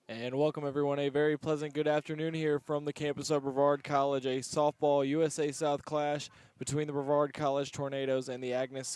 And welcome everyone. A very pleasant good afternoon here from the campus of Brevard College. A softball USA South clash between the Brevard College Tornadoes and the Agnes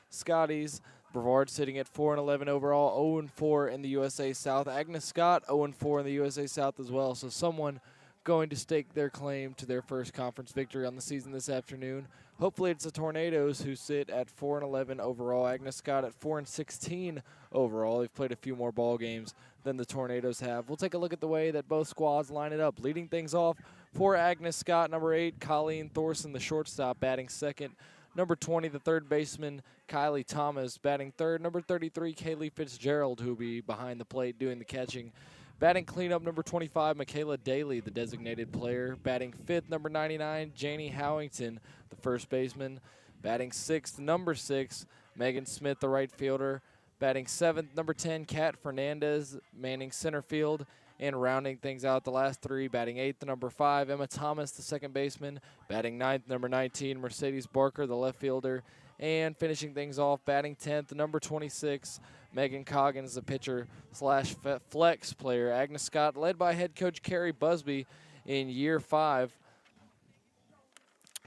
Scotties. Brevard sitting at 4-11 overall, 0-4 in the USA South. Agnes Scott 0-4 in the USA South as well. So someone going to stake their claim to their first conference victory on the season this afternoon. Hopefully it's the Tornadoes who sit at 4-11 overall. Agnes Scott at 4-16 overall. They've played a few more ball games than the Tornadoes have. We'll take a look at the way that both squads line it up. Leading things off for Agnes Scott, number 8, Colleen Thorson, the shortstop, batting second. Number 20, the third baseman, Kylie Thomas, batting third. Number 33, Kaylee Fitzgerald, who will be behind the plate doing the catching. Batting cleanup, number 25, Michaela Daly, the designated player. Batting fifth, number 99, Janie Howington, the first baseman. Batting sixth, number 6, Megan Smith, the right fielder. Batting seventh, number 10, Kat Fernandez, manning center field. And rounding things out, the last three, batting eighth, number 5, Emma Thomas, the second baseman. Batting ninth, number 19, Mercedes Barker, the left fielder. And finishing things off, batting 10th, number 26, Megan Coggins, the pitcher slash flex player. Agnes Scott, led by head coach Carrie Busby in year 5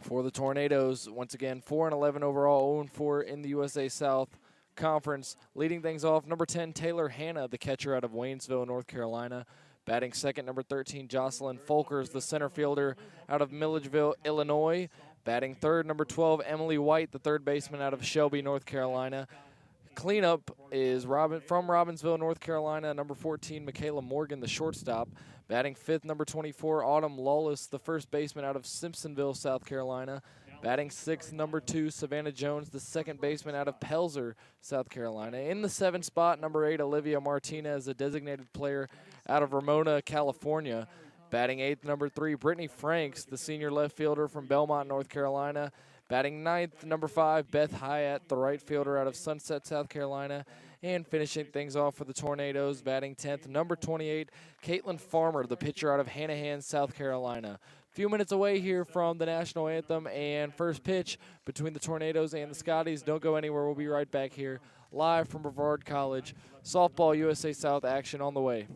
for the Tornadoes. Once again, 4-11 overall, 0-4 in the USA South Conference. Leading things off, number 10, Taylor Hanna, the catcher out of Waynesville, North Carolina. Batting second, number 13, Jocelyn Folkers, the center fielder out of Milledgeville, Illinois. Batting third, number 12, Emily White, the third baseman out of Shelby, North Carolina. Cleanup is from Robbinsville, North Carolina, number 14, Michaela Morgan, the shortstop. Batting fifth, number 24, Autumn Lawless, the first baseman out of Simpsonville, South Carolina. Batting sixth, number 2, Savannah Jones, the second baseman out of Pelzer, South Carolina. In the seventh spot, number 8, Olivia Martinez, a designated player out of Ramona, California. Batting eighth, number 3, Brittany Franks, the senior left fielder from Belmont, North Carolina. Batting ninth, number 5, Beth Hyatt, the right fielder out of Sunset, South Carolina. And finishing things off for the Tornadoes, batting 10th, number 28, Caitlin Farmer, the pitcher out of Hanahan, South Carolina. A few minutes away here from the national anthem and first pitch between the Tornadoes and the Scotties. Don't go anywhere. We'll be right back here live from Brevard College. Softball USA South action on the way.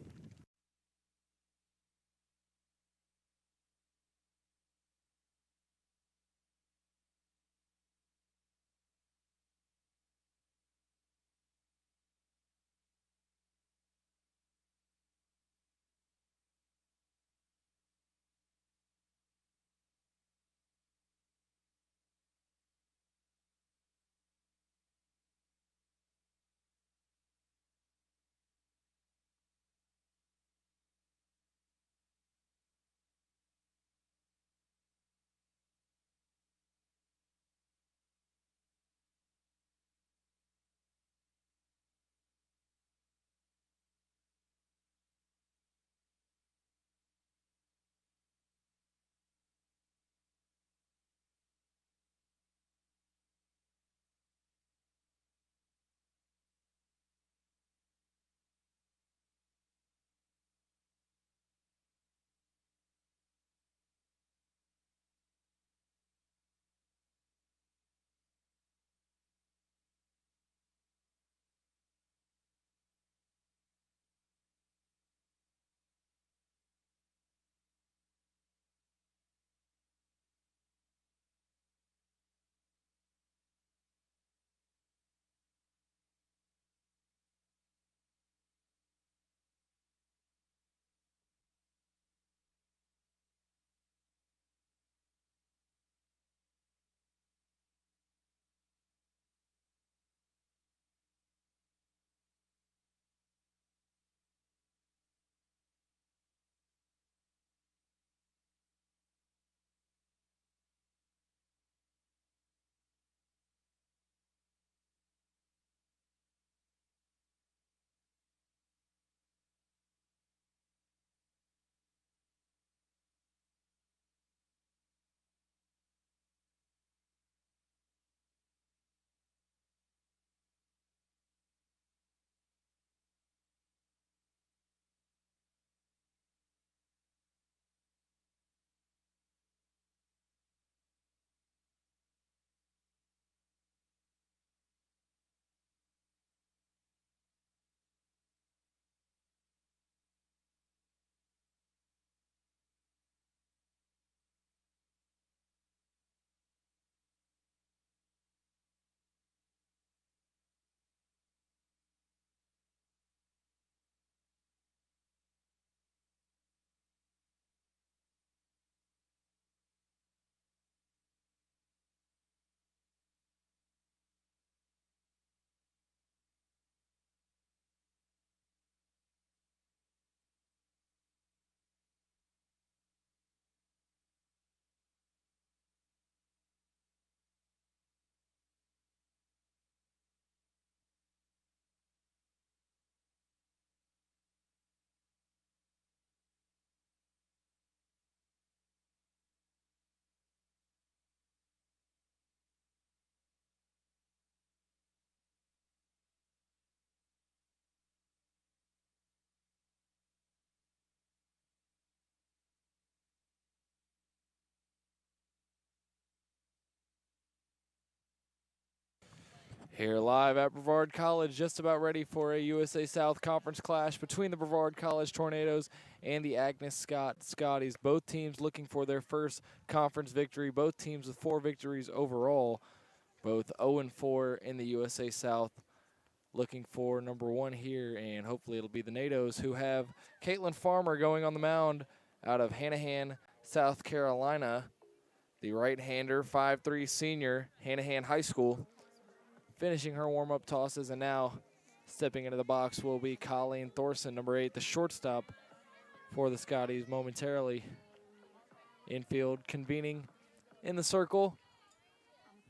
Here live at Brevard College, just about ready for a USA South Conference clash between the Brevard College Tornadoes and the Agnes Scotties. Both teams looking for their first conference victory. Both teams with 4 victories overall. Both 0-4 in the USA South. Looking for number 1 here, and hopefully it'll be the NATOs, who have Caitlin Farmer going on the mound out of Hanahan, South Carolina. The right-hander, 5'3" senior, Hanahan High School. Finishing her warm-up tosses, and now stepping into the box will be Colleen Thorson, number 8, the shortstop for the Scotties momentarily. Infield convening in the circle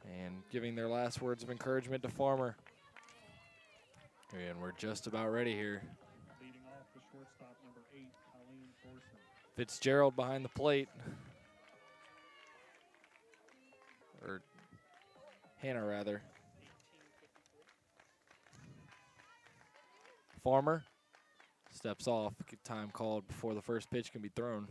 and giving their last words of encouragement to Farmer. And we're just about ready here. Leading off the shortstop, number 8, Colleen Thorson. Fitzgerald behind the plate. Or Hannah, rather. Farmer steps off. Get time called before the first pitch can be thrown.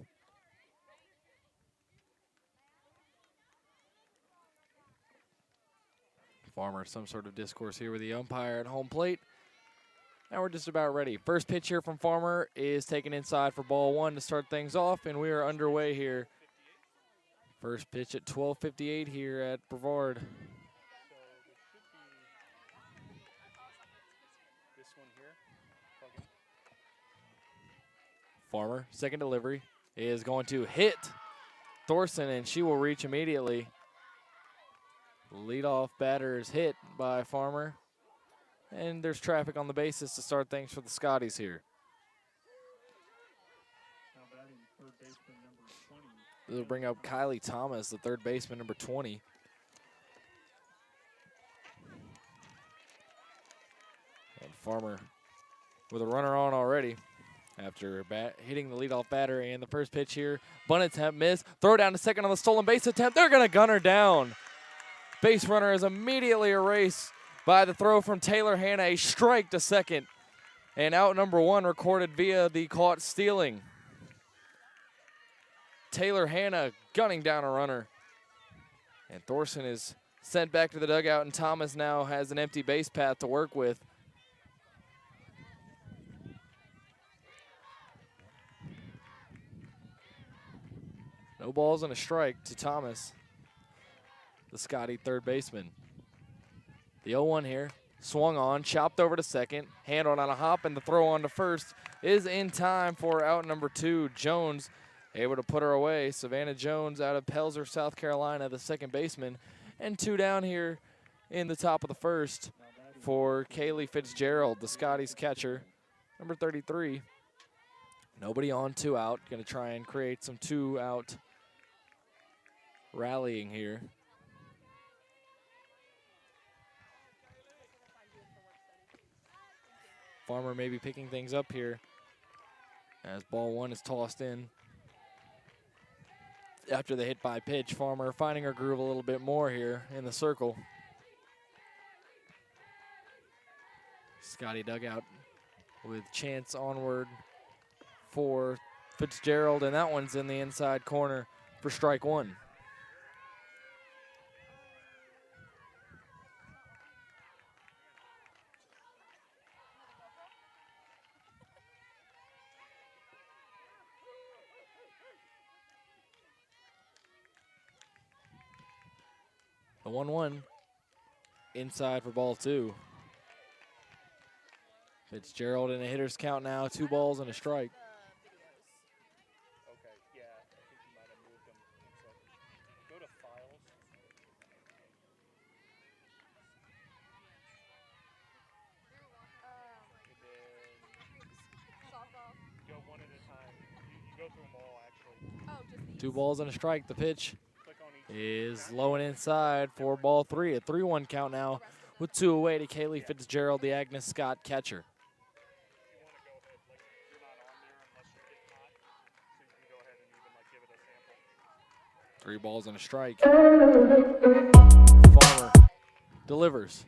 Farmer, some sort of discourse here with the umpire at home plate. And we're just about ready. First pitch here from Farmer is taken inside for ball 1 to start things off, and we are underway here. First pitch at 12:58 here at Brevard. Farmer, second delivery, is going to hit Thorson, and she will reach immediately. Leadoff batter is hit by Farmer, and there's traffic on the bases to start things for the Scotties here. Now batting third baseman number 20. This will bring up Kylie Thomas, the third baseman, number 20. And Farmer with a runner on already after hitting the leadoff batter. And the first pitch here, bunt attempt, miss. Throw down to second on the stolen base attempt. They're going to gun her down. Base runner is immediately erased by the throw from Taylor Hannah. A strike to second. And out number 1 recorded via the caught stealing. Taylor Hannah gunning down a runner. And Thorson is sent back to the dugout, and Thomas now has an empty base path to work with. No balls and a strike to Thomas, the Scotty third baseman. The 0-1 here, swung on, chopped over to second, handled on a hop, and the throw on to first is in time for out number 2. Jones able to put her away. Savannah Jones out of Pelzer, South Carolina, the second baseman. And 2 down here in the top of the first for Kaylee Fitzgerald, the Scotties catcher, number 33. Nobody on, 2 out. Going to try and create some 2-out rallying here. Farmer maybe picking things up here as ball 1 is tossed in. After the hit by pitch, Farmer finding her groove a little bit more here in the circle. Scotty dugout with chance onward for Fitzgerald, and that one's in the inside corner for strike 1. The 1-1 inside for ball 2. Fitzgerald in a hitter's count now, 2 balls and a strike. Okay, yeah, I think you might have moved them. So go to files. And then go one at a time. You go through them all, actually. Oh, just these. 2 balls and a strike. The pitch Click on each. is low and inside for ball 3. A 3-1 count now with 2 away to Kaylee Fitzgerald, the Agnes Scott catcher. You want to go ahead, like, you're not on there unless you get hot. So you can go ahead and even, like, give it a sample. 3 balls and a strike. Farmer delivers.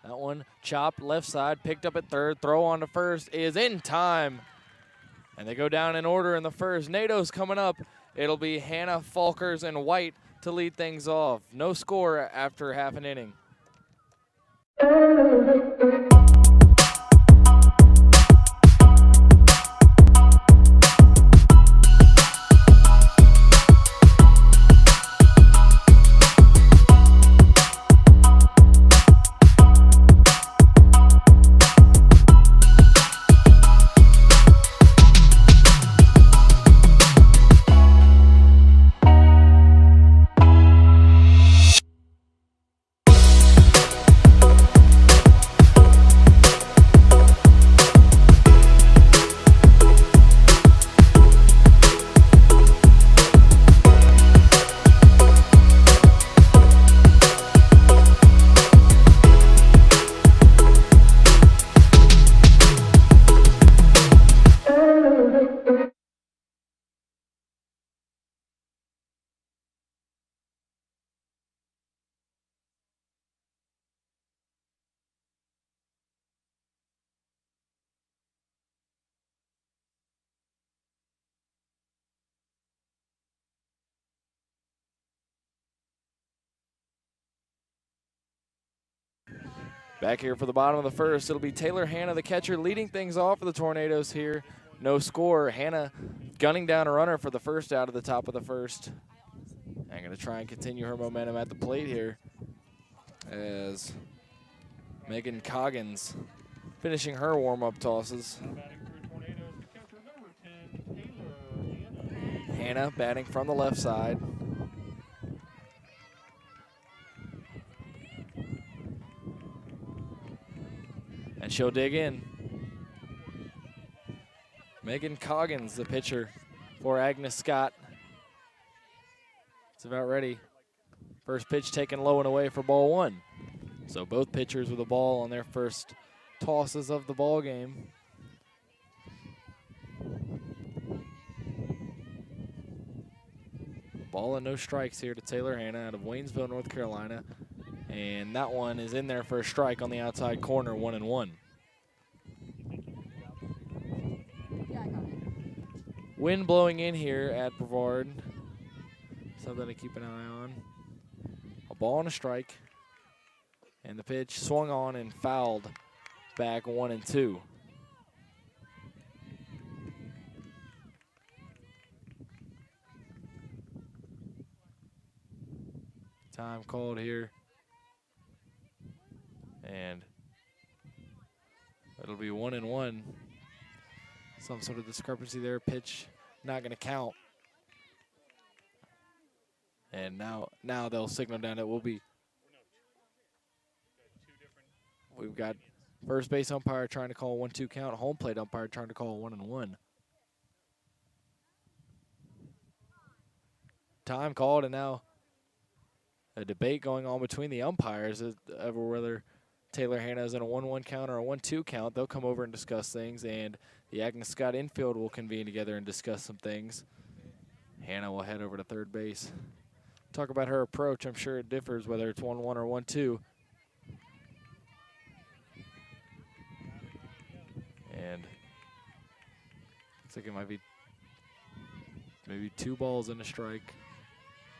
That one chopped left side, picked up at third. Throw on to first is in time. And they go down in order in the first. NATO's coming up. It'll be Hannah, Falkers, and White to lead things off. No score after half an inning. Back here for the bottom of the first, it'll be Taylor Hannah, the catcher, leading things off for the Tornadoes here. No score. Hannah gunning down a runner for the first out of the top of the first. I'm going to try and continue her momentum at the plate here as Megan Coggins finishing her warm-up tosses. Now batting for Tornadoes, the catcher number 10, Taylor Hannah. Hannah batting from the left side. And she'll dig in. Megan Coggins, the pitcher for Agnes Scott. It's about ready. First pitch taken low and away for ball one. So both pitchers with a ball on their first tosses of the ball game. Ball and no strikes here to Taylor Hannah out of Waynesville, North Carolina. And that one is in there for a strike on the outside corner, 1-1. Wind blowing in here at Brevard. Something to keep an eye on. A ball and a strike. And the pitch swung on and fouled back 1-2. Time called here. And it'll be 1-1. Some sort of discrepancy there. Pitch not going to count. And now they'll signal down it will be. We've got first base umpire trying to call a 1-2 count. Home plate umpire trying to call a 1-1. Time called, and now a debate going on between the umpires over whether Taylor Hannah is in a 1-1 count or a 1-2 count. They'll come over and discuss things, and the Agnes Scott infield will convene together and discuss some things. Hannah will head over to third base. Talk about her approach. I'm sure it differs whether it's 1-1 or 1-2. And looks like it might be maybe 2 balls and a strike.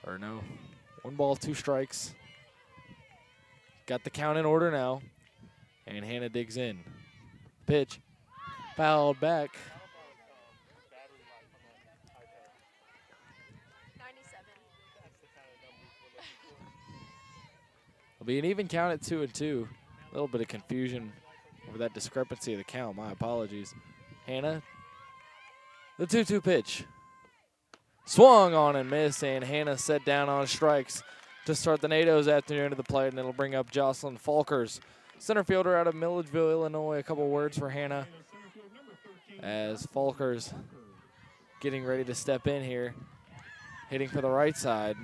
Or no, 1 ball, 2 strikes. Got the count in order now. And Hannah digs in. Pitch. Fouled back. 97. It'll be an even count at 2-2. A little bit of confusion over that discrepancy of the count. My apologies. Hannah. The 2-2 pitch. Swung on and missed, and Hannah set down on strikes to start the NATO's afternoon of the plate, and it'll bring up Jocelyn Falkers, center fielder out of Milledgeville, Illinois. A couple words for Hannah as Falkers getting ready to step in here, hitting for the right side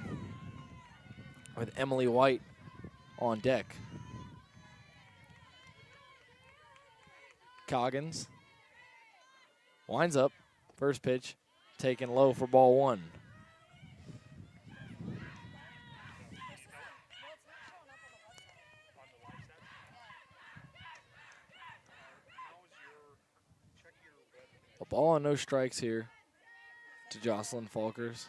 with Emily White on deck. Coggins winds up, first pitch taken low for ball 1. A ball and no strikes here to Jocelyn Falkers.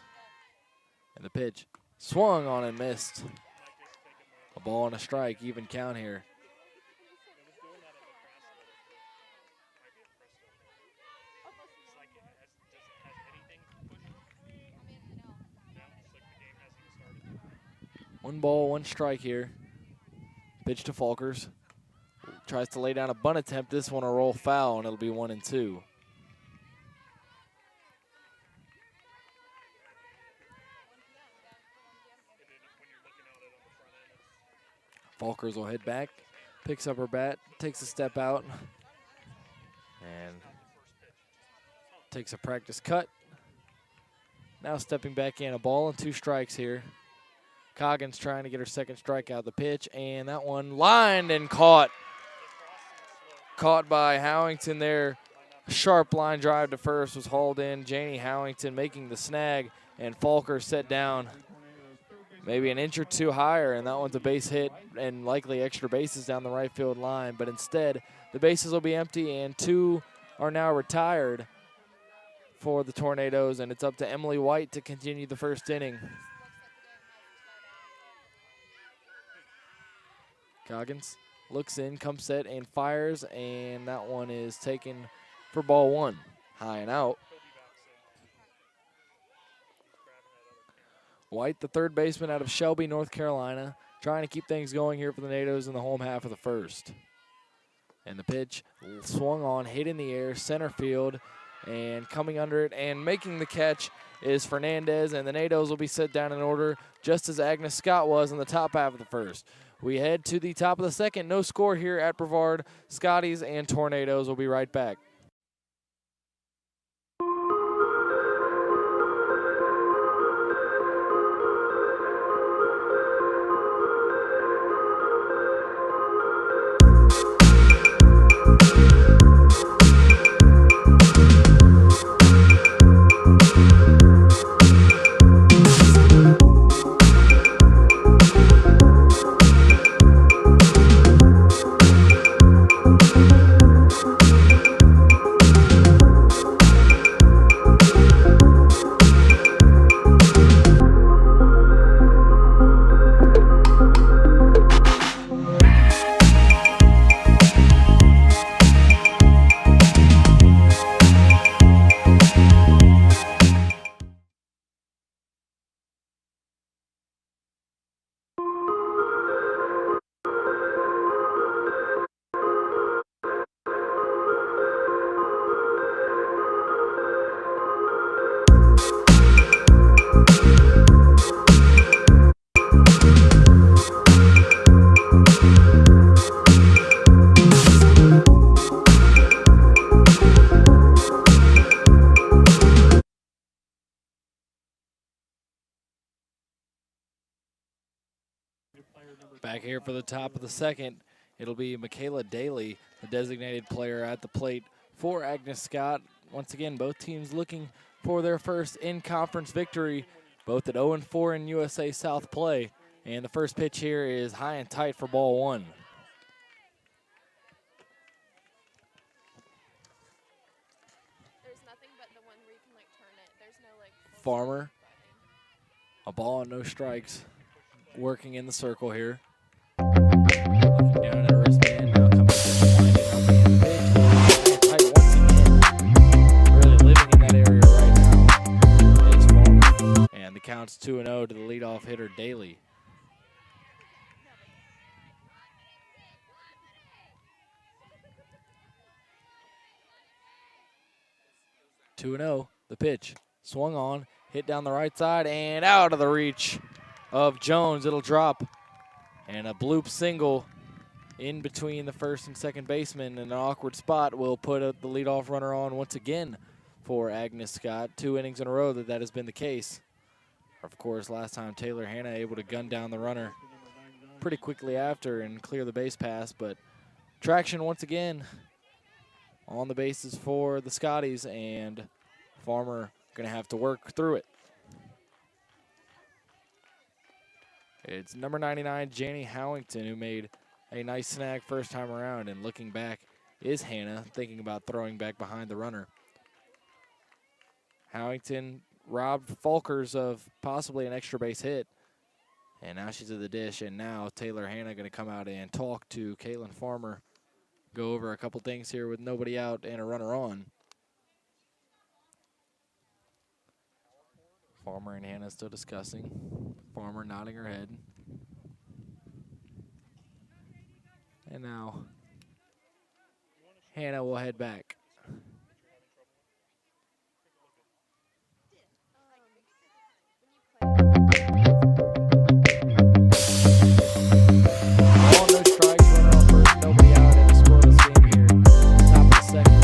And the pitch swung on and missed. A ball and a strike, even count here. 1 ball, 1 strike here. Pitch to Falkers. Tries to lay down a bunt attempt. This one a roll foul, and it'll be 1 and 2. Falkers will head back, picks up her bat, takes a step out, and takes a practice cut. Now stepping back in, a ball and 2 strikes here. Coggins trying to get her second strikeout. The pitch, and that one lined and caught. Caught by Howington there. A sharp line drive to first was hauled in. Janie Howington making the snag, and Falker set down maybe an inch or 2 higher, and that one's a base hit and likely extra bases down the right field line. But instead, the bases will be empty, and 2 are now retired for the Tornadoes, and it's up to Emily White to continue the first inning. Coggins looks in, comes set, and fires, and that one is taken for ball 1. High and out. White, the third baseman out of Shelby, North Carolina, trying to keep things going here for the Nados in the home half of the first. And the pitch swung on, hit in the air, center field, and coming under it and making the catch is Fernandez, and the Nados will be set down in order just as Agnes Scott was in the top half of the first. We head to the top of the second. No score here at Brevard. Scotties and Tornadoes will be right back. Back here for the top of the second, it'll be Michaela Daly, the designated player at the plate for Agnes Scott. Once again, both teams looking for their first in-conference victory, both at 0-4 in USA South play. And the first pitch here is high and tight for ball 1. There's nothing but the one where you can like turn it. There's no like Farmer, a ball and no strikes, working in the circle here. Looking down at her wristband, now coming to the line, and tight once again. Really living in that area right now is Farmer. And the count's 2-0 to the leadoff hitter, Daly. The pitch swung on, hit down the right side, and out of the reach of Jones. It'll drop. And a bloop single in between the first and second baseman in an awkward spot will put the leadoff runner on once again for Agnes Scott. 2 innings in a row that has been the case. Of course, last time Taylor Hanna able to gun down the runner pretty quickly after and clear the base pass, but traction once again on the bases for the Scotties, and Farmer going to have to work through it. It's number 99, Janie Howington, who made a nice snag first time around, and looking back is Hannah, thinking about throwing back behind the runner. Howington robbed Falkers of possibly an extra base hit, and now she's at the dish, and now Taylor Hannah going to come out and talk to Caitlin Farmer, go over a couple things here with nobody out and a runner on. Farmer and Hannah still discussing. Farmer nodding her head. And now Hannah will head back. Ball, no strikes, runner on first, nobody out in a scoreless game here. Top of the second.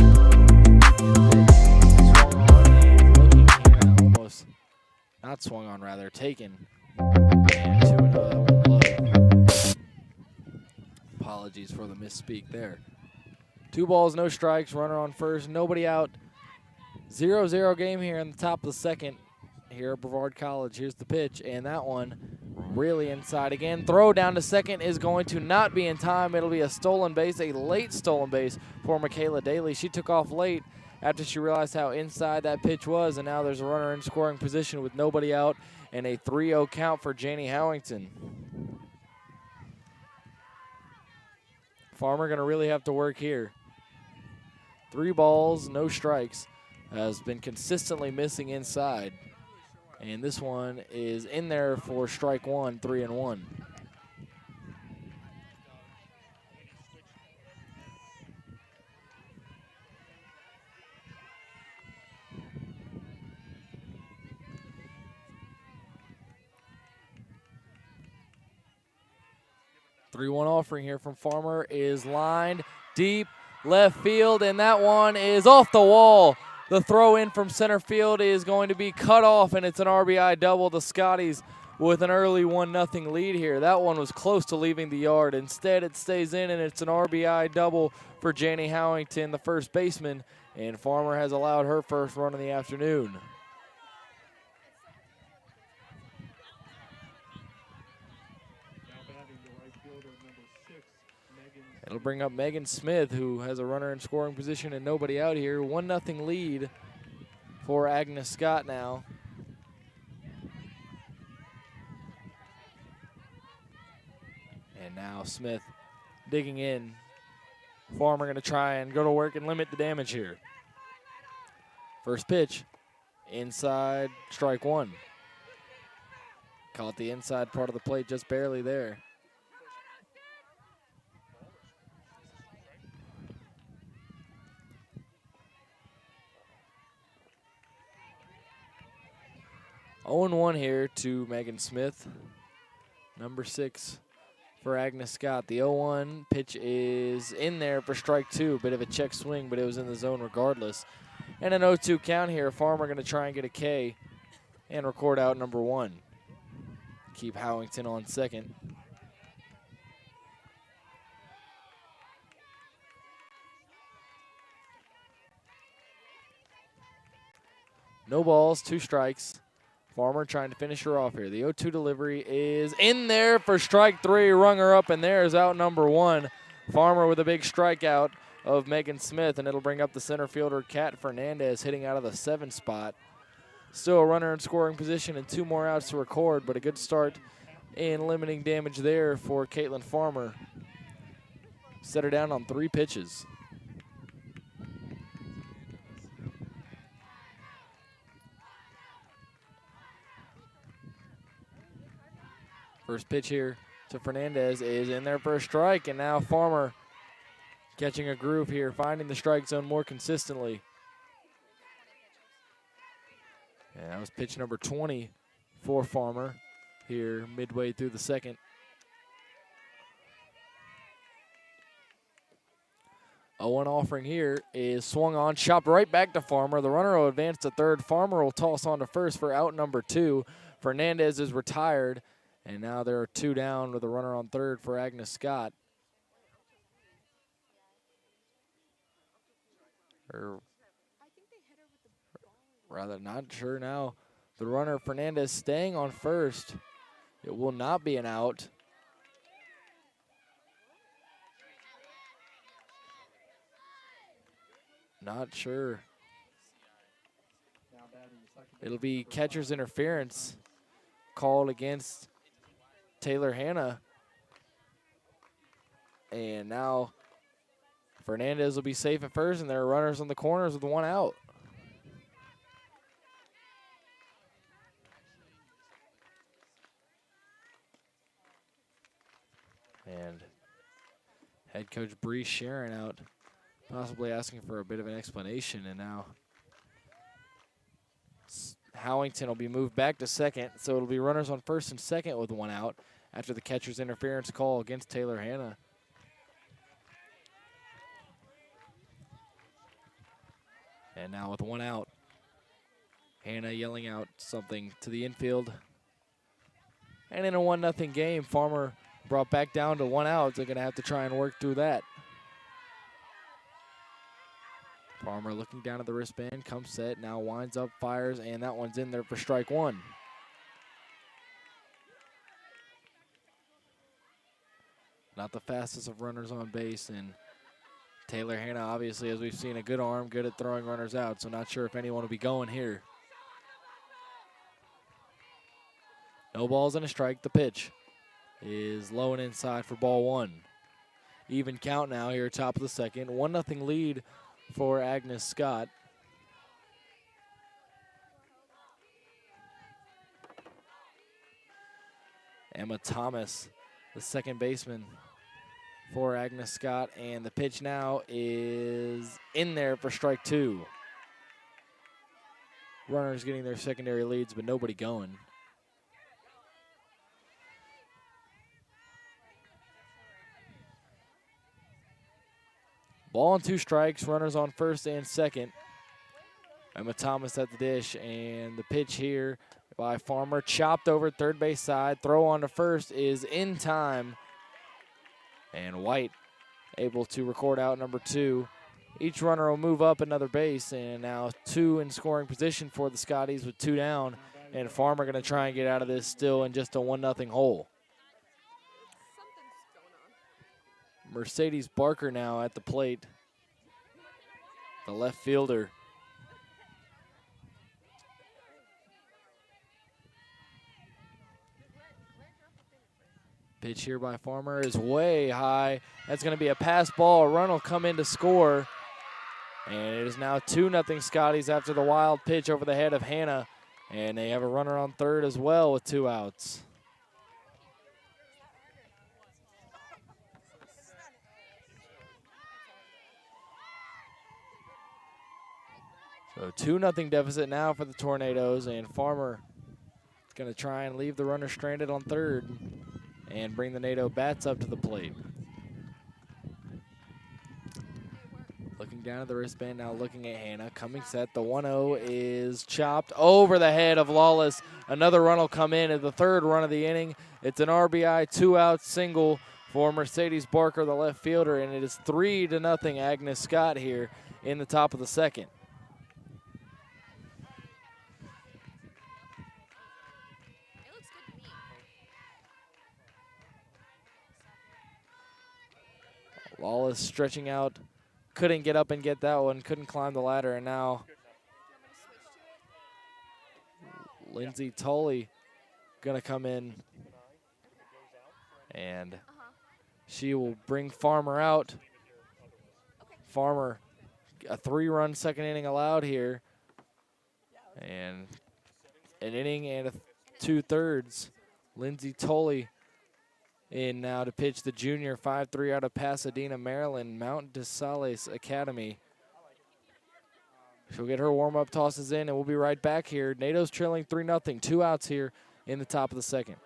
Swung on and looking Hannah almost, not swung on rather, taken. And 2-0, that one low. Apologies for the misspeak there. 2 balls, no strikes, runner on first, nobody out. 0-0 game here in the top of the second here at Brevard College. Here's the pitch, and that one really inside again. Throw down to second is going to not be in time. It'll be a stolen base, a late stolen base for Michaela Daly. She took off late after she realized how inside that pitch was, and now there's a runner in scoring position with nobody out and a 3-0 count for Janie Howington. Farmer going to really have to work here. 3 balls, no strikes. Has been consistently missing inside. And this one is in there for strike 1, 3-1. Three-one offering here from Farmer is lined deep left field, and that one is off the wall. The throw in from center field is going to be cut off, and it's an RBI double. The Scotties with an early 1-0 lead here. That one was close to leaving the yard. Instead, it stays in, and it's an RBI double for Janie Howington, the first baseman, and Farmer has allowed her first run of the afternoon. It'll bring up Megan Smith, who has a runner in scoring position and nobody out here. 1-0 lead for Agnes Scott now. And now Smith digging in. Farmer going to try and go to work and limit the damage here. First pitch, inside, strike 1. Caught the inside part of the plate just barely there. Oh, 0-1 here to Megan Smith, number 6 for Agnes Scott. The 0-1 pitch is in there for strike 2. Bit of a check swing, but it was in the zone regardless. And an 0-2 count here. Farmer going to try and get a K and record out number 1. Keep Howington on second. No balls, 2 strikes. Farmer trying to finish her off here. The 0-2 delivery is in there for strike 3. Rung her up, and there's out number 1. Farmer with a big strikeout of Megan Smith, and it'll bring up the center fielder, Kat Fernandez, hitting out of the 7 spot. Still a runner in scoring position and 2 more outs to record, but a good start in limiting damage there for Caitlin Farmer. Set her down on 3 pitches. First pitch here to Fernandez is in there for a strike, and now Farmer catching a groove here, finding the strike zone more consistently. And that was pitch number 20 for Farmer here midway through the second. 0-1 offering here is swung on, chopped right back to Farmer. The runner will advance to third. Farmer will toss on to first for out number 2. Fernandez is retired. And now there are 2 down with a runner on third for Agnes Scott. Rather, not sure now. The runner, Fernandez, staying on first. It will not be an out. Not sure. It'll be catcher's interference called against Taylor Hannah. And now Fernandez will be safe at first, and there are runners on the corners with 1 out. And Head coach Bree Sharon out, possibly asking for a bit of an explanation, and now Howington will be moved back to second, so it'll be runners on first and second with 1 out after the catcher's interference call against Taylor Hanna. And now with 1 out, Hanna yelling out something to the infield. And in a 1-0 game, Farmer brought back down to 1 out. They're going to have to try and work through that. Farmer looking down at the wristband, comes set, now winds up, fires, and that one's in there for strike 1. Not the fastest of runners on base, and Taylor Hanna, obviously, as we've seen, a good arm, good at throwing runners out, so not sure if anyone will be going here. No balls and a strike. The pitch is low and inside for ball 1. Even count now here, top of the second. 1-0 lead for Agnes Scott. Emma Thomas, the second baseman for Agnes Scott, and the pitch now is in there for strike 2. Runners getting their secondary leads, but nobody going. Ball and 2 strikes, runners on first and second. Emma Thomas at the dish, and the pitch here by Farmer, chopped over third base side. Throw on to first is in time. And White able to record out number 2. Each runner will move up another base, and now 2 in scoring position for the Scotties with 2 down. And Farmer going to try and get out of this still in just a 1-0 hole. Mercedes Barker now at the plate, the left fielder. Pitch here by Farmer is way high. That's going to be a pass ball. A run will come in to score. And it is now 2-0 Scotties after the wild pitch over the head of Hanna. And they have a runner on third as well with 2 outs. So 2-0 deficit now for the Tornadoes, and Farmer is going to try and leave the runner stranded on third and bring the NATO bats up to the plate. Looking down at the wristband, now looking at Hanna, coming set. The 1-0 is chopped over the head of Lawless. Another run will come in at the third run of the inning. It's an RBI 2-out single for Mercedes Barker, the left fielder, and it is 3-0 Agnes Scott here in the top of the second. Lawless stretching out, couldn't get up and get that one, couldn't climb the ladder, and now Lindsay Tully gonna come in, and she will bring Farmer out. Farmer, a 3-run second inning allowed here, and an inning and 2/3. Lindsay Tully in now to pitch the junior, 5'3" out of Pasadena, Maryland, Mount de Sales Academy. She'll get her warm-up tosses in, and we'll be right back here. NATO's trailing 3-0, 2 outs here in the top of the second.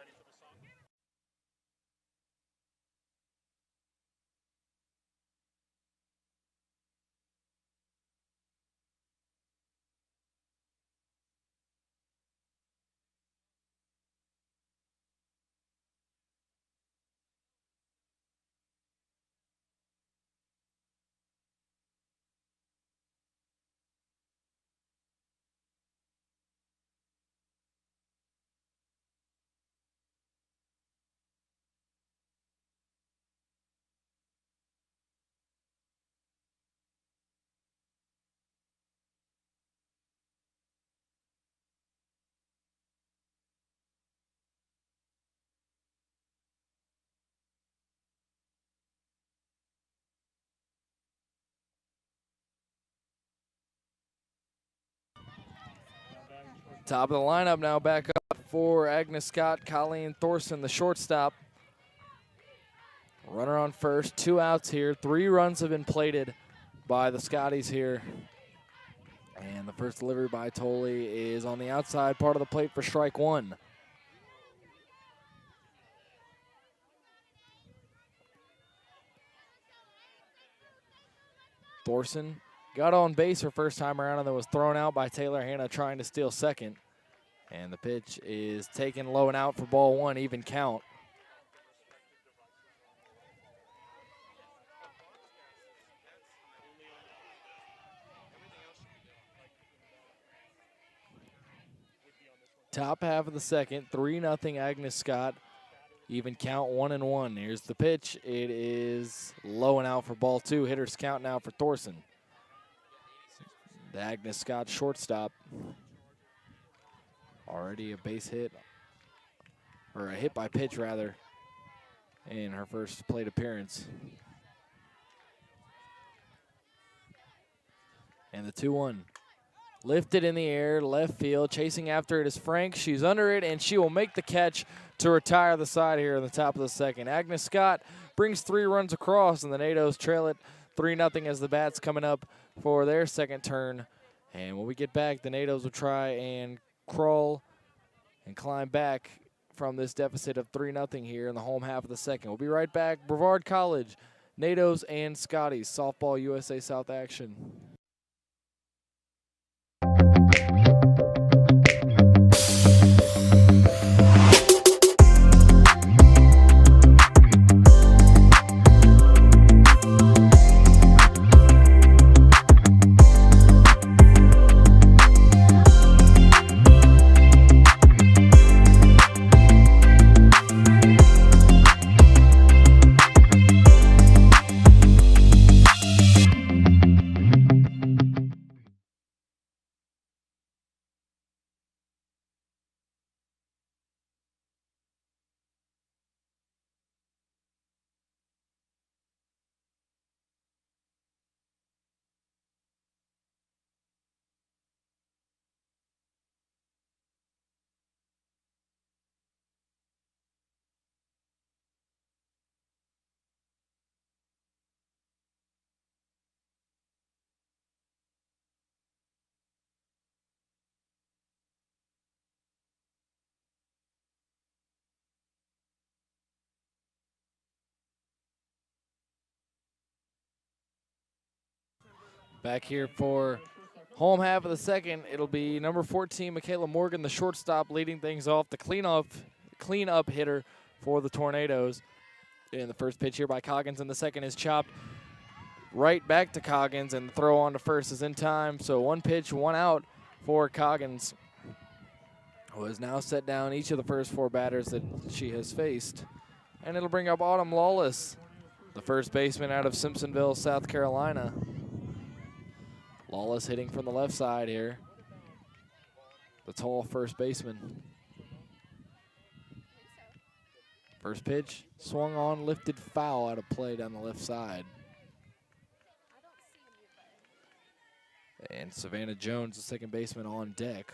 Top of the lineup now back up for Agnes Scott, Colleen Thorson, the shortstop. Runner on first, 2 outs here. 3 runs have been plated by the Scotties here. And the first delivery by Tolley is on the outside part of the plate for strike 1. Thorson got on base her first time around and then was thrown out by Taylor Hanna trying to steal second. And the pitch is taken low and out for ball 1, even count. Top half of the second, 3-0 Agnes Scott. Even count 1-1. Here's the pitch. It is low and out for ball 2. Hitters count now for Thorson. The Agnes Scott shortstop. Already a base hit, or a hit by pitch rather, in her first plate appearance. And the 2-1. Lifted in the air, left field. Chasing after it is Frank. She's under it, and she will make the catch to retire the side here in the top of the second. Agnes Scott brings 3 runs across, and the NATOs trail it 3-0 as the bats coming up for their second turn. And when we get back, the NATOs will try and crawl and climb back from this deficit of 3-0 here in the home half of the second. We'll be right back. Brevard College, NATOs and Scotties, Softball USA South action. Back here for home half of the second, it'll be number 14, Michaela Morgan, the shortstop, leading things off, the cleanup hitter for the Tornadoes. And the first pitch here by Coggins, and the second is chopped right back to Coggins, and the throw on to first is in time. So 1 pitch, 1 out for Coggins, who has now set down each of the first 4 batters that she has faced. And it'll bring up Autumn Lawless, the first baseman out of Simpsonville, South Carolina. Lawless hitting from the left side here. The tall first baseman. First pitch, swung on, lifted foul out of play down the left side. And Savannah Jones, the second baseman, on deck.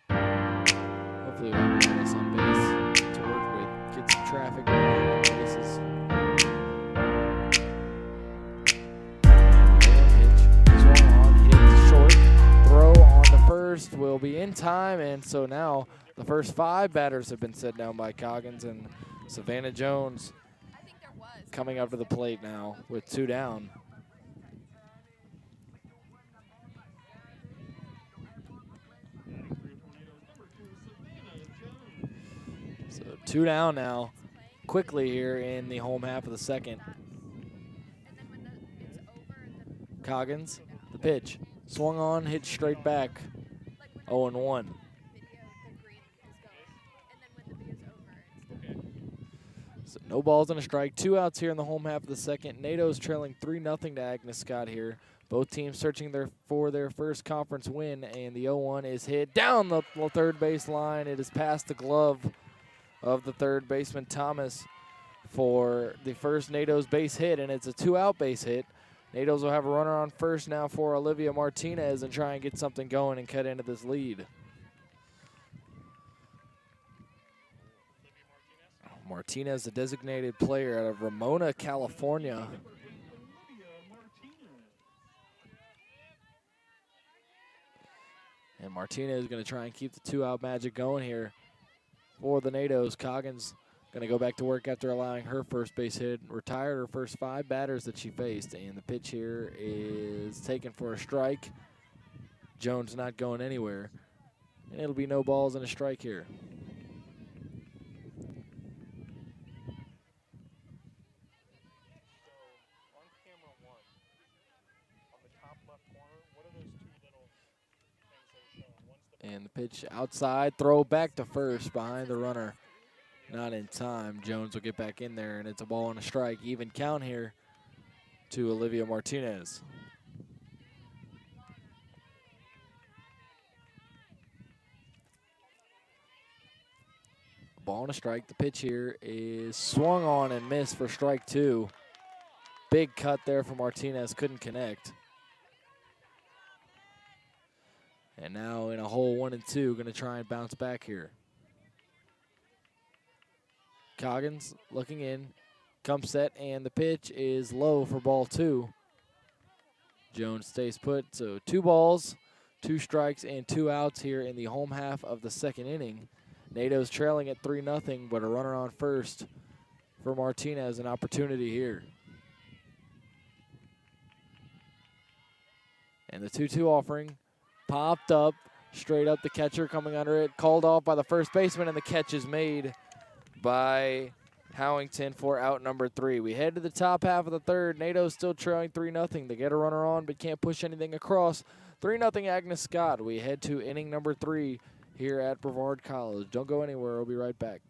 Hopefully we'll have Agnes on base to work with, get some traffic going on bases. First will be in time, and so now the first 5 batters have been set down by Coggins, and Savannah Jones coming up to the plate now with 2 down. So 2 down now, quickly here in the home half of the second. Coggins, the pitch, swung on, hit straight back. 0-1. So no balls and a strike. 2 outs here in the home half of the second. NATO's trailing 3-0 to Agnes Scott here. Both teams searching for their first conference win, and the 0-1 is hit down the third base line. It is past the glove of the third baseman Thomas for the first NATO's base hit, and it's a 2-out base hit. NATOs will have a runner on first now for Olivia Martinez and try and get something going and cut into this lead. Martinez, the designated player out of Ramona, California. And Martinez is going to try and keep the 2-out magic going here for the NATOs. Coggins going to go back to work after allowing her first base hit. Retired her first 5 batters that she faced. And the pitch here is taken for a strike. Jones not going anywhere. And it'll be no balls and a strike here. And the pitch outside, throw back to first behind the runner. Not in time. Jones will get back in there, and it's a ball and a strike. Even count here to Olivia Martinez. Ball and a strike. The pitch here is swung on and missed for strike 2. Big cut there for Martinez, couldn't connect. And now in a hole 1 and 2, going to try and bounce back here. Coggins looking in, comes set, and the pitch is low for ball 2. Jones stays put, so 2 balls, 2 strikes, and 2 outs here in the home half of the 2nd inning. NATO's trailing at 3-0, but a runner on first for Martinez, an opportunity here. And the 2-2 offering. Popped up, straight up the catcher coming under it. Called off by the first baseman, and the catch is made by Howington for out number 3. We head to the top half of the 3rd. NATO's still trailing 3-0. They get a runner on, but can't push anything across. 3-0 Agnes Scott. We head to inning number 3 here at Brevard College. Don't go anywhere. We'll be right back.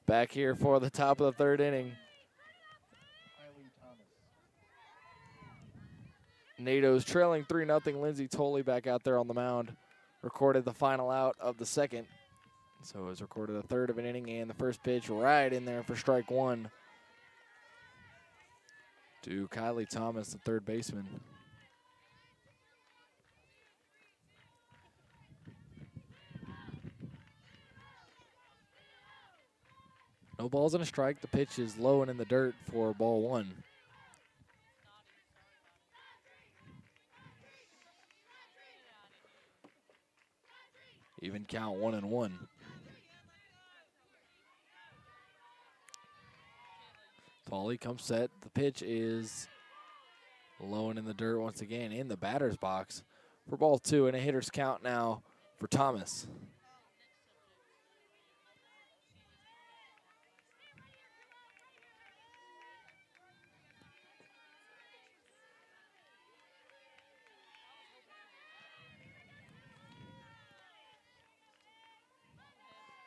Back here for the top of the 3rd inning. NATO's trailing 3-0. Lindsay Tolley back out there on the mound. Recorded the final out of the 2nd. So it was recorded a 3rd of an inning, and the first pitch right in there for strike 1 to Kylie Thomas, the 3rd baseman. No balls and a strike. The pitch is low and in the dirt for ball 1. Even count 1-1. Tolley comes set. The pitch is low and in the dirt once again in the batter's box for ball 2, and a hitter's count now for Thomas.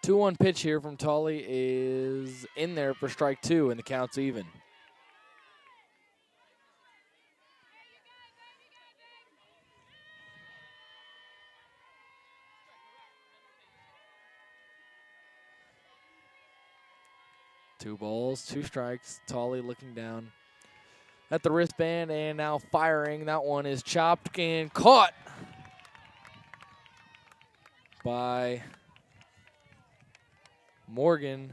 The 2-1 pitch here from Tolley is in there for strike 2, and the count's even. Two balls, 2 strikes. Tolley looking down at the wristband and now firing. That one is chopped and caught by Morgan.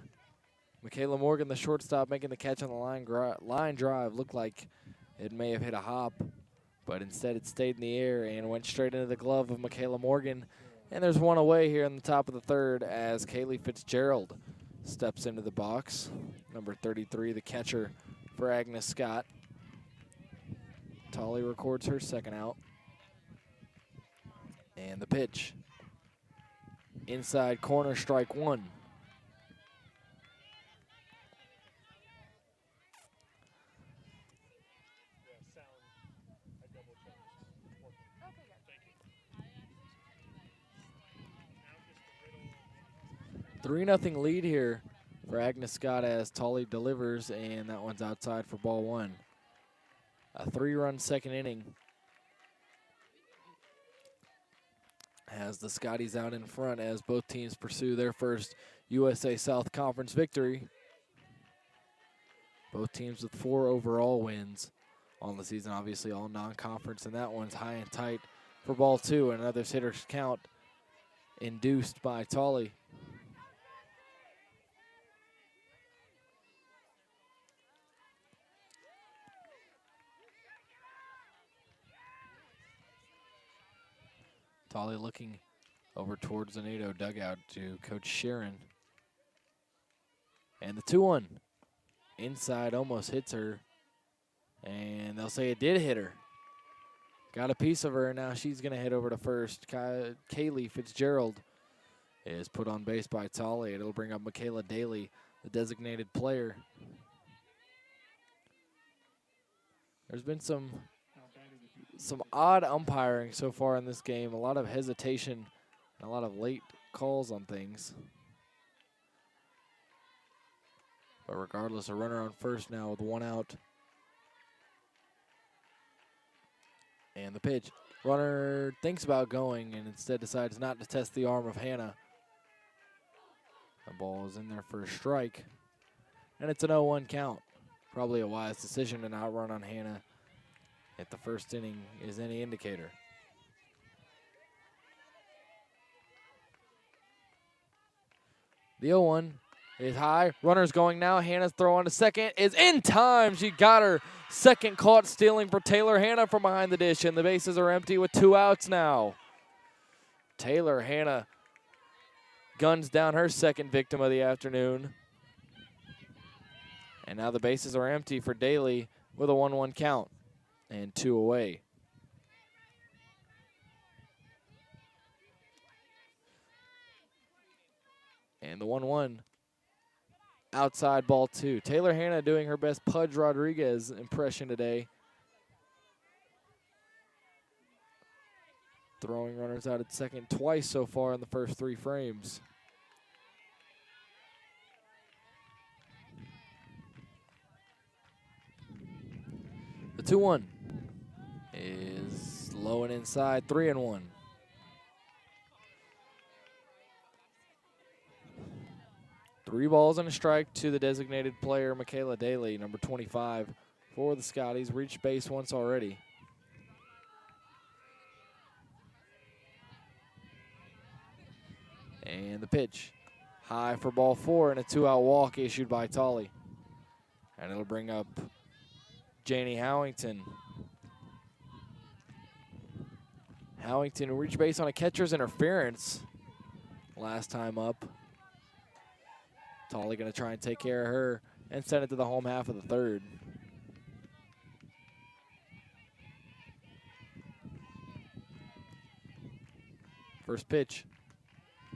Michaela Morgan, the shortstop, making the catch on the line drive. Looked like it may have hit a hop but instead it stayed in the air and went straight into the glove of Michaela Morgan. And there's one away here in the top of the third as Kaylee Fitzgerald steps into the box. Number 33, the catcher for Agnes Scott. Tolly records her second out. And the pitch. Inside corner, strike one. Okay. 3-0 lead here for Agnes Scott as Tolly delivers, and that one's outside for ball one. A 3-run second inning has the Scotties out in front as both teams pursue their first USA South Conference victory. Both teams with 4 overall wins on the season, obviously all non-conference, and that one's high and tight for ball two. Another hitter's count induced by Tolly. Tolly looking over towards the NATO dugout to Coach Sharon. And the 2-1. Inside almost hits her. And they'll say it did hit her. Got a piece of her, and now she's going to head over to first. Kaylee Fitzgerald is put on base by Tolly. It'll bring up Michaela Daly, the designated player. There's been some odd umpiring so far in this game. A lot of hesitation and a lot of late calls on things. But regardless, a runner on first now with 1 out. And the pitch. Runner thinks about going and instead decides not to test the arm of Hannah. The ball is in there for a strike. And it's an 0-1 count. Probably a wise decision to not run on Hannah if the first inning is any indicator. The 0-1 is high. Runner's going now. Hannah's throw on to second is in time. She got her second caught stealing for Taylor Hannah from behind the dish, and the bases are empty with 2 outs now. Taylor Hannah guns down her second victim of the afternoon. And now the bases are empty for Daly with a 1-1 count and 2 away. And the 1-1 outside ball 2. Taylor Hannah doing her best Pudge Rodriguez impression today. Throwing runners out at second twice so far in the first 3 frames. The 2-1 is low and inside, 3-1. Three balls and a strike to the designated player, Michaela Daly, number 25 for the Scotties. Reached base once already. And the pitch. High for ball 4 and a 2-out walk issued by Tolly. And it'll bring up Janie Howington. Howington reached base on a catcher's interference last time up. Tolly going to try and take care of her and send it to the home half of the third. First pitch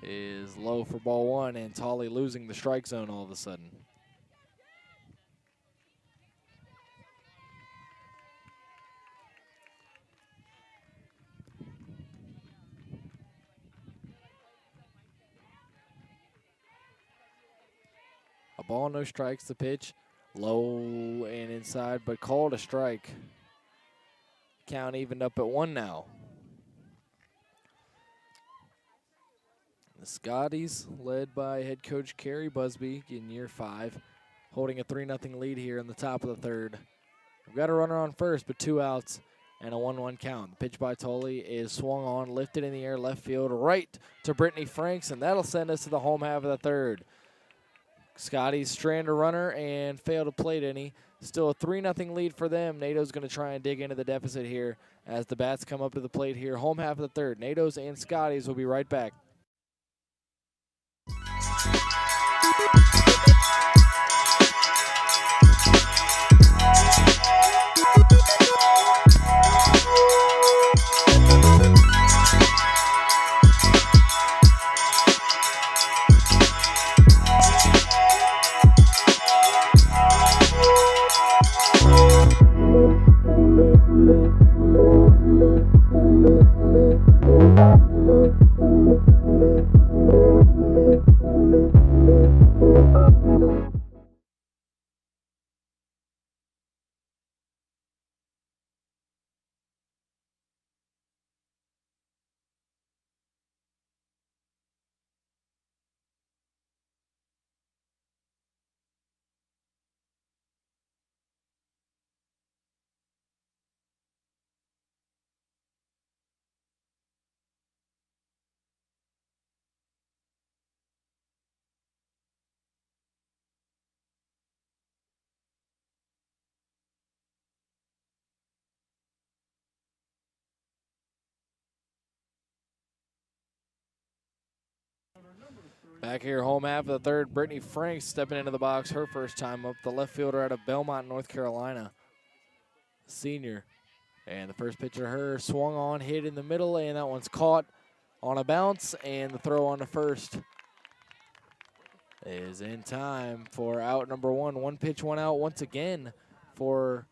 is low for ball 1, and Tolly losing the strike zone all of a sudden. A ball, no strikes, the pitch. Low and inside, but called a strike. Count evened up at 1 now. The Scotties, led by head coach Carrie Busby in year 5, holding a 3-0 lead here in the top of the third. We've got a runner on first, but 2 outs and a 1-1 count. The pitch by Tolly is swung on, lifted in the air, left field, right to Brittany Franks, and that'll send us to the home half of the third. Scotty's strand a runner and fail to plate any. Still a 3-0 lead for them. NATO's going to try and dig into the deficit here as the bats come up to the plate here. Home half of the third. NATO's and Scotty's will be right back. Back here, home half of the third, Brittany Franks stepping into the box her first time up. The left fielder out of Belmont, North Carolina, senior. And the first pitch of her swung on, hit in the middle, and that one's caught on a bounce, and the throw on to first is in time for out number one. One pitch, one out once again for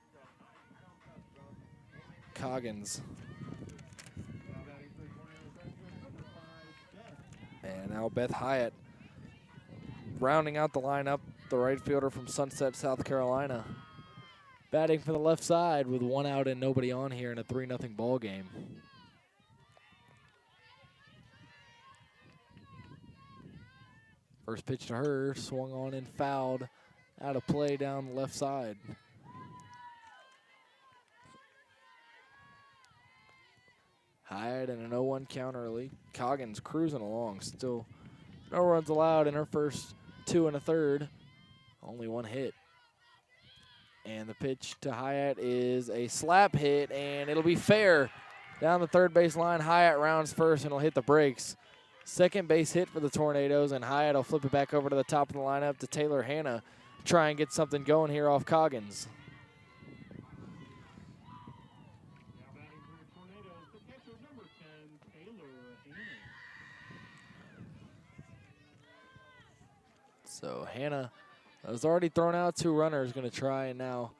Coggins. And now Beth Hyatt rounding out the lineup, the right fielder from Sunset, South Carolina. Batting from the left side with one out and nobody on here in a 3-0 ball game. First pitch to her, swung on and fouled out of play down the left side. Hyatt and an 0-1 count early. Coggins cruising along. Still no runs allowed in her first 2 1/3. Only one hit. And the pitch to Hyatt is a slap hit, and it'll be fair. Down the third base line, Hyatt rounds first and will hit the brakes. Second base hit for the Tornadoes, and Hyatt will flip it back over to the top of the lineup to Taylor Hanna. Try and get something going here off Coggins. So Hanna has already thrown out 2 runners, going to try and now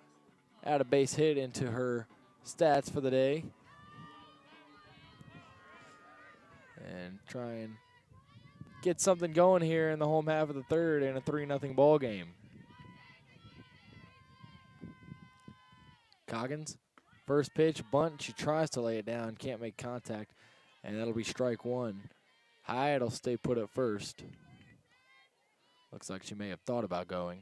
add a base hit into her stats for the day. And try and get something going here in the home half of the third in a 3-0 ball game. Coggins, first pitch, bunt. She tries to lay it down, can't make contact, and that'll be strike one. Hyatt will stay put at first. Looks like she may have thought about going.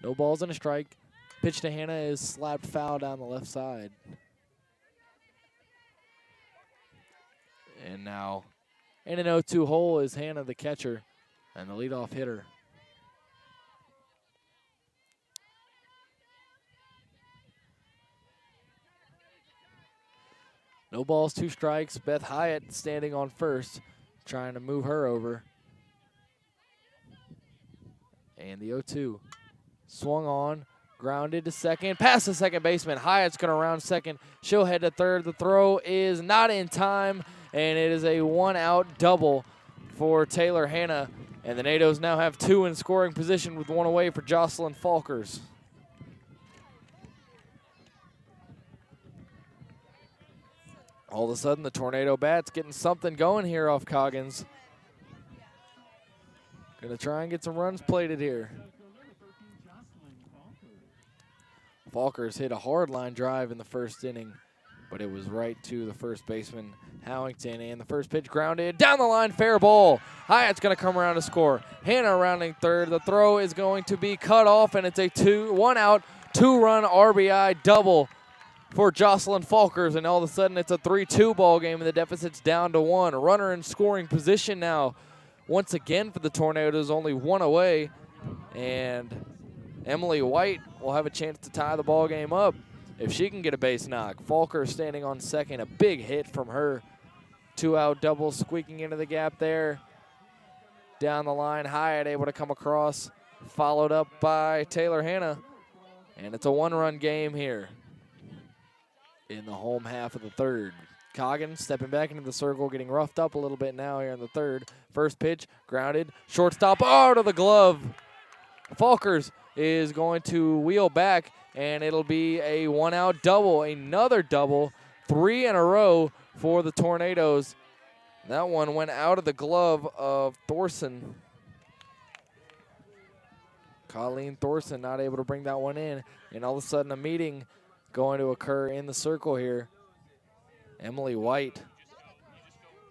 No balls and a strike. Pitch to Hanna is slapped foul down the left side. And now in an 0-2 hole is Hanna, the catcher, and the leadoff hitter. No balls, 2 strikes. Beth Hyatt standing on first, trying to move her over. And the 0-2 swung on, grounded to second, past the second baseman. Hyatt's going to round second. She'll head to third. The throw is not in time, and it is a 1-out double for Taylor Hanna. And the NATOs now have 2 in scoring position with 1 away for Jocelyn Falkers. All of a sudden, the Tornado bats getting something going here off Coggins. Gonna try and get some runs plated here. Falkers hit a hard line drive in the first inning, but it was right to the first baseman, Howington, and the first pitch grounded down the line, fair ball. Hyatt's gonna come around to score. Hanna rounding third. The throw is going to be cut off, and it's a 1-out, 2-run RBI double for Jocelyn Falkers, and all of a sudden it's a 3-2 ball game, and the deficit's down to 1. Runner in scoring position now. Once again for the Tornadoes, only 1 away, and Emily White will have a chance to tie the ball game up if she can get a base knock. Falker standing on second, a big hit from her. 2-out double squeaking into the gap there. Down the line, Hyatt able to come across, followed up by Taylor Hanna, and it's a 1-run game here in the home half of the third. Coggin stepping back into the circle, getting roughed up a little bit now here in the third. First pitch, grounded, shortstop, out of the glove. Falkers is going to wheel back, and it'll be a 1-out double, another double, 3 in a row for the Tornadoes. That one went out of the glove of Thorson. Colleen Thorson not able to bring that one in, and all of a sudden a meeting going to occur in the circle here. Emily White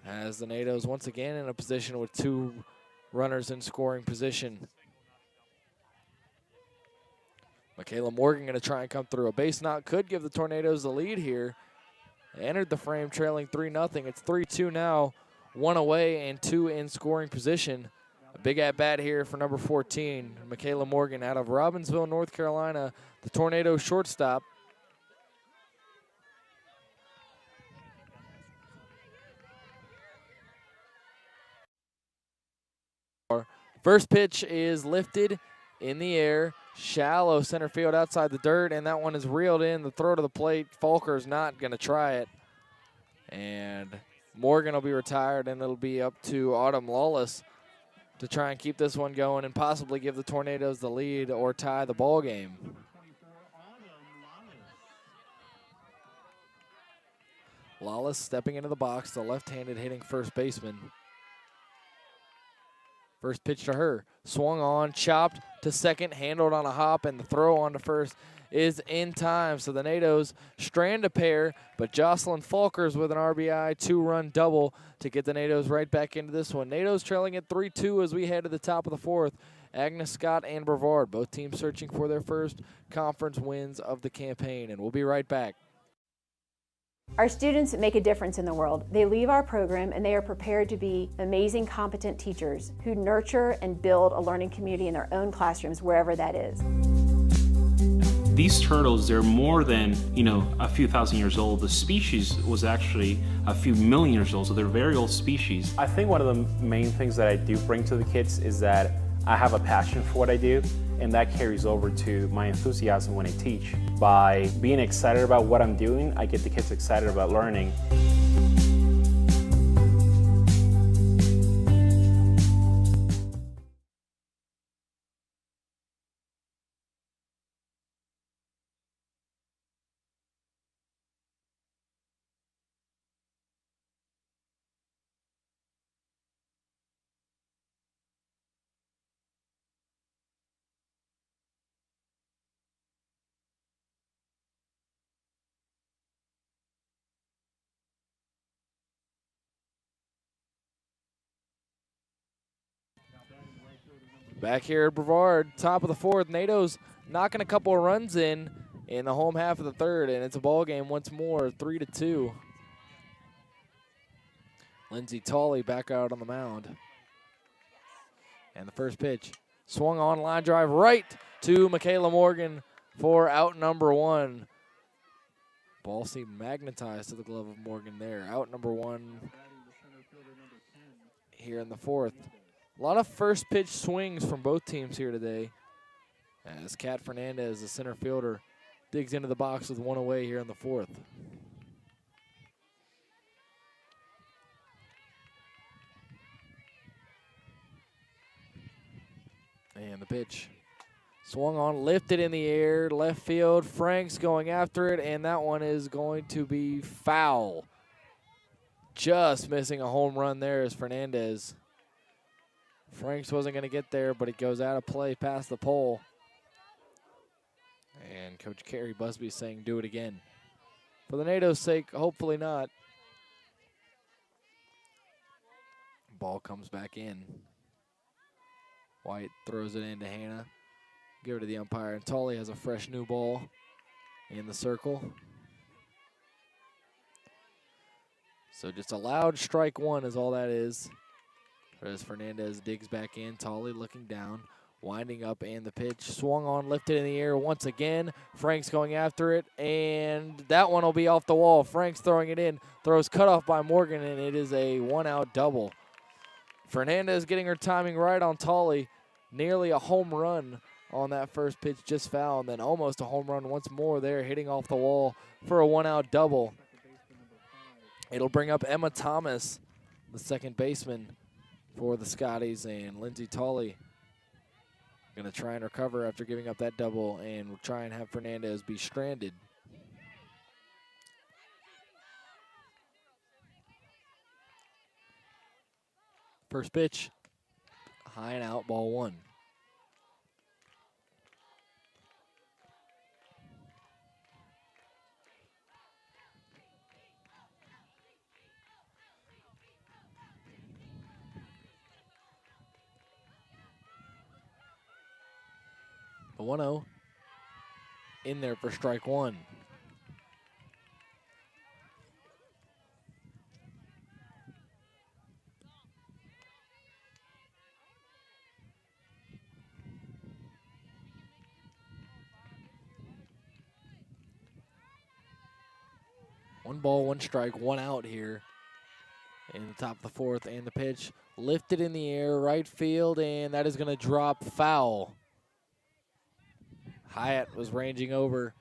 has the Nados once again in a position with 2 runners in scoring position. Michaela Morgan going to try and come through. A base knock could give the Tornadoes the lead here. They entered the frame trailing 3-0. It's 3-2 now. 1 away and 2 in scoring position. A big at-bat here for number 14, Michaela Morgan out of Robbinsville, North Carolina, the Tornado shortstop. First pitch is lifted in the air, shallow center field outside the dirt, and that one is reeled in. The throw to the plate, Falker's not going to try it. And Morgan will be retired, and it'll be up to Autumn Lawless to try and keep this one going and possibly give the Tornadoes the lead or tie the ball game. Lawless stepping into the box, the left-handed hitting first baseman. First pitch to her, swung on, chopped to second, handled on a hop, and the throw on to first is in time. So the Nados strand a pair, but Jocelyn Falkers with an RBI 2-run double to get the Nados right back into this one. Nados trailing at 3-2 as we head to the top of the fourth. Agnes Scott and Brevard, both teams searching for their first conference wins of the campaign, and we'll be right back. Our students make a difference in the world. They leave our program and they are prepared to be amazing, competent teachers who nurture and build a learning community in their own classrooms, wherever that is. These turtles, they're more than, a few thousand years old. The species was actually a few million years old, so they're a very old species. I think one of the main things that I do bring to the kids is that I have a passion for what I do, and that carries over to my enthusiasm when I teach. By being excited about what I'm doing, I get the kids excited about learning. Back here at Brevard, top of the fourth. Nados knocking a couple of runs in the home half of the third, and it's a ball game once more, 3-2. Lindsay Tolley back out on the mound. And the first pitch, swung on, line drive right to Michaela Morgan for out number 1. Ball seemed magnetized to the glove of Morgan there. Out number 1 here in the fourth. A lot of first pitch swings from both teams here today as Kat Fernandez, the center fielder, digs into the box with 1 away here in the fourth. And the pitch, swung on, lifted in the air, left field. Franks going after it, and that one is going to be foul. Just missing a home run there is Fernandez. Franks wasn't going to get there, but it goes out of play past the pole. And Coach Carrie Busby saying do it again. For the Nados' sake, hopefully not. Ball comes back in. White throws it into Hannah. Give it to the umpire, and Tolley has a fresh new ball in the circle. So just a loud strike one is all that is. As Fernandez digs back in, Tolley looking down, winding up, and the pitch swung on, lifted in the air once again. Frank's going after it, and that one will be off the wall. Frank's throwing it in, throws cut off by Morgan, and it is a one-out double. Fernandez getting her timing right on Tolley. Nearly a home run on that first pitch, just foul, and then almost a home run once more there, hitting off the wall for a one-out double. It'll bring up Emma Thomas, the second baseman for the Scotties, and Lindsay Tolley going to try and recover after giving up that double, and we'll try and have Fernandez be stranded. First pitch, high and out, ball one. The 1-0 in there for strike one. One ball, one strike, one out here in the top of the fourth, and the pitch lifted in the air, right field, and that is going to drop foul. Hyatt was ranging over,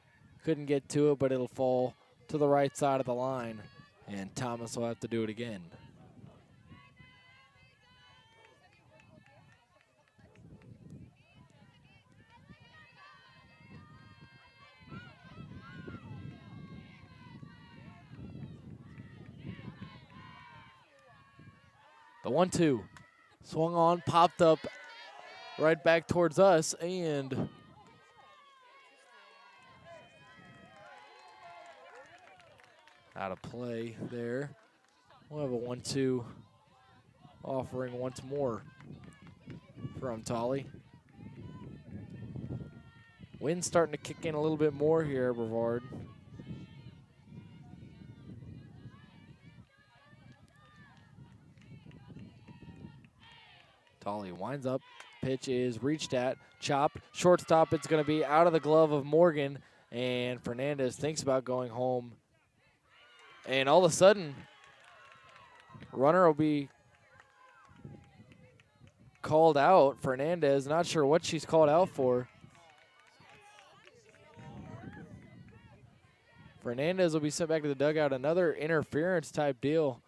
couldn't get to it, but it'll fall to the right side of the line, and Thomas will have to do it again. The 1-2 swung on, popped up right back towards us, and out of play there. We'll have a 1-2 offering once more from Tolley. Wind's starting to kick in a little bit more here at Brevard. Tolley winds up, pitch is reached at, chopped, shortstop, it's going to be out of the glove of Morgan, and Fernandez thinks about going home. And all of a sudden, runner will be called out. Fernandez, not sure what she's called out for. Fernandez will be sent back to the dugout. Another interference type deal,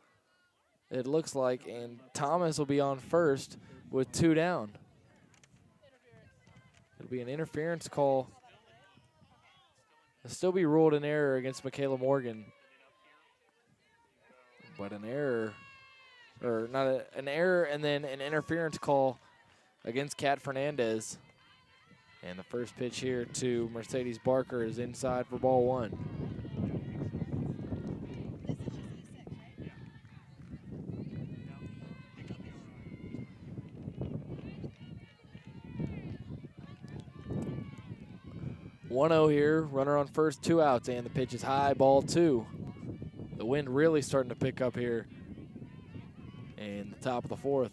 it looks like. And Thomas will be on first with two down. It'll be an interference call. It'll still be ruled an error against Michaela Morgan. But an error, or not an error, and then an interference call against Kat Fernandez. And the first pitch here to Mercedes Barker is inside for ball one. (1-0) here, runner on first, two outs, and the pitch is high, ball two. The wind really starting to pick up here in the top of the fourth.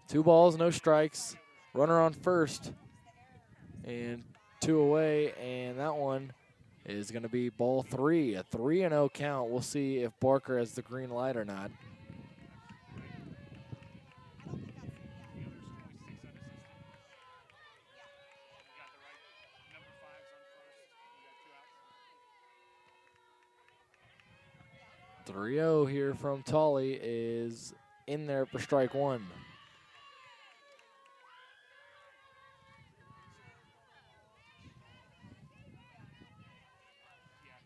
Two balls, no strikes. Runner on first and two away, and that one is going to be ball three, a 3-0 count. We'll see if Barker has the green light or not. Three-0 here from Tolley is in there for strike one.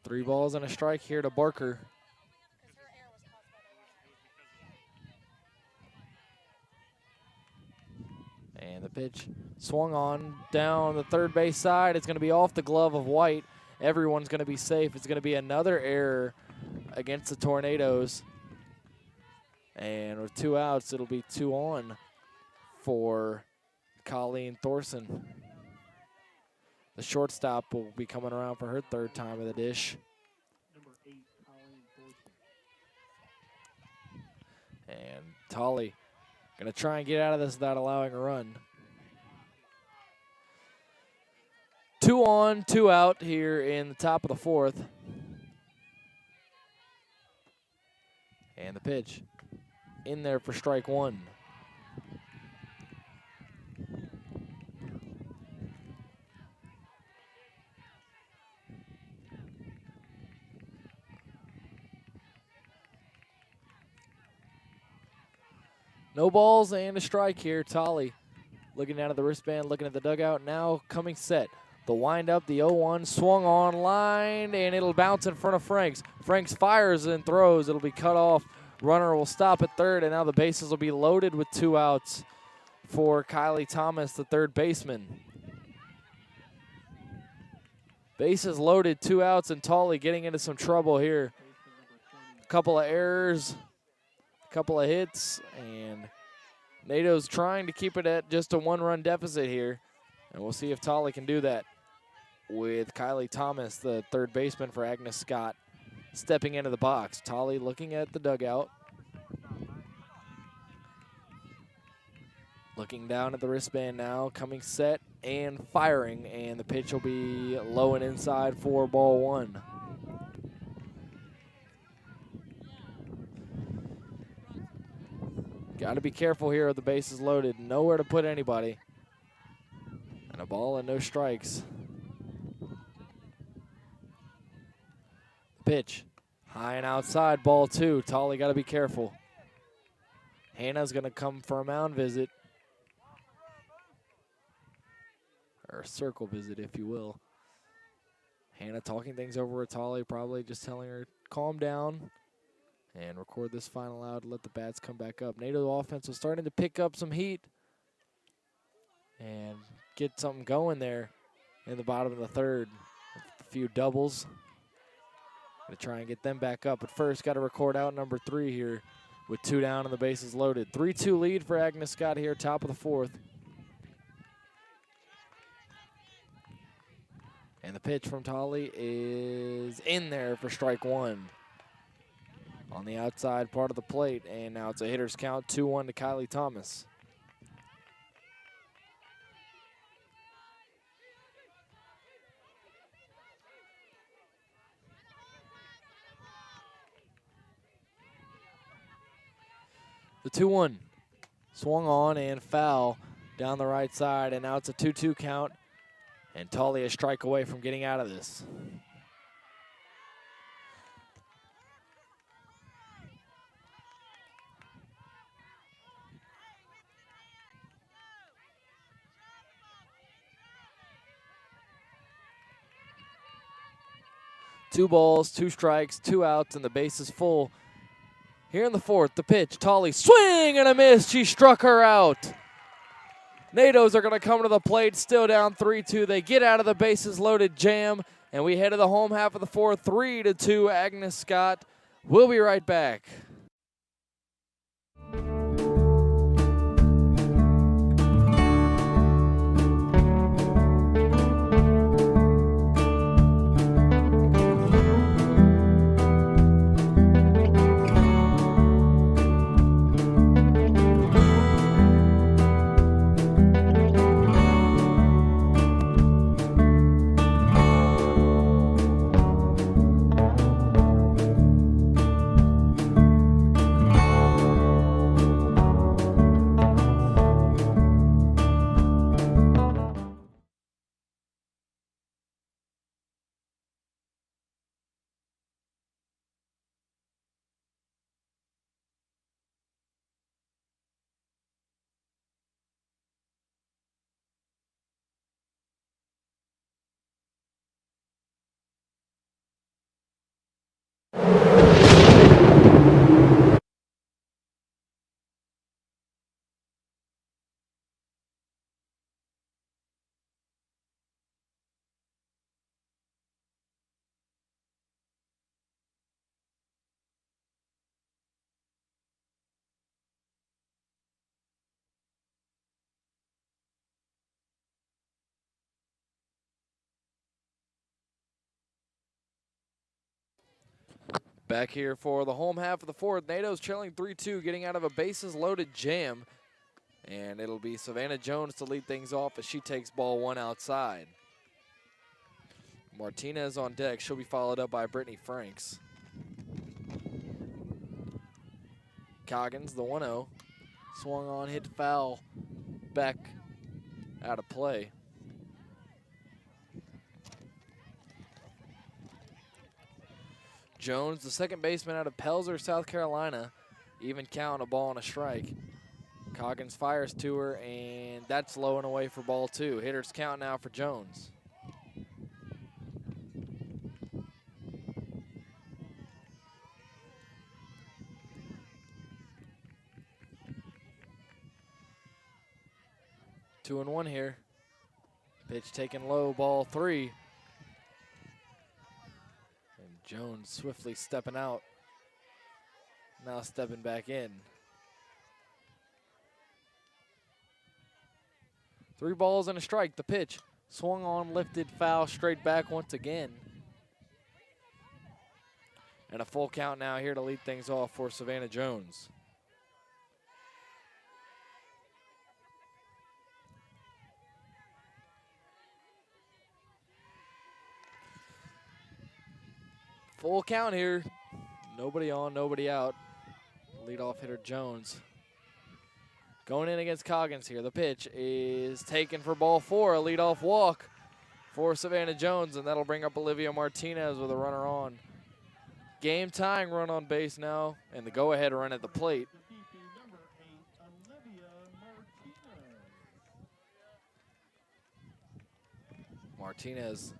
Three balls and a strike here to Barker. And the pitch swung on down the third base side. It's going to be off the glove of White. Everyone's going to be safe. It's going to be another error against the Tornadoes. And with two outs, it'll be 2 on for Colleen Thorson. The shortstop will be coming around for her third time of the dish. Number 8, Colleen Thorson. And Tolly going to try and get out of this without allowing a run. 2 on, 2 out here in the top of the fourth. And the pitch in there for strike 1. No balls and a strike here. Tolly looking down at the wristband, looking at the dugout. Now coming set. The windup, the 0-1, swung on line, and it'll bounce in front of Franks. Franks fires and throws. It'll be cut off. Runner will stop at third, and now the bases will be loaded with 2 outs for Kylie Thomas, the third baseman. Bases loaded, 2 outs, and Tolly getting into some trouble here. A couple of errors, a couple of hits, and NATO's trying to keep it at just a 1-run deficit here. And we'll see if Tolly can do that with Kylie Thomas, the third baseman for Agnes Scott, stepping into the box. Tolly looking at the dugout. Looking down at the wristband now, coming set and firing, and the pitch will be low and inside for ball 1. Got to be careful here with the bases loaded. Nowhere to put anybody. And a ball and no strikes. Pitch. High and outside, ball 2. Tolly got to be careful. Hannah's going to come for a mound visit. Or a circle visit, if you will. Hannah talking things over with Tolly, probably just telling her, calm down and record this final out, let the bats come back up. NATO offense was starting to pick up some heat and get something going there in the bottom of the third. A few doubles. Gonna try and get them back up. But first, got to record out number 3 here with 2 down and the bases loaded. 3-2 lead for Agnes Scott here, top of the fourth. And the pitch from Tolly is in there for strike 1. On the outside part of the plate, and now it's a hitter's count, 2-1 to Kylie Thomas. The 2-1 swung on and foul down the right side, and now it's a 2-2 count, and Tolly a strike away from getting out of this. Two balls, 2 strikes, 2 outs, and the base is full. Here in the fourth, the pitch, Tolly, swing and a miss. She struck her out. NATOs are going to come to the plate, still down 3-2. They get out of the bases loaded jam, and we head to the home half of the fourth, 3-2, Agnes Scott. We'll be right back. Back here for the home half of the fourth. NATO's trailing 3-2, getting out of a bases-loaded jam. And it'll be Savannah Jones to lead things off as she takes ball one outside. Martinez on deck. She'll be followed up by Brittany Franks. Coggins, the 1-0. Swung on, hit foul, back out of play. Jones, the second baseman out of Pelzer, South Carolina. Even count, a ball and a strike. Coggins fires to her, and that's low and away for ball two. Hitters count now for Jones. Two and one here. Pitch taken low, ball three. Jones swiftly stepping out, now stepping back in. 3 balls and a strike. The pitch swung on, lifted, foul, straight back once again. And a full count now here to lead things off for Savannah Jones. Full count here. Nobody on, nobody out. Leadoff hitter Jones. Going in against Coggins here. The pitch is taken for ball 4. A leadoff walk for Savannah Jones, and that'll bring up Olivia Martinez with a runner on. Game tying run on base now, and the go-ahead run at the plate. Martinez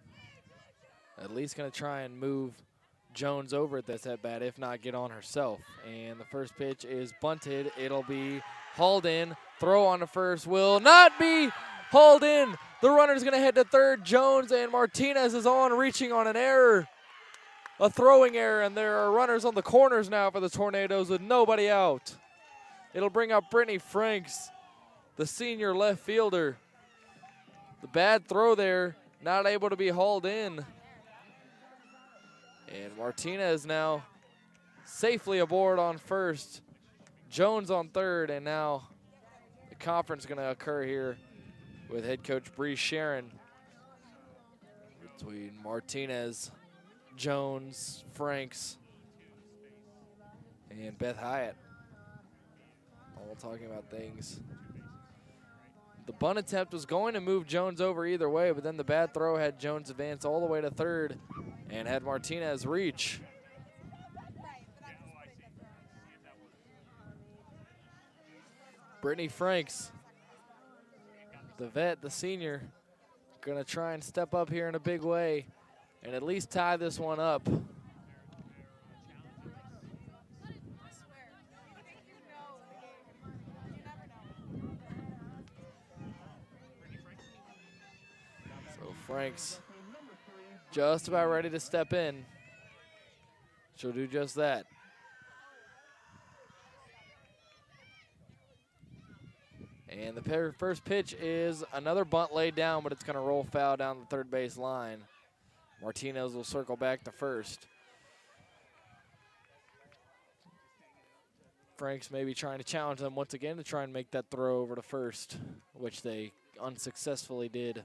at least going to try and move Jones over at this at bat, if not get on herself. And the first pitch is bunted. It'll be hauled in. Throw on the first will not be hauled in. The runner's going to head to third. Jones and Martinez is on, reaching on an error. A throwing error, and there are runners on the corners now for the Tornadoes with nobody out. It'll bring up Brittany Franks, the senior left fielder. The bad throw there, not able to be hauled in. And Martinez now safely aboard on first. Jones on third, and now the conference going to occur here with head coach Bree Sharon between Martinez, Jones, Franks, and Beth Hyatt. All talking about things. The bunt attempt was going to move Jones over either way, but then the bad throw had Jones advance all the way to third and had Martinez reach. Brittany Franks, the vet, the senior, gonna try and step up here in a big way and at least tie this one up. So Franks just about ready to step in. She'll do just that. And the first pitch is another bunt laid down, but it's going to roll foul down the third base line. Martinez will circle back to first. Franks may be trying to challenge them once again to try and make that throw over to first, which they unsuccessfully did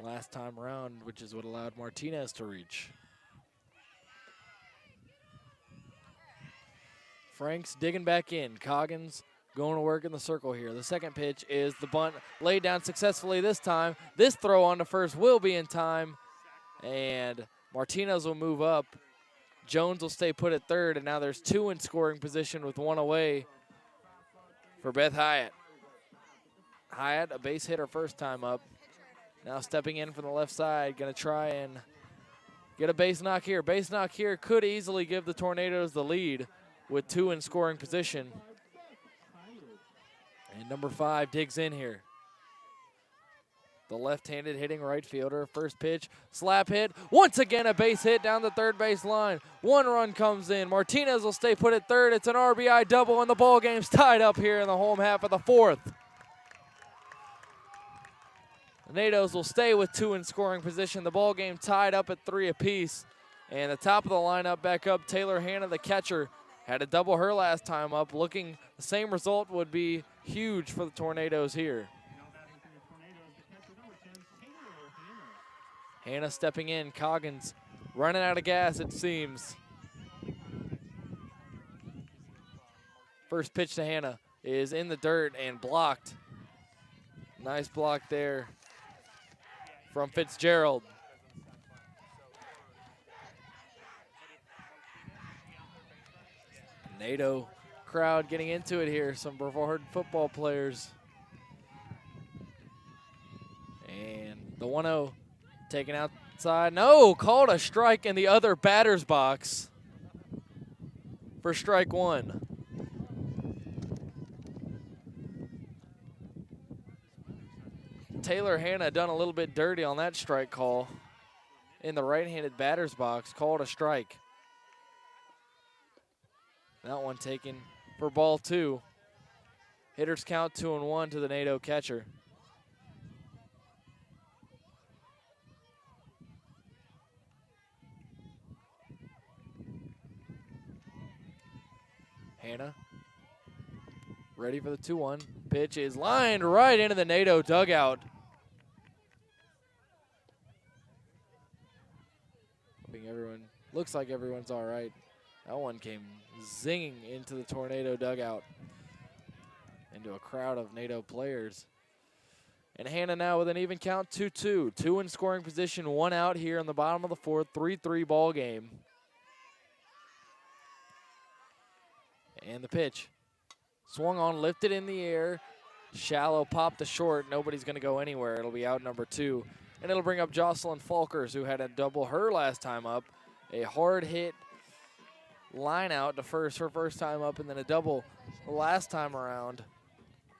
last time around, which is what allowed Martinez to reach. Franks digging back in. Coggins going to work in the circle here. The second pitch is the bunt laid down successfully this time. This throw on to first will be in time, and Martinez will move up. Jones will stay put at third, and now there's 2 in scoring position with 1 away for Beth Hyatt. Hyatt, a base hitter first time up. Now stepping in from the left side, going to try and get a base knock here. Base knock here could easily give the Tornadoes the lead with 2 in scoring position. And number 5 digs in here. The left-handed hitting right fielder. First pitch, slap hit. Once again, a base hit down the third base line. 1 run comes in. Martinez will stay put at third. It's an RBI double, and the ball game's tied up here in the home half of the fourth. The NATOs will stay with 2 in scoring position. The ball game tied up at 3 apiece. And the top of the lineup back up, Taylor Hannah, the catcher, had a double her last time up. Looking, the same result would be huge for the Tornadoes here. Hannah stepping in, Coggins running out of gas, it seems. First pitch to Hannah is in the dirt and blocked. Nice block there from Fitzgerald. NATO crowd getting into it here, some Brevard football players. And the 1-0 taken outside. No, called a strike in the other batter's box for strike one. Taylor Hannah done a little bit dirty on that strike call in the right-handed batter's box, called a strike. That one taken for ball two. Hitters count 2-1 to the NATO catcher. Hannah ready for the 2-1. Pitch is lined right into the NATO dugout. Hoping everyone, looks like everyone's all right. That one came zinging into the Tornado dugout, into a crowd of NATO players. And Hannah now with an even count, 2-2. Two in scoring position, one out here in the bottom of the fourth, 3-3 ball game. And the pitch. Swung on, lifted in the air. Shallow, popped to short. Nobody's going to go anywhere. It'll be out number two. And it'll bring up Jocelyn Falkers, who had a double her last time up. A hard hit line out to first, her first time up, and then a double the last time around.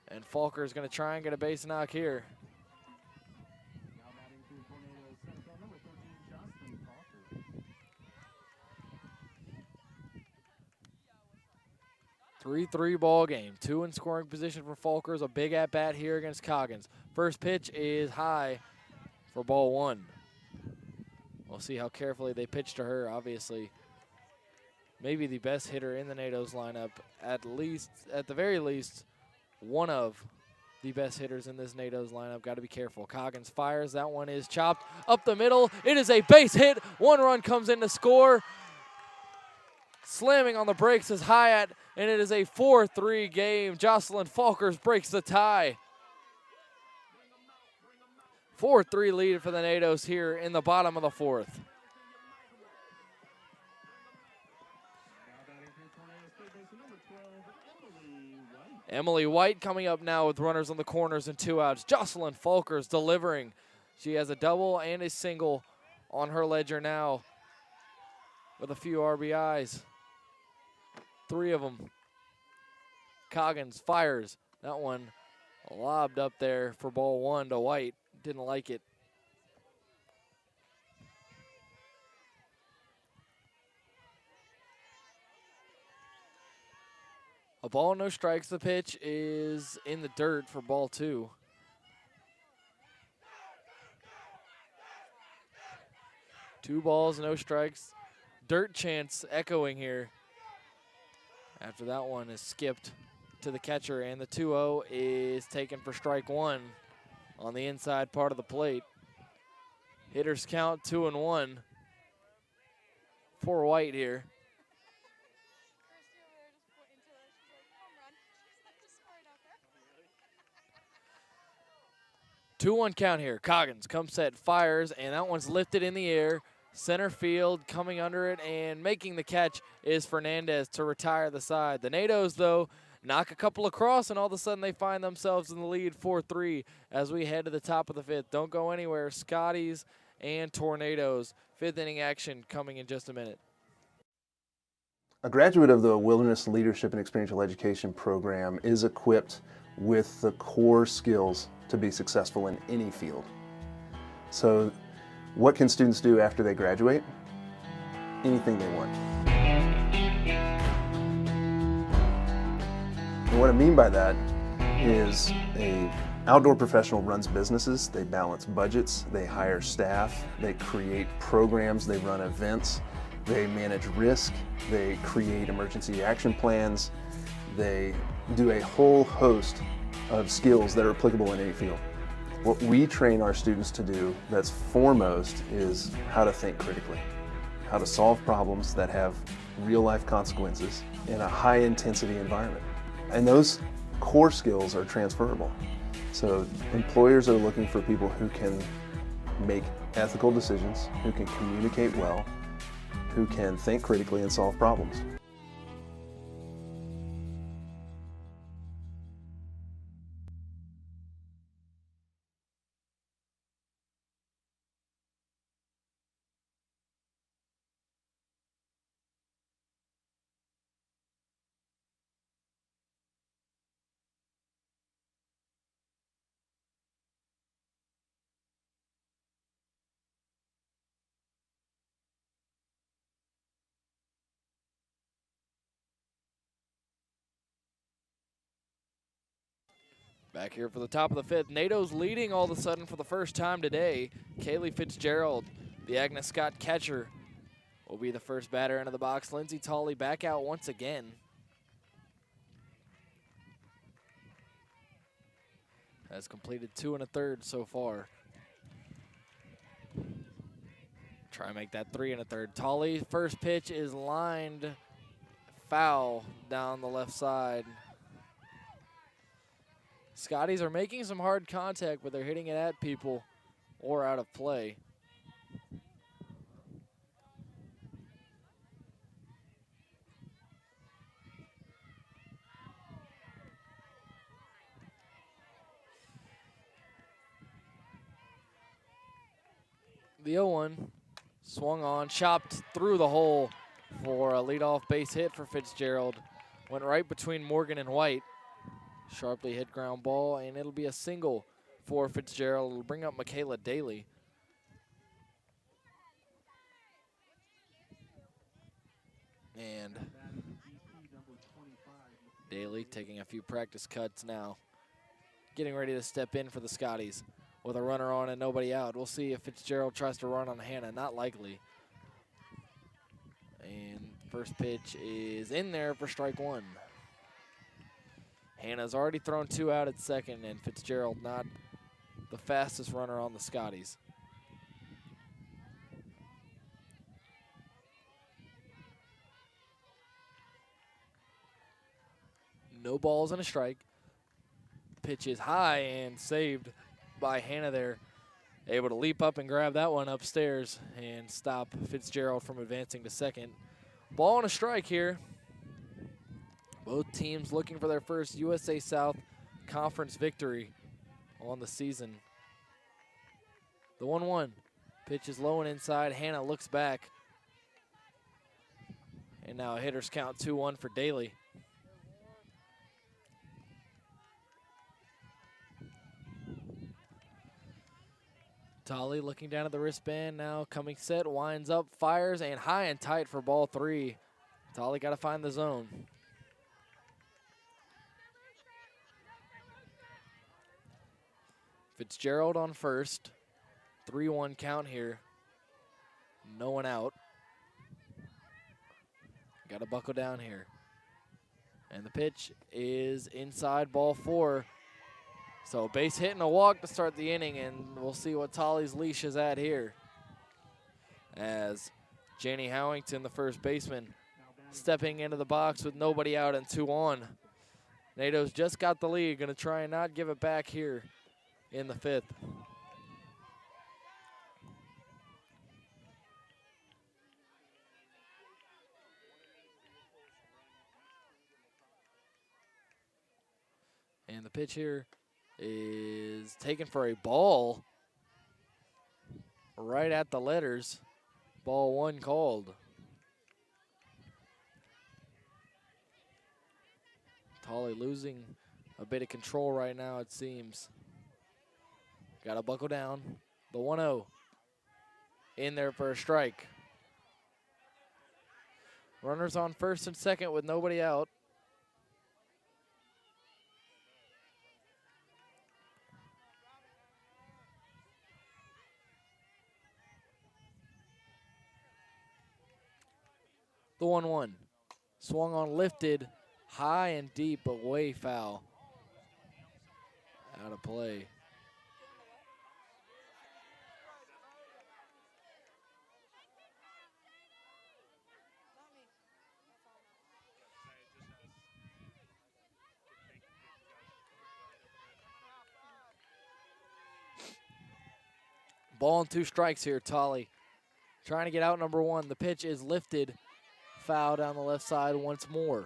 And Falker is going to try and get a base knock here. 3-3 ball game. Two in scoring position for Falkers. A big at-bat here against Coggins. First pitch is high for ball one. We'll see how carefully they pitch to her. Obviously, maybe the best hitter in the NATO's lineup. At the very least, one of the best hitters in this NATO's lineup. Got to be careful. Coggins fires. That one is chopped up the middle. It is a base hit. One run comes in to score. Slamming on the brakes is Hyatt, and it is a 4-3 game. Jocelyn Falkers breaks the tie. 4-3 lead for the NATOs here in the bottom of the fourth. Emily White coming up now with runners on the corners and two outs. Jocelyn Falkers delivering. She has a double and a single on her ledger now with a few RBIs. Three of them. Coggins fires. That one lobbed up there for ball one to White. Didn't like it. A ball, no strikes. The pitch is in the dirt for ball two. Two balls, no strikes. Dirt chants echoing here. After that one is skipped to the catcher, and the 2-0 is taken for strike one on the inside part of the plate. Hitters count 2-1 for White here. 2-1 count here. Coggins comes set, fires, and that one's lifted in the air. Center field coming under it, and making the catch is Fernandez to retire the side. The NATOs, though, knock a couple across, and all of a sudden they find themselves in the lead 4-3 as we head to the top of the fifth. Don't go anywhere. Scotties and Tornadoes. Fifth inning action coming in just a minute. A graduate of the Wilderness Leadership and Experiential Education program is equipped with the core skills to be successful in any field. So what can students do after they graduate? Anything they want. And what I mean by that is an outdoor professional runs businesses, they balance budgets, they hire staff, they create programs, they run events, They manage risk, they create emergency action plans, they do a whole host of skills that are applicable in any field. What we train our students to do that's foremost is how to think critically, how to solve problems that have real-life consequences in a high-intensity environment. And those core skills are transferable. So employers are looking for people who can make ethical decisions, who can communicate well, who can think critically and solve problems. Back here for the top of the fifth. NATO's leading all of a sudden for the first time today. Kaylee Fitzgerald, the Agnes Scott catcher, will be the first batter into the box. Lindsay Tolley back out once again. Has completed 2 1/3 so far. Try and make that 3 1/3. Tolley, first pitch is lined foul down the left side. Scotties are making some hard contact, but they're hitting it at people or out of play. The 0-1 swung on, chopped through the hole for a leadoff base hit for Fitzgerald. Went right between Morgan and White. Sharply hit ground ball, and it'll be a single for Fitzgerald. It'll bring up Michaela Daly. And Daly taking a few practice cuts now. Getting ready to step in for the Scotties with a runner on and nobody out. We'll see if Fitzgerald tries to run on Hannah. Not likely. And first pitch is in there for strike 1. Hannah's already thrown 2 out at second, and Fitzgerald not the fastest runner on the Scotties. No balls and a strike. Pitch is high and saved by Hannah there. Able to leap up and grab that one upstairs and stop Fitzgerald from advancing to second. Ball and a strike here. Both teams looking for their first USA South Conference victory on the season. The 1-1. Pitch is low and inside. Hannah looks back. And now a hitter's count 2-1 for Daly. Tolley looking down at the wristband now, coming set, winds up, fires, and high and tight for ball 3. Tolley got to find the zone. Fitzgerald on first. 3-1 count here. No one out. Got to buckle down here. And the pitch is inside, ball 4. So base hit and a walk to start the inning, and we'll see what Tolley's leash is at here. As Janie Howington, the first baseman, stepping into the box with nobody out and 2 on. NATO's just got the lead, going to try and not give it back here in the 5th. And the pitch here is taken for a ball right at the letters. Ball 1 called. Tolley losing a bit of control right now, it seems. Got to buckle down. The 1-0 in there for a strike. Runners on first and second with nobody out. The 1-1. Swung on, lifted, high and deep, but way foul. Out of play. Ball and 2 strikes here, Tolley. Trying to get out number 1. The pitch is lifted. Foul down the left side once more.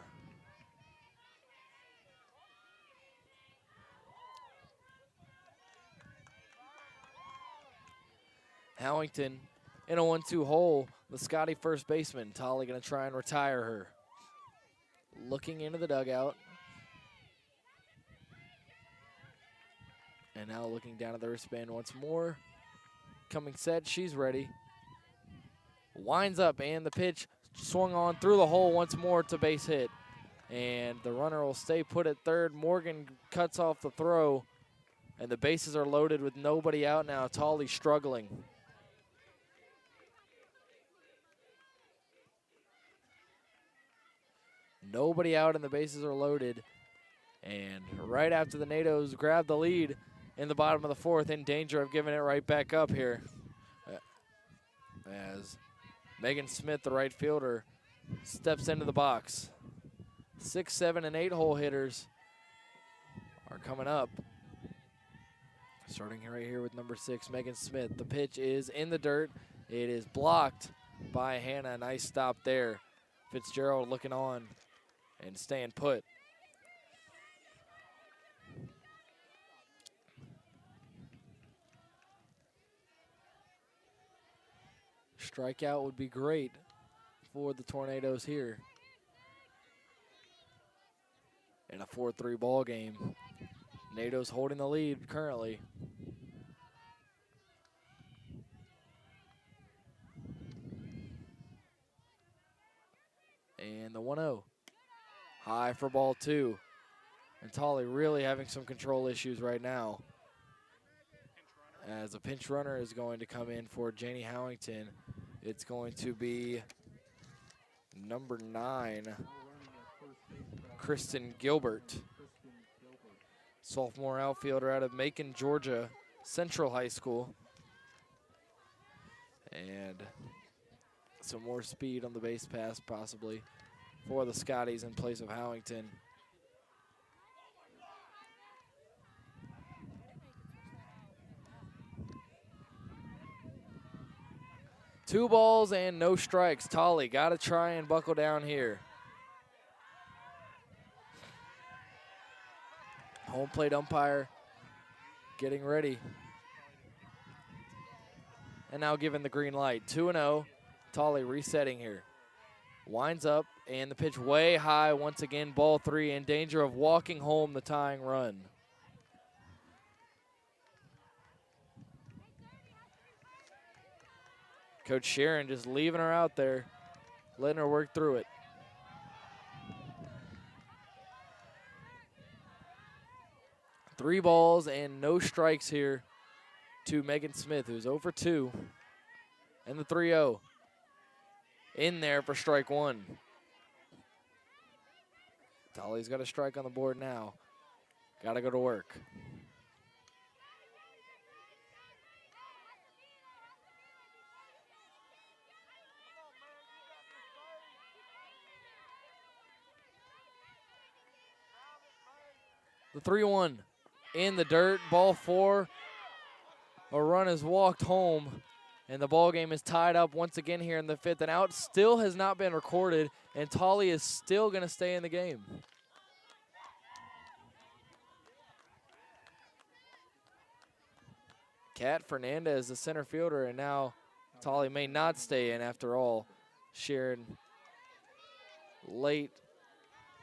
Howington in a 1-2 hole. The Scotty first baseman. Tolley going to try and retire her. Looking into the dugout. And now looking down at the wristband once more. Coming set, she's ready. Winds up, and the pitch swung on through the hole once more to base hit. And the runner will stay put at third. Morgan cuts off the throw, and the bases are loaded with nobody out now. Tolley struggling. Nobody out, and the bases are loaded. And right after the NATOs grab the lead in the bottom of the 4th, in danger of giving it right back up here. As Megan Smith, the right fielder, steps into the box. 6, 7, and 8 hole hitters are coming up. Starting right here with number 6, Megan Smith. The pitch is in the dirt. It is blocked by Hannah. Nice stop there. Fitzgerald looking on and staying put. Strikeout would be great for the Tornadoes here. In a 4-3 ball game. NATO's holding the lead currently. And the 1-0. High for ball 2. And Tolley really having some control issues right now. As a pinch runner is going to come in for Janie Howington. It's going to be number 9, Kristen Gilbert. Sophomore outfielder out of Macon, Georgia Central High School. And some more speed on the base pass possibly for the Scotties in place of Howington. Two balls and no strikes. Tolley got to try and buckle down here. Home plate umpire getting ready. And now given the green light. 2-0. Tolley resetting here. Winds up, and the pitch way high once again. Ball 3 in danger of walking home the tying run. Coach Sharon just leaving her out there, letting her work through it. Three balls and no strikes here to Megan Smith, who's 0 for 2. And the 3-0 in there for strike 1. Tolley's got a strike on the board now. Got to go to work. The 3-1 in the dirt, ball 4. A run is walked home, and the ball game is tied up once again here in the 5th. An out still has not been recorded, and Tolley is still going to stay in the game. Kat Fernandez, the center fielder, and now Tolley may not stay in after all. Sharon late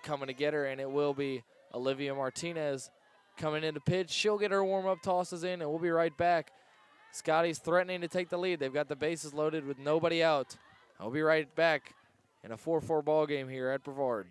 coming to get her, and it will be Olivia Martinez coming in to pitch. She'll get her warm-up tosses in, and we'll be right back. Scotty's threatening to take the lead. They've got the bases loaded with nobody out. I'll be right back in a 4-4 ball game here at Brevard.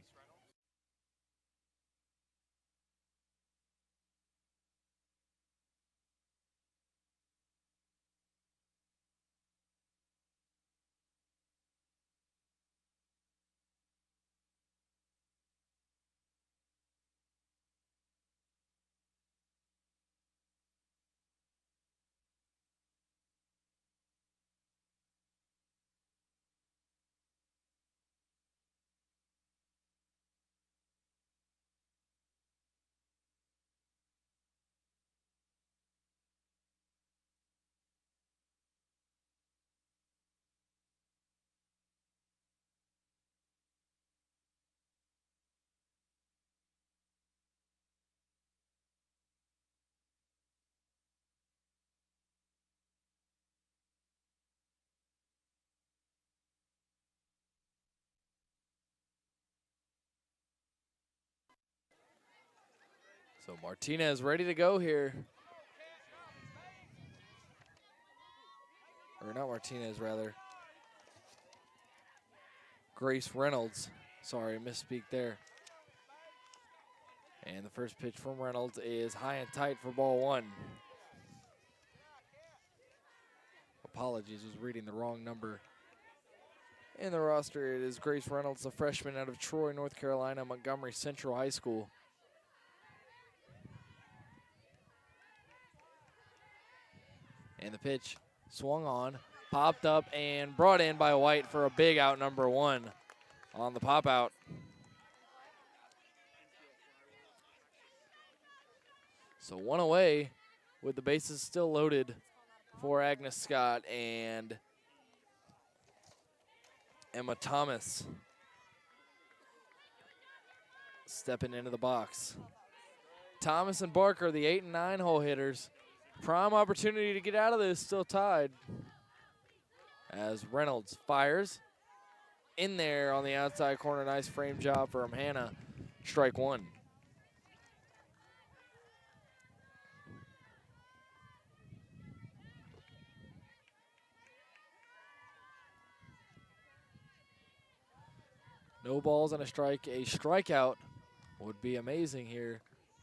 So Martinez ready to go here. Or not Martinez, rather. Grace Reynolds. Sorry, misspeak there. And the first pitch from Reynolds is high and tight for ball one. Apologies, was reading the wrong number. In the roster, it is Grace Reynolds, a freshman out of Troy, North Carolina, Montgomery Central High School. And the pitch swung on, popped up, and brought in by White for a big out, number one on the pop out. So one away with the bases still loaded for Agnes Scott and Emma Thomas stepping into the box. Thomas and Barker, the 8 and 9 hole hitters. Prime opportunity to get out of this, still tied. As Reynolds fires in there on the outside corner. Nice frame job from Hannah. Strike one. No balls and a strike. A strikeout would be amazing here.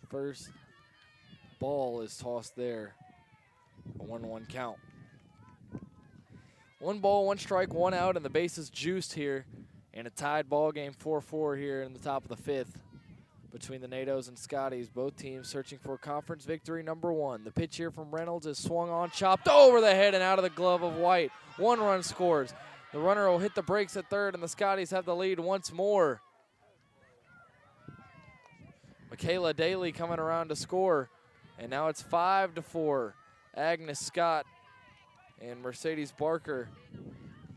First ball is tossed there. A 1-1 count. 1 ball, 1 strike, 1 out, and the bases juiced here. And a tied ball game, 4-4 here in the top of the 5th between the NATOs and Scotties. Both teams searching for conference victory number 1. The pitch here from Reynolds is swung on, chopped over the head and out of the glove of White. 1 run scores. The runner will hit the brakes at third, and the Scotties have the lead once more. Michaela Daly coming around to score, and now it's 5-4. Agnes Scott and Mercedes Barker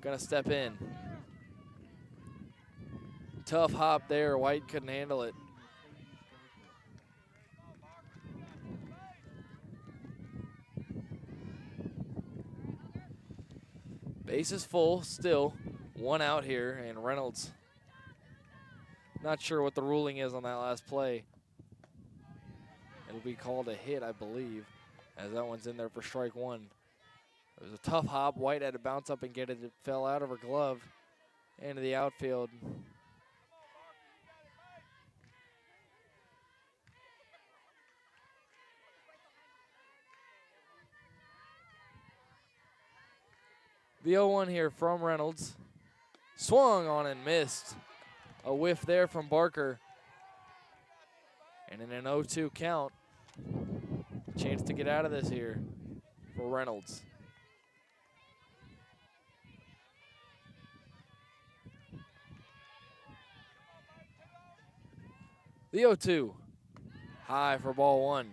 gonna step in. Tough hop there, White couldn't handle it. Base is full still, 1 out here, and Reynolds not sure what the ruling is on that last play. It'll be called a hit, I believe, as that one's in there for strike 1. It was a tough hop. White had to bounce up and get it. It fell out of her glove into the outfield. The 0-1 here from Reynolds. Swung on and missed. A whiff there from Barker. And in an 0-2 count, chance to get out of this here for Reynolds. The 0-2, high for ball 1.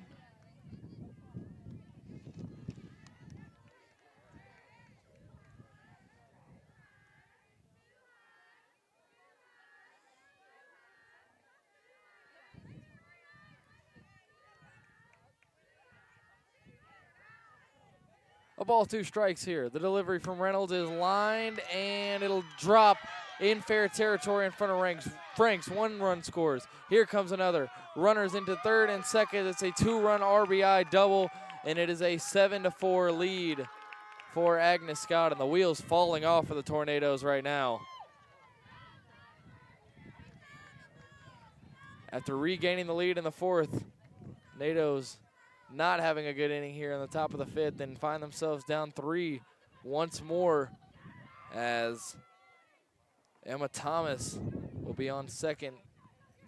A ball, 2 strikes here. The delivery from Reynolds is lined, and it'll drop in fair territory in front of Franks. 1 run scores. Here comes another. Runners into third and second. It's a 2-run RBI double, and it is a 7-4 lead for Agnes Scott, and the wheels falling off for the Tornadoes right now. After regaining the lead in the 4th, NATOs not having a good inning here in the top of the 5th and find themselves down 3 once more as Emma Thomas will be on second.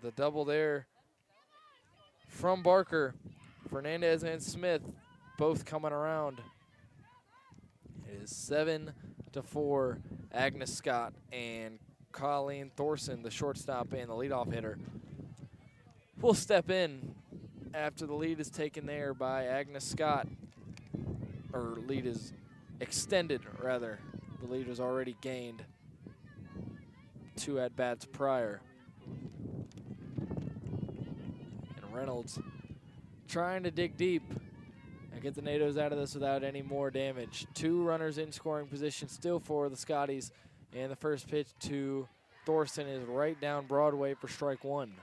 The double there from Barker. Fernandez and Smith both coming around. It is 7-4. Agnes Scott and Colleen Thorson, the shortstop and the leadoff hitter, will step in after the lead is taken there by Agnes Scott. Or lead is extended, rather. The lead was already gained 2 at-bats prior. And Reynolds trying to dig deep and get the NATOs out of this without any more damage. 2 runners in scoring position still for the Scotties. And the first pitch to Thorson is right down Broadway for strike 1.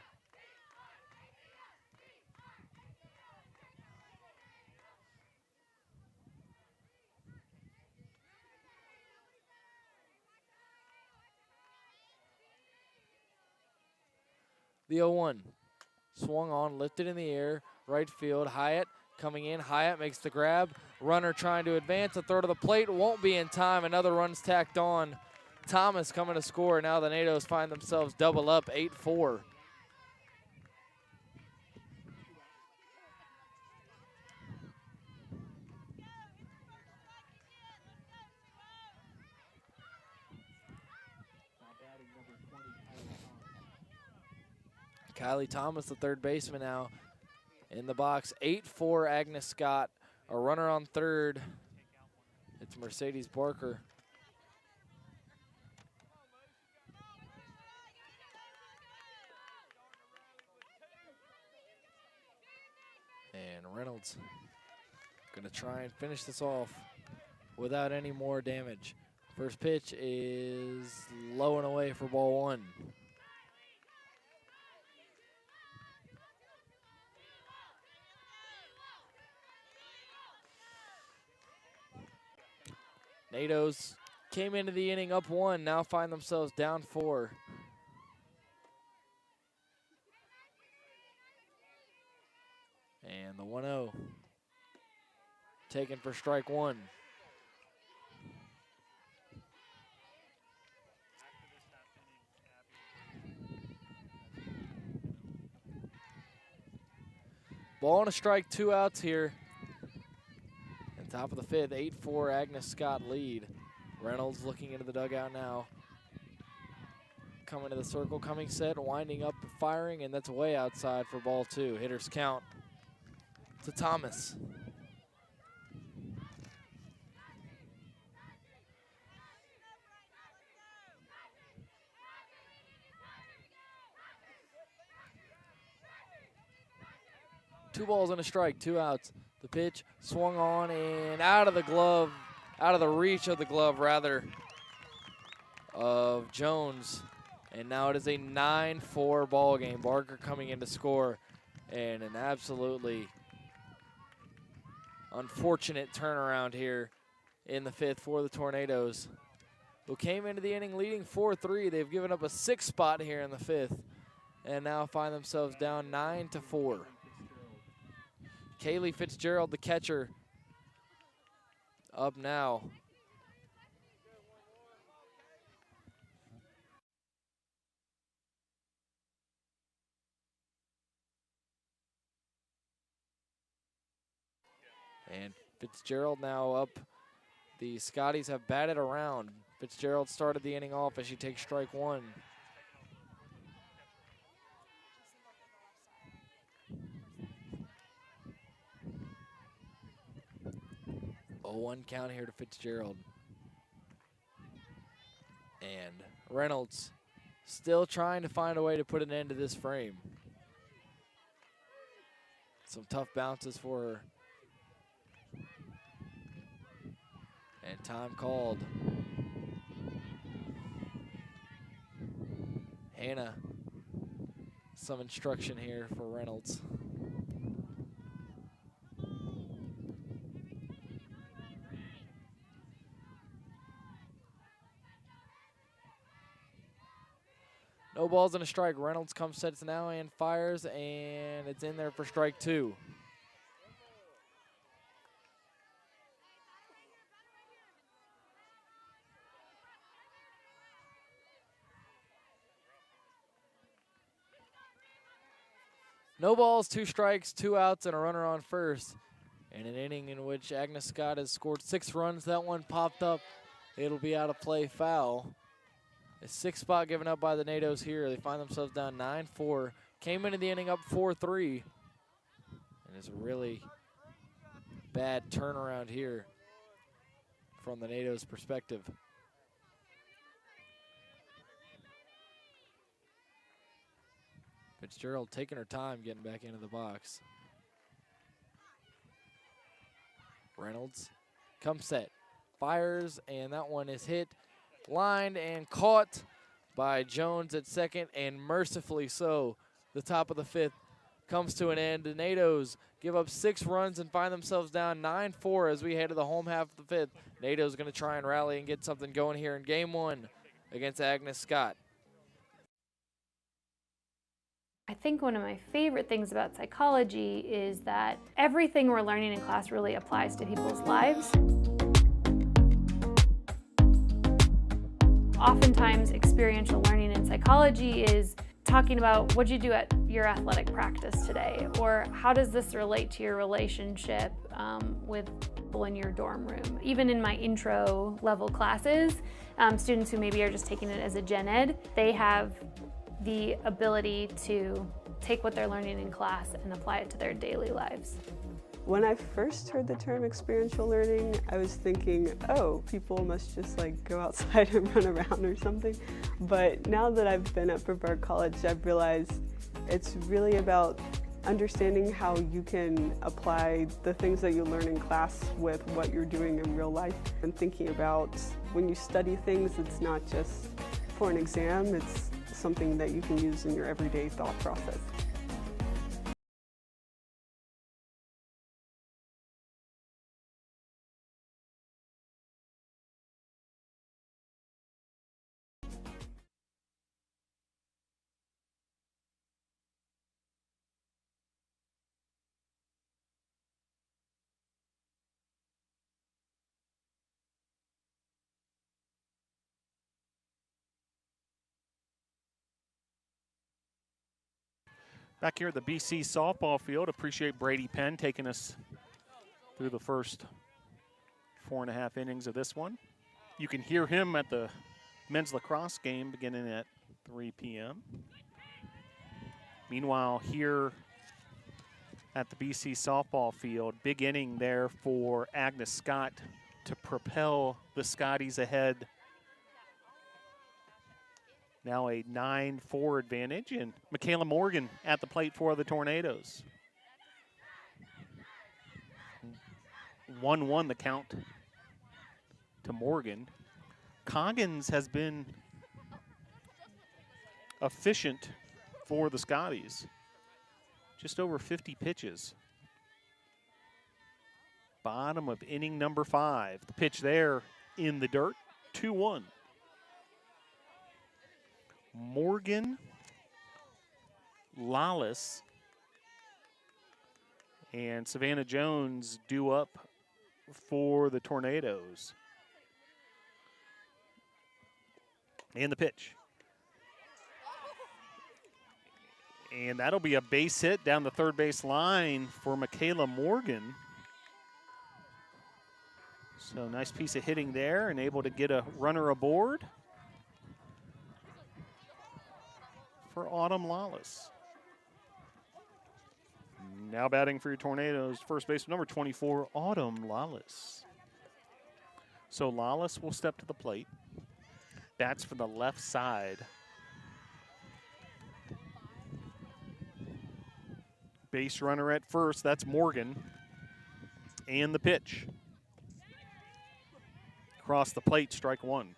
The 0-1. Swung on, lifted in the air, right field. Hyatt coming in. Hyatt makes the grab. Runner trying to advance. A throw to the plate. Won't be in time. Another run's tacked on. Thomas coming to score. Now the NATOs find themselves double up, 8-4. Kylie Thomas, the third baseman now in the box. 8-4 Agnes Scott. A runner on third. It's Mercedes Barker. And Reynolds gonna try and finish this off without any more damage. First pitch is low and away for ball one. NATOs came into the inning up 1, now find themselves down 4. And the 1-0 taken for strike 1. Ball and a strike, 2 outs here. And top of the 5th, 8-4 Agnes Scott lead. Reynolds looking into the dugout now. Coming to the circle, coming set, winding up, firing, and that's way outside for ball 2. Hitters count to Thomas. Two balls and a strike, 2 outs. The pitch swung on and out of the glove, out of the reach of the glove, rather, of Jones. And now it is a 9-4 ball game. Barker coming in to score, and an absolutely unfortunate turnaround here in the 5th for the Tornadoes, who came into the inning leading 4-3. They've given up a 6th spot here in the 5th, and now find themselves down 9-4. Kaylee Fitzgerald, the catcher, up now. And Fitzgerald now up. The Scotties have batted around. Fitzgerald started the inning off as she takes strike 1. 0-1 count here to Fitzgerald. And Reynolds still trying to find a way to put an end to this frame. Some tough bounces for her. And time called. Hannah, some instruction here for Reynolds. No balls and a strike. Reynolds comes, sets now, and fires, and it's in there for strike 2. No balls, 2 strikes, 2 outs, and a runner on first. And an inning in which Agnes Scott has scored 6 runs. That one popped up. It'll be out of play, foul. A 6th spot given up by the NATOs here. They find themselves down 9-4. Came into the inning up 4-3. And it's a really bad turnaround here from the NATOs' perspective. Fitzgerald taking her time getting back into the box. Reynolds comes set, fires, and that one is hit, lined, and caught by Jones at second, and mercifully so. The top of the 5th comes to an end. The NATOs give up 6 runs and find themselves down 9-4 as we head to the home half of the 5th. NATOs going to try and rally and get something going here in game 1 against Agnes Scott. I think one of my favorite things about psychology is that everything we're learning in class really applies to people's lives. Oftentimes, experiential learning in psychology is talking about what you do at your athletic practice today, or how does this relate to your relationship with people in your dorm room. Even in my intro level classes, students who maybe are just taking it as a gen ed, they have the ability to take what they're learning in class and apply it to their daily lives. When I first heard the term experiential learning, I was thinking, oh, people must just like go outside and run around or something. But now that I've been at Brevard College, I've realized it's really about understanding how you can apply the things that you learn in class with what you're doing in real life, and thinking about when you study things, it's not just for an exam, it's something that you can use in your everyday thought process. Back here at the BC softball field, appreciate Brady Penn taking us through the first 4.5 innings of this one. You can hear him at the men's lacrosse game beginning at 3 p.m. Meanwhile, here at the BC softball field, big inning there for Agnes Scott to propel the Scotties ahead. Now a 9-4 advantage, and Michaela Morgan at the plate for the Tornadoes. 1-1 the count to Morgan. Coggins has been efficient for the Scotties. Just over 50 pitches. Bottom of inning number 5. The pitch there in the dirt, 2-1. Morgan, Lawless, and Savannah Jones due up for the Tornadoes. And the pitch. And that'll be a base hit down the third base line for Michaela Morgan. So nice piece of hitting there and able to get a runner aboard for Autumn Lawless. Now batting for your Tornadoes, first baseman number 24, Autumn Lawless. So Lawless will step to the plate. Bats for the left side. Base runner at first, that's Morgan. And the pitch. Across the plate, strike one.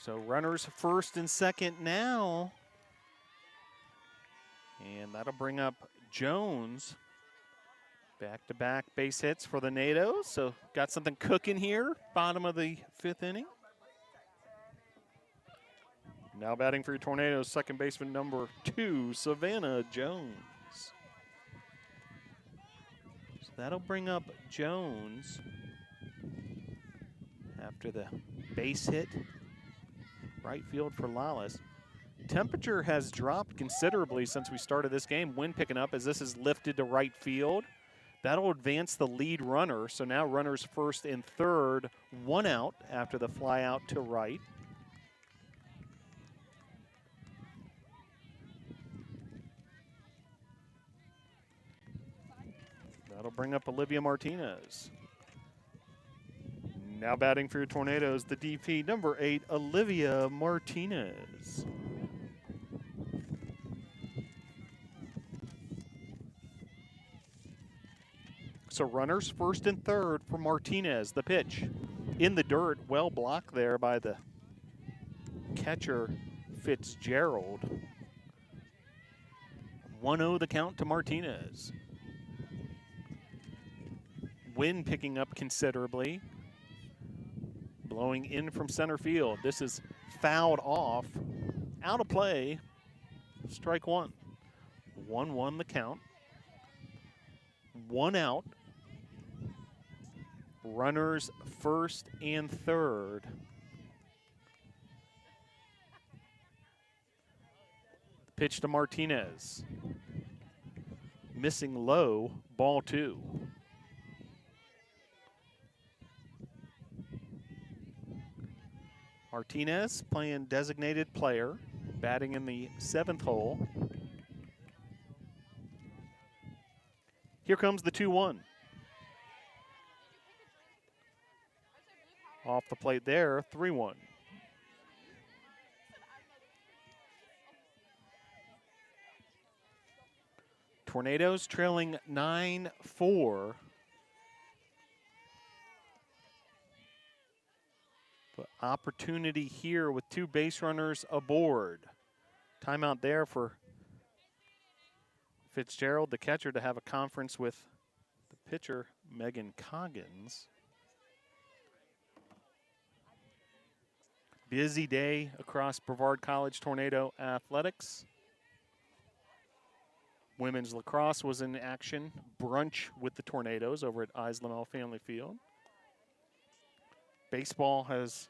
So runners first and second now. And that'll bring up Jones. Back-to-back base hits for the NATOs. So got something cooking here, bottom of the 5th inning. Now batting for your Tornadoes, second baseman number 2, Savannah Jones. So that'll bring up Jones after the base hit. Right field for Lawless. Temperature has dropped considerably since we started this game. Wind picking up as this is lifted to right field. That'll advance the lead runner. So now runners first and third, 1 out after the fly out to right. That'll bring up Olivia Martinez. Now batting for your Tornadoes, the DP, number 8, Olivia Martinez. So runners first and third for Martinez. The pitch in the dirt, well blocked there by the catcher, Fitzgerald. 1-0 the count to Martinez. Wind picking up considerably. Blowing in from center field. This is fouled off. Out of play. Strike one. 1-1 the count. 1 out. Runners first and third. Pitch to Martinez. Missing low, ball 2. Martinez playing designated player, batting in the 7th hole. Here comes the 2-1. Off the plate there, 3-1. Tornadoes trailing 9-4. But opportunity here with 2 base runners aboard. Timeout there for Fitzgerald, the catcher, to have a conference with the pitcher, Megan Coggins. Busy day across Brevard College Tornado Athletics. Women's lacrosse was in action. Brunch with the Tornadoes over at Islamel Family Field. Baseball has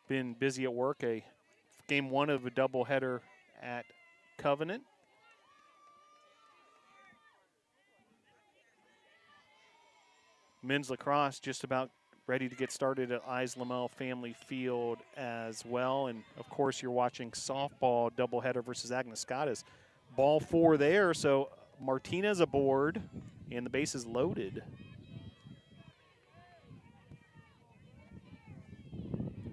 been busy at work. Game 1 of a doubleheader at Covenant. Men's lacrosse just about ready to get started at Islamel Family Field as well. And, of course, you're watching softball doubleheader versus Agnes Scott. Ball 4 there, so Martinez aboard, and the base is loaded.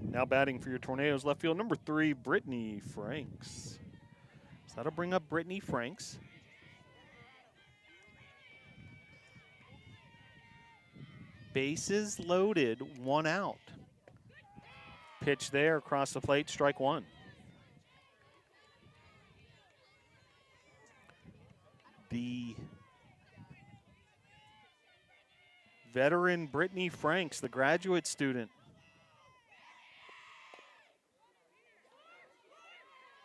Now batting for your Tornadoes, left field, number 3, Brittany Franks. So that'll bring up Brittany Franks. Bases loaded, 1 out. Pitch there across the plate, strike 1. The veteran Brittany Franks, the graduate student.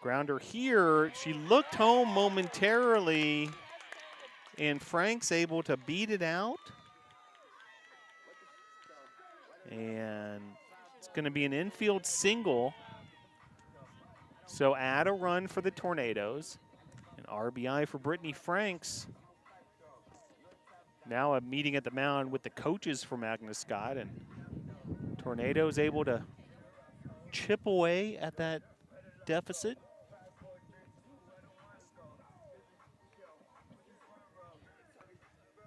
Grounder here, she looked home momentarily, and Franks able to beat it out. And it's going to be an infield single. So add a run for the Tornadoes. An RBI for Brittany Franks. Now a meeting at the mound with the coaches from Agnes Scott, and Tornadoes able to chip away at that deficit.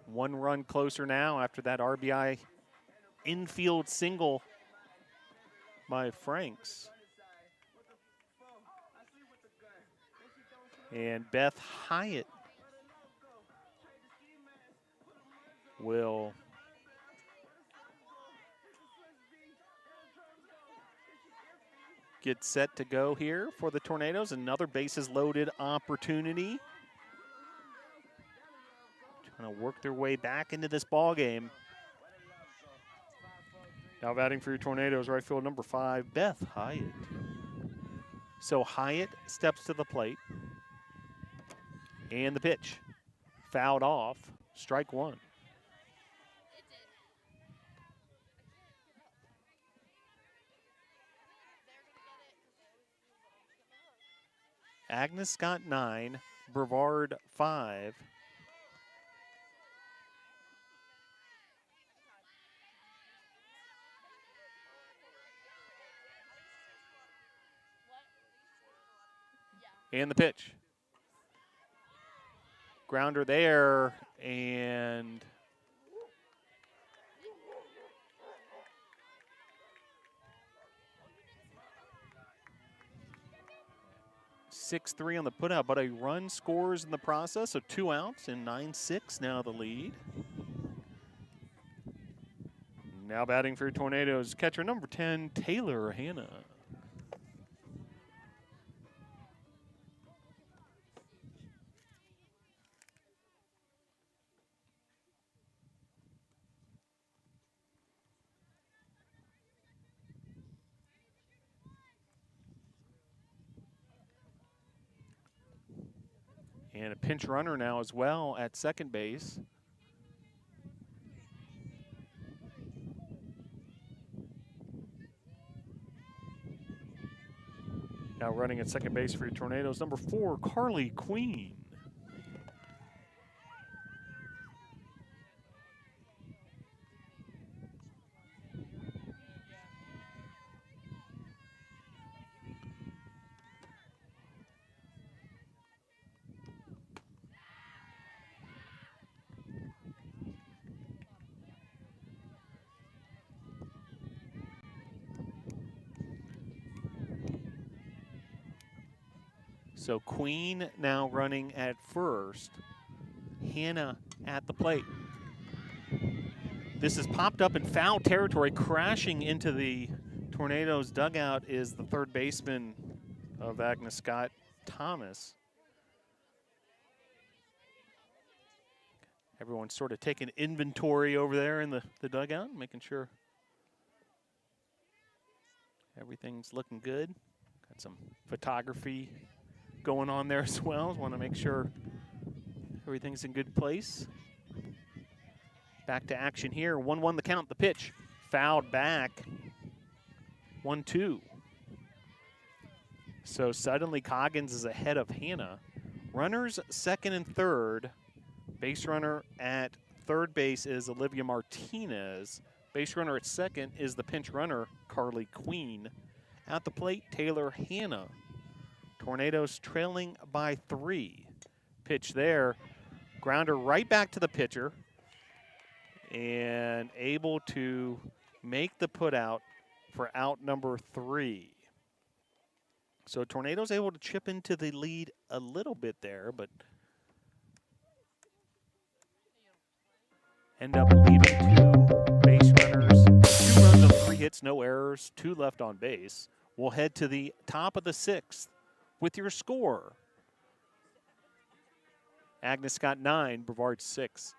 One run closer now after that RBI infield single by Franks. And Beth Hyatt will get set to go here for the Tornadoes. Another bases loaded opportunity. Trying to work their way back into this ball game. Now batting for your Tornadoes, right field number 5, Beth Hyatt. So Hyatt steps to the plate. And the pitch. Fouled off. Strike 1. Agnes Scott 9, Brevard 5. And the pitch. Grounder there, and (6-3) on the putout, but a run scores in the process, so 2 outs and 9-6 now the lead. Now batting for your Tornadoes, catcher number 10, Taylor Hanna. And a pinch runner now as well at second base. Now running at second base for your Tornadoes, number 4, Carly Queen. So Queen now running at first. Hannah at the plate. This is popped up in foul territory. Crashing into the Tornadoes dugout is the third baseman of Agnes Scott, Thomas. Everyone's sort of taking inventory over there in the dugout, making sure everything's looking good. Got some photography going on there as well. Want to make sure everything's in good place. Back to action here. 1-1 the count. The pitch fouled back. 1-2. So suddenly Coggins is ahead of Hannah. Runners second and third. Base runner at third base is Olivia Martinez. Base runner at second is the pinch runner, Carly Queen. At the plate, Taylor Hannah. Tornadoes trailing by 3. Pitch there. Grounder right back to the pitcher. And able to make the put out for out number 3. So Tornadoes able to chip into the lead a little bit there, but end up leaving 2 base runners. 2 runs on 3 hits, no errors, 2 left on base. We'll head to the top of the 6th with your score. Agnes Scott 9, Brevard 6.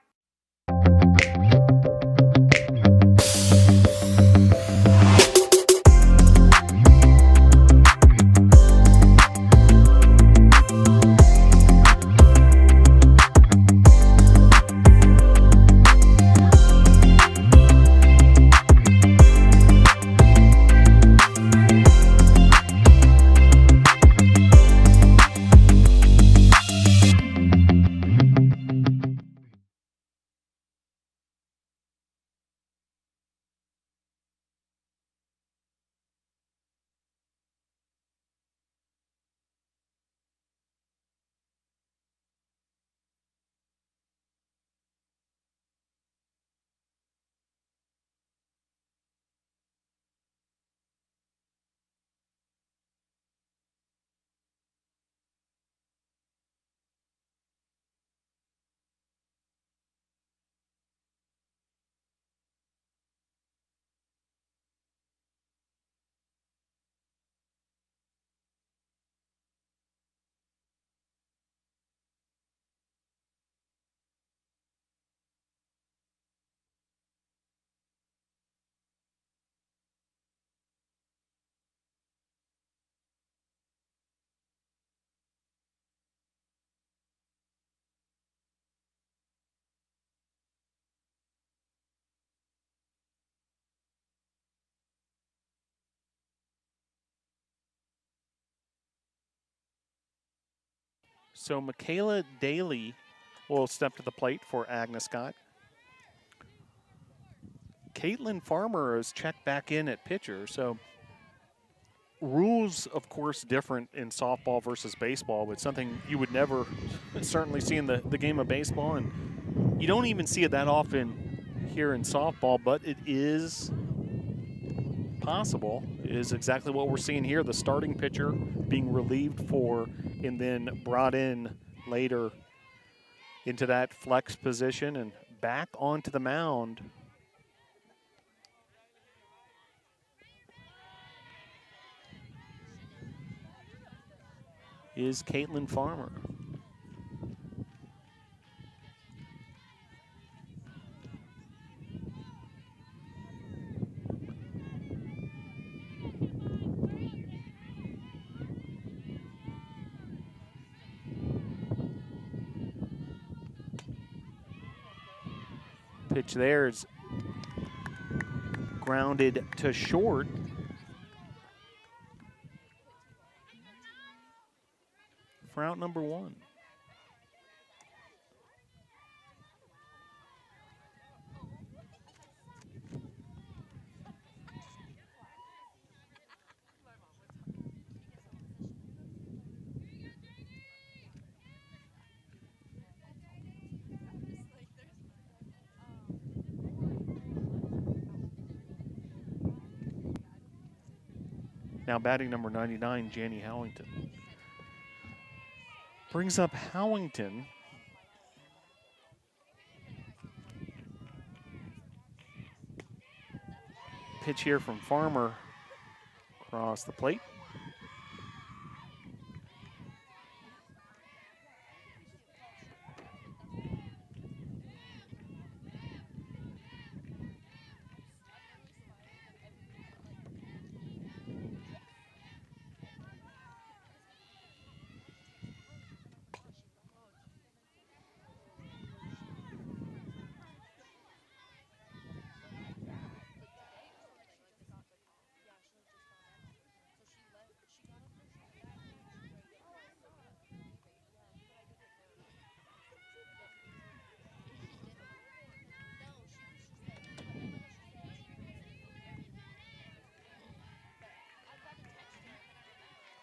So Michaela Daly will step to the plate for Agnes Scott. Caitlin Farmer is checked back in at pitcher. So rules, of course, different in softball versus baseball, but something you would never certainly see in the game of baseball. And you don't even see it that often here in softball, but it is possible. It is exactly what we're seeing here. The starting pitcher being relieved for and then brought in later into that flex position and back onto the mound. Is Caitlin Farmer. Pitch there is grounded to short. For out number 1. Now batting number 99, Janie Howington. Brings up Howington. Pitch here from Farmer across the plate.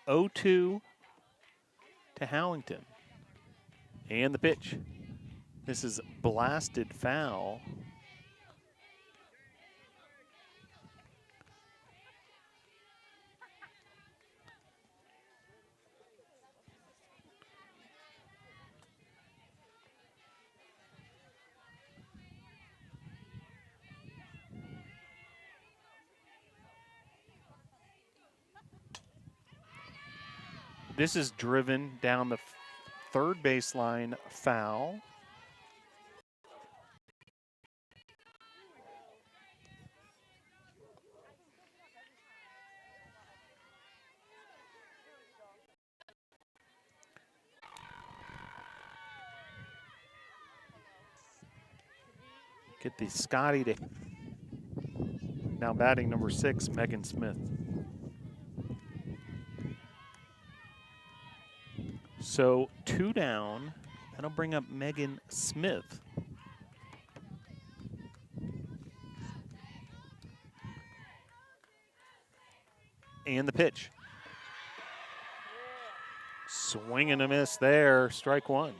(0-2) to Howington. And the pitch. This is blasted foul. This is driven down the third baseline, foul. Get the Scotty to now batting number 6, Megan Smith. So 2 down. That'll bring up Megan Smith. And the pitch. Swing and a miss there. Strike 1.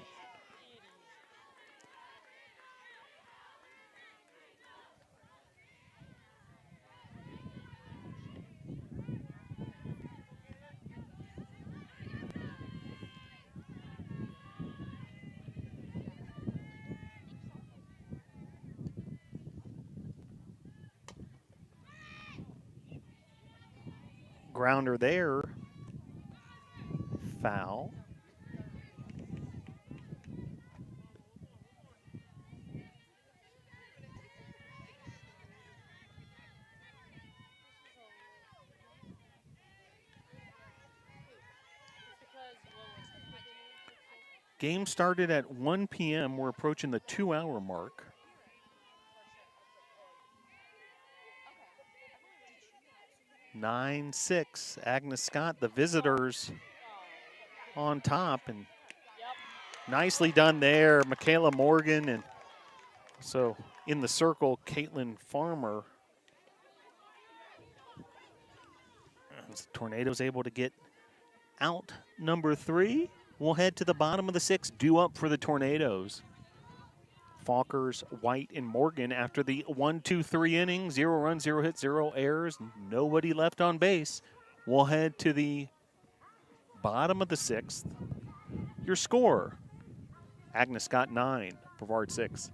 Grounder there, foul. Game started at 1 p.m. We're approaching the 2-hour mark. (9-6), Agnes Scott, the visitors on top, and nicely done there, Michaela Morgan, and so in the circle, Caitlin Farmer. As the Tornadoes able to get out number 3. We'll head to the bottom of the 6th, due up for the Tornadoes. Falkers, White, and Morgan after the 1-2-3 inning, 0 runs, 0 hits, 0 errors, nobody left on base. We'll head to the bottom of the 6th. Your score, Agnes Scott 9, Brevard 6.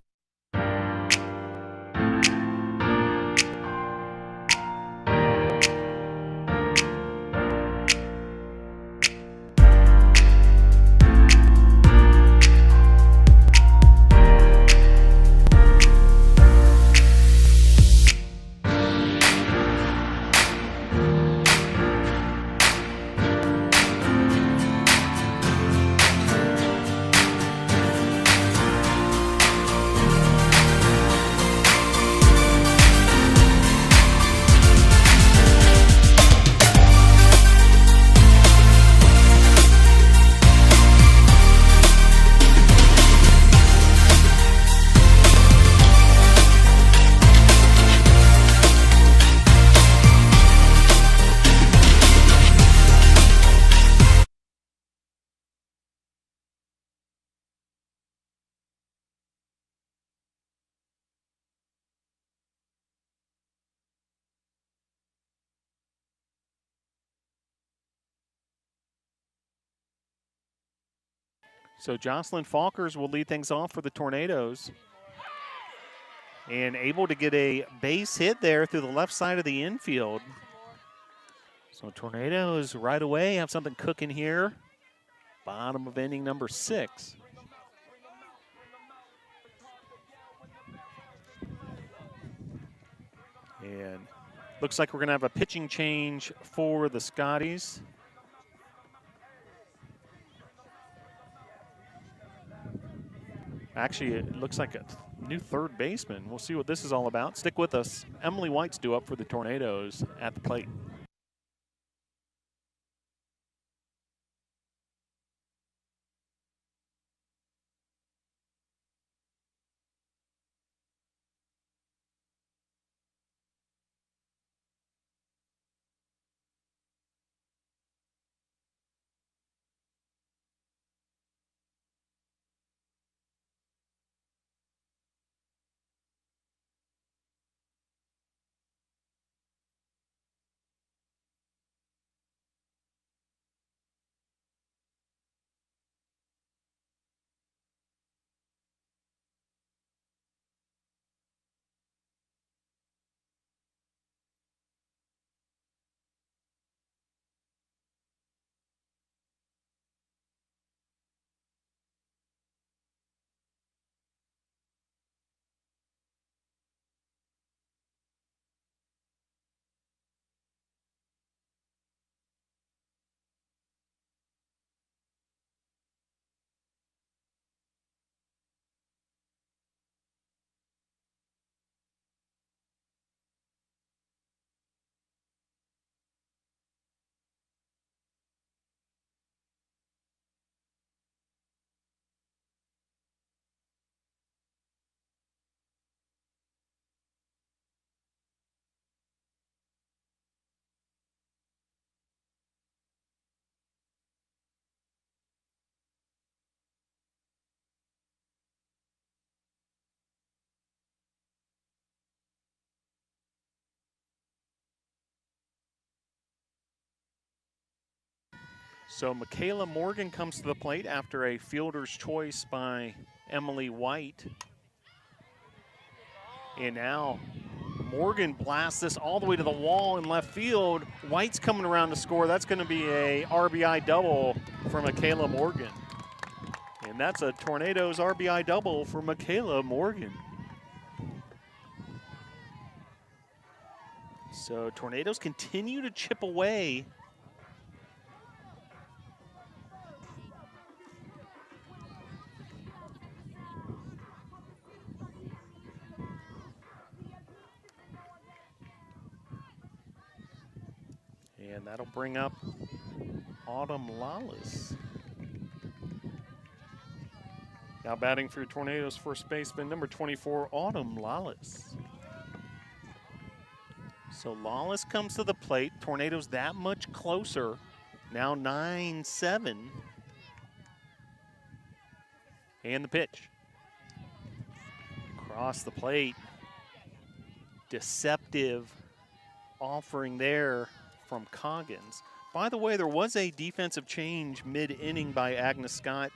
So Jocelyn Falkers will lead things off for the Tornadoes. And able to get a base hit there through the left side of the infield. So Tornadoes right away have something cooking here. Bottom of inning number 6. And looks like we're going to have a pitching change for the Scotties. Actually, it looks like a new third baseman. We'll see what this is all about. Stick with us. Emily White's due up for the Tornadoes at the plate. So Michaela Morgan comes to the plate after a fielder's choice by Emily White. And now Morgan blasts this all the way to the wall in left field. White's coming around to score. That's going to be a RBI double for Michaela Morgan. And that's a Tornadoes RBI double for Michaela Morgan. So Tornadoes continue to chip away. And that'll bring up Autumn Lawless. Now batting for your Tornadoes first baseman, number 24, Autumn Lawless. So Lawless comes to the plate. Tornadoes that much closer. Now 9-7. And the pitch. Across the plate. Deceptive offering there from Coggins. By the way, there was a defensive change mid-inning by Agnes Scott.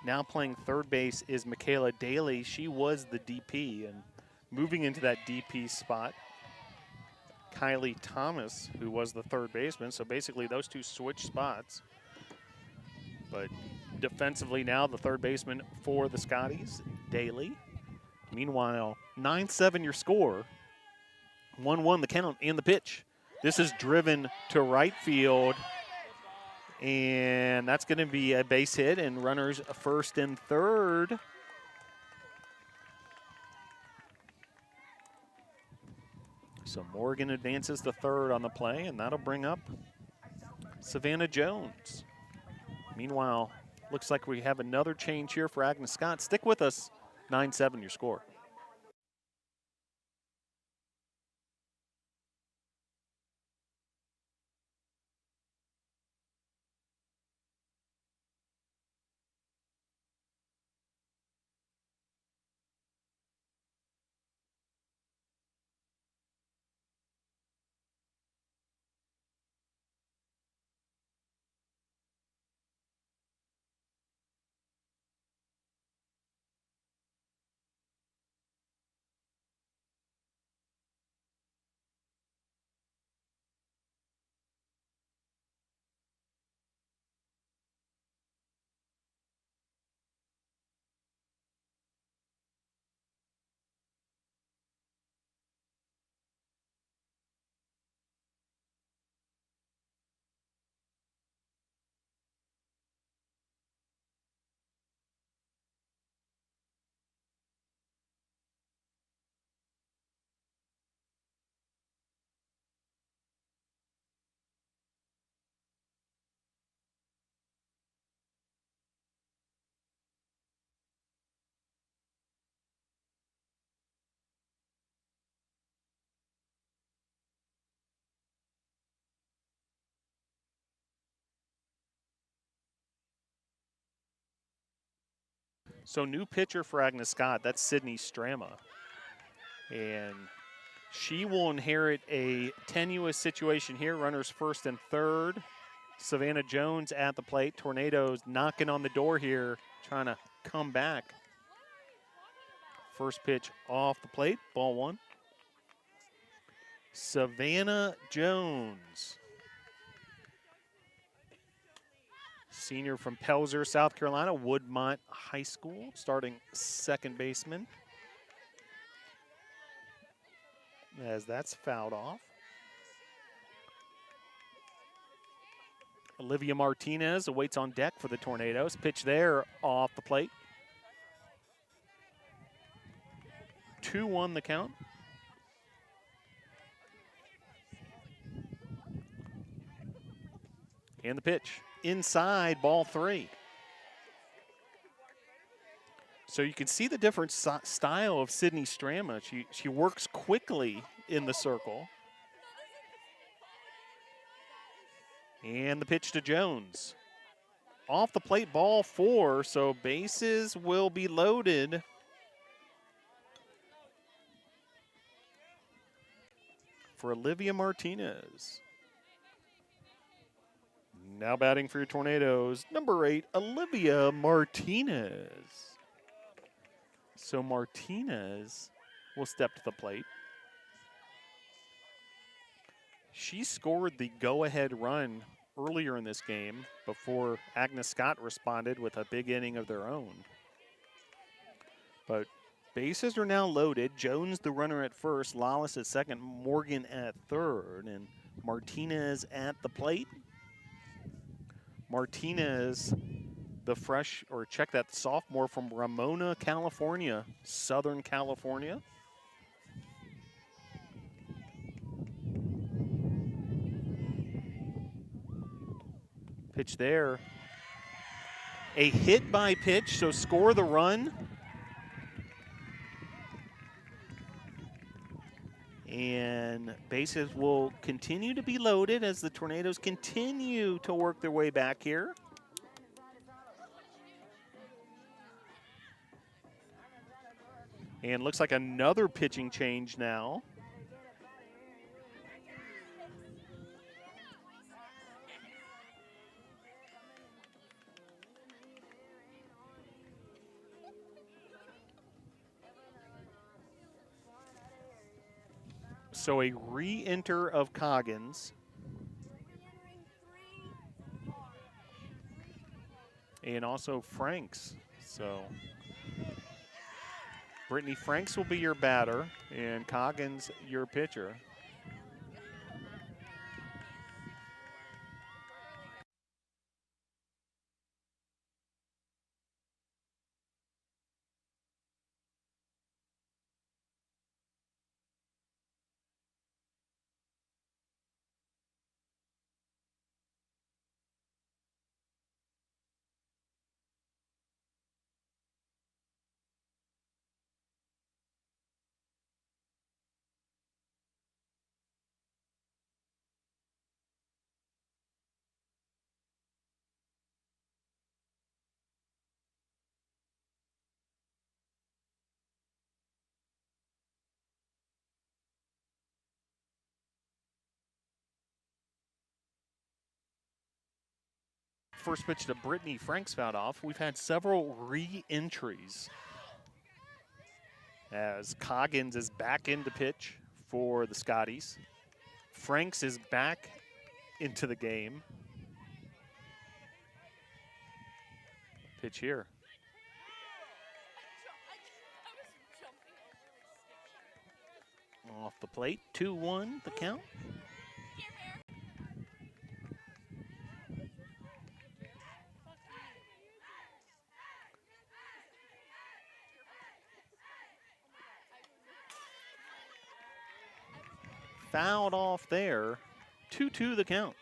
Now playing third base is Michaela Daly. She was the DP, and moving into that DP spot, Kylie Thomas, who was the third baseman. So basically those two switch spots. But defensively now the third baseman for the Scotties, Daly. Meanwhile, 9-7 your score. 1-1 the count and the pitch. This is driven to right field, and that's going to be a base hit, and runners first and third. So Morgan advances to third on the play, and that'll bring up Savannah Jones. Meanwhile, looks like we have another change here for Agnes Scott. Stick with us, 9-7 your score. So new pitcher for Agnes Scott, that's Sydney Strama. And she will inherit a tenuous situation here. Runners first and third. Savannah Jones at the plate. Tornadoes knocking on the door here, trying to come back. First pitch off the plate, ball one. Savannah Jones. Senior from Pelzer, South Carolina, Woodmont High School, starting second baseman. As that's fouled off. Olivia Martinez awaits on deck for the Tornadoes. Pitch there off the plate. 2-1 the count. And the pitch inside, ball three. So you can see the different style of Sydney Strama. She works quickly in the circle. And the pitch to Jones. Off the plate, ball four, so bases will be loaded. For Olivia Martinez. Now batting for your Tornadoes, number 8, Olivia Martinez. So Martinez will step to the plate. She scored the go-ahead run earlier in this game before Agnes Scott responded with a big inning of their own. But bases are now loaded. Jones, the runner at first, Lawless at second, Morgan at third, and Martinez at the plate. Martinez, the sophomore from Ramona, California, Southern California. Pitch there. A hit by pitch, so score the run. And bases will continue to be loaded as the Tornadoes continue to work their way back here. And looks like another pitching change now. So a re-enter of Coggins. And also Franks. So Brittany Franks will be your batter and Coggins your pitcher. First pitch to Brittany Franks fouled off. We've had several re-entries as Coggins is back into pitch for the Scotties. Franks is back into the game. Pitch here. Off the plate, 2-1 the count. Fouled off there, 2-2 the count.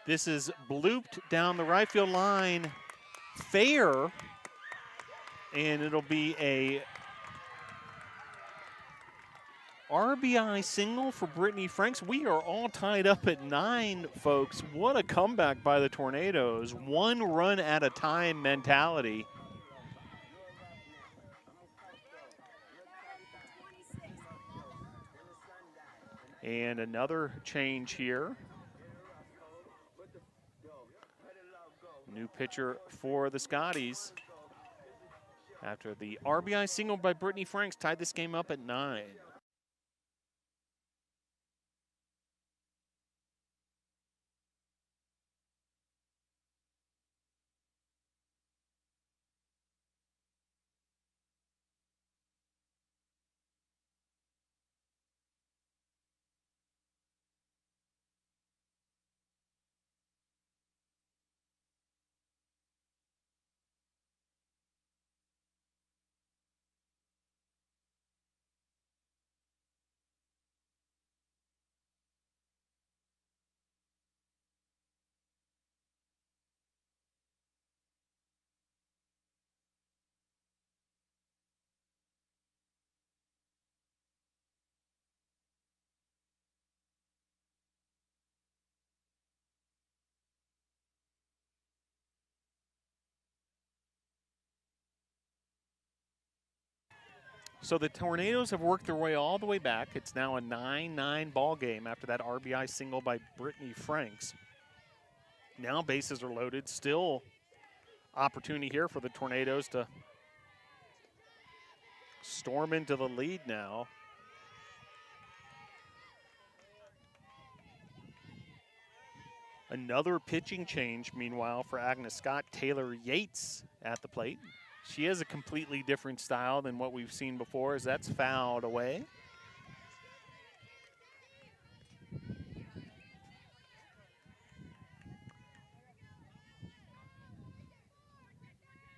This is blooped down the right field line. fair, and it'll be a RBI single for Brittany Franks. We are all tied up at 9, folks. What a comeback by the Tornadoes. 1 run at a time mentality. And another change here. New pitcher for the Scotties. After the RBI single by Brittany Franks tied this game up at 9. So the Tornadoes have worked their way all the way back. It's now a 9-9 ball game after that RBI single by Brittany Franks. Now bases are loaded. Still opportunity here for the Tornadoes to storm into the lead now. Another pitching change, meanwhile, for Agnes Scott. Taylor Yates at the plate. She has a completely different style than what we've seen before, as that's fouled away.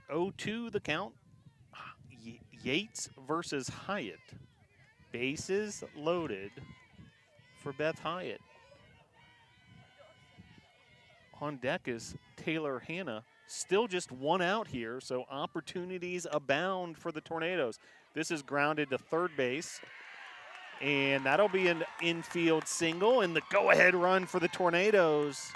Oh-2 the count. Yates versus Hyatt. Bases loaded for Beth Hyatt. On deck is Taylor Hanna. Still just 1 out here, so opportunities abound for the Tornadoes. This is grounded to third base, and that'll be an infield single, and the go-ahead run for the Tornadoes.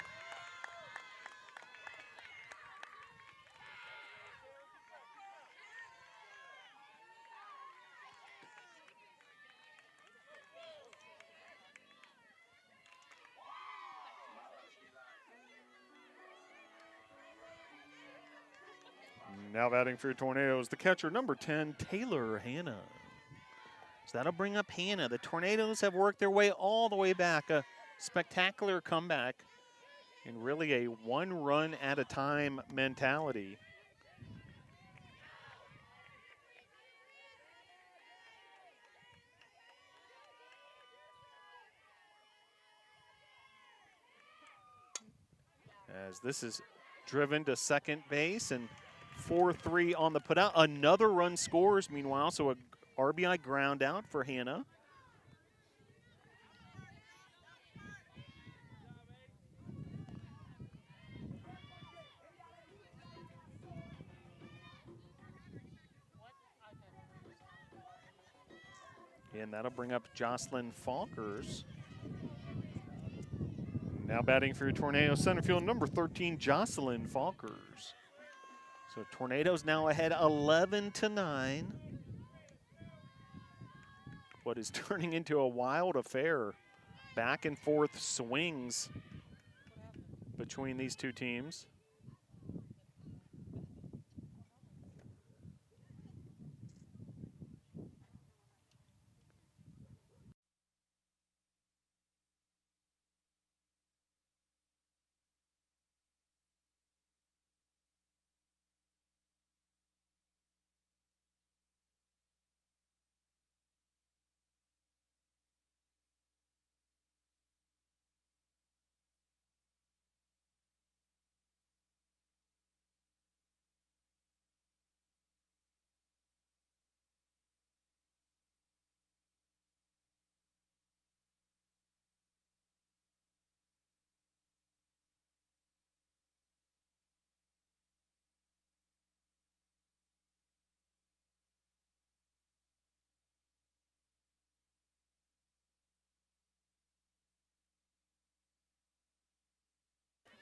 Now batting for your Tornadoes, the catcher, number 10, Taylor Hanna. So that'll bring up Hanna. The Tornadoes have worked their way all the way back. A spectacular comeback and really a 1 run at a time mentality. As this is driven to second base, and 4-3 on the putout. Another run scores, meanwhile, so a RBI ground out for Hanna. And that'll bring up Jocelyn Falkers. Now batting for your Tornado center field, number 13, Jocelyn Falkers. So Tornadoes now ahead 11-9. What is turning into a wild affair. Back and forth swings between these two teams.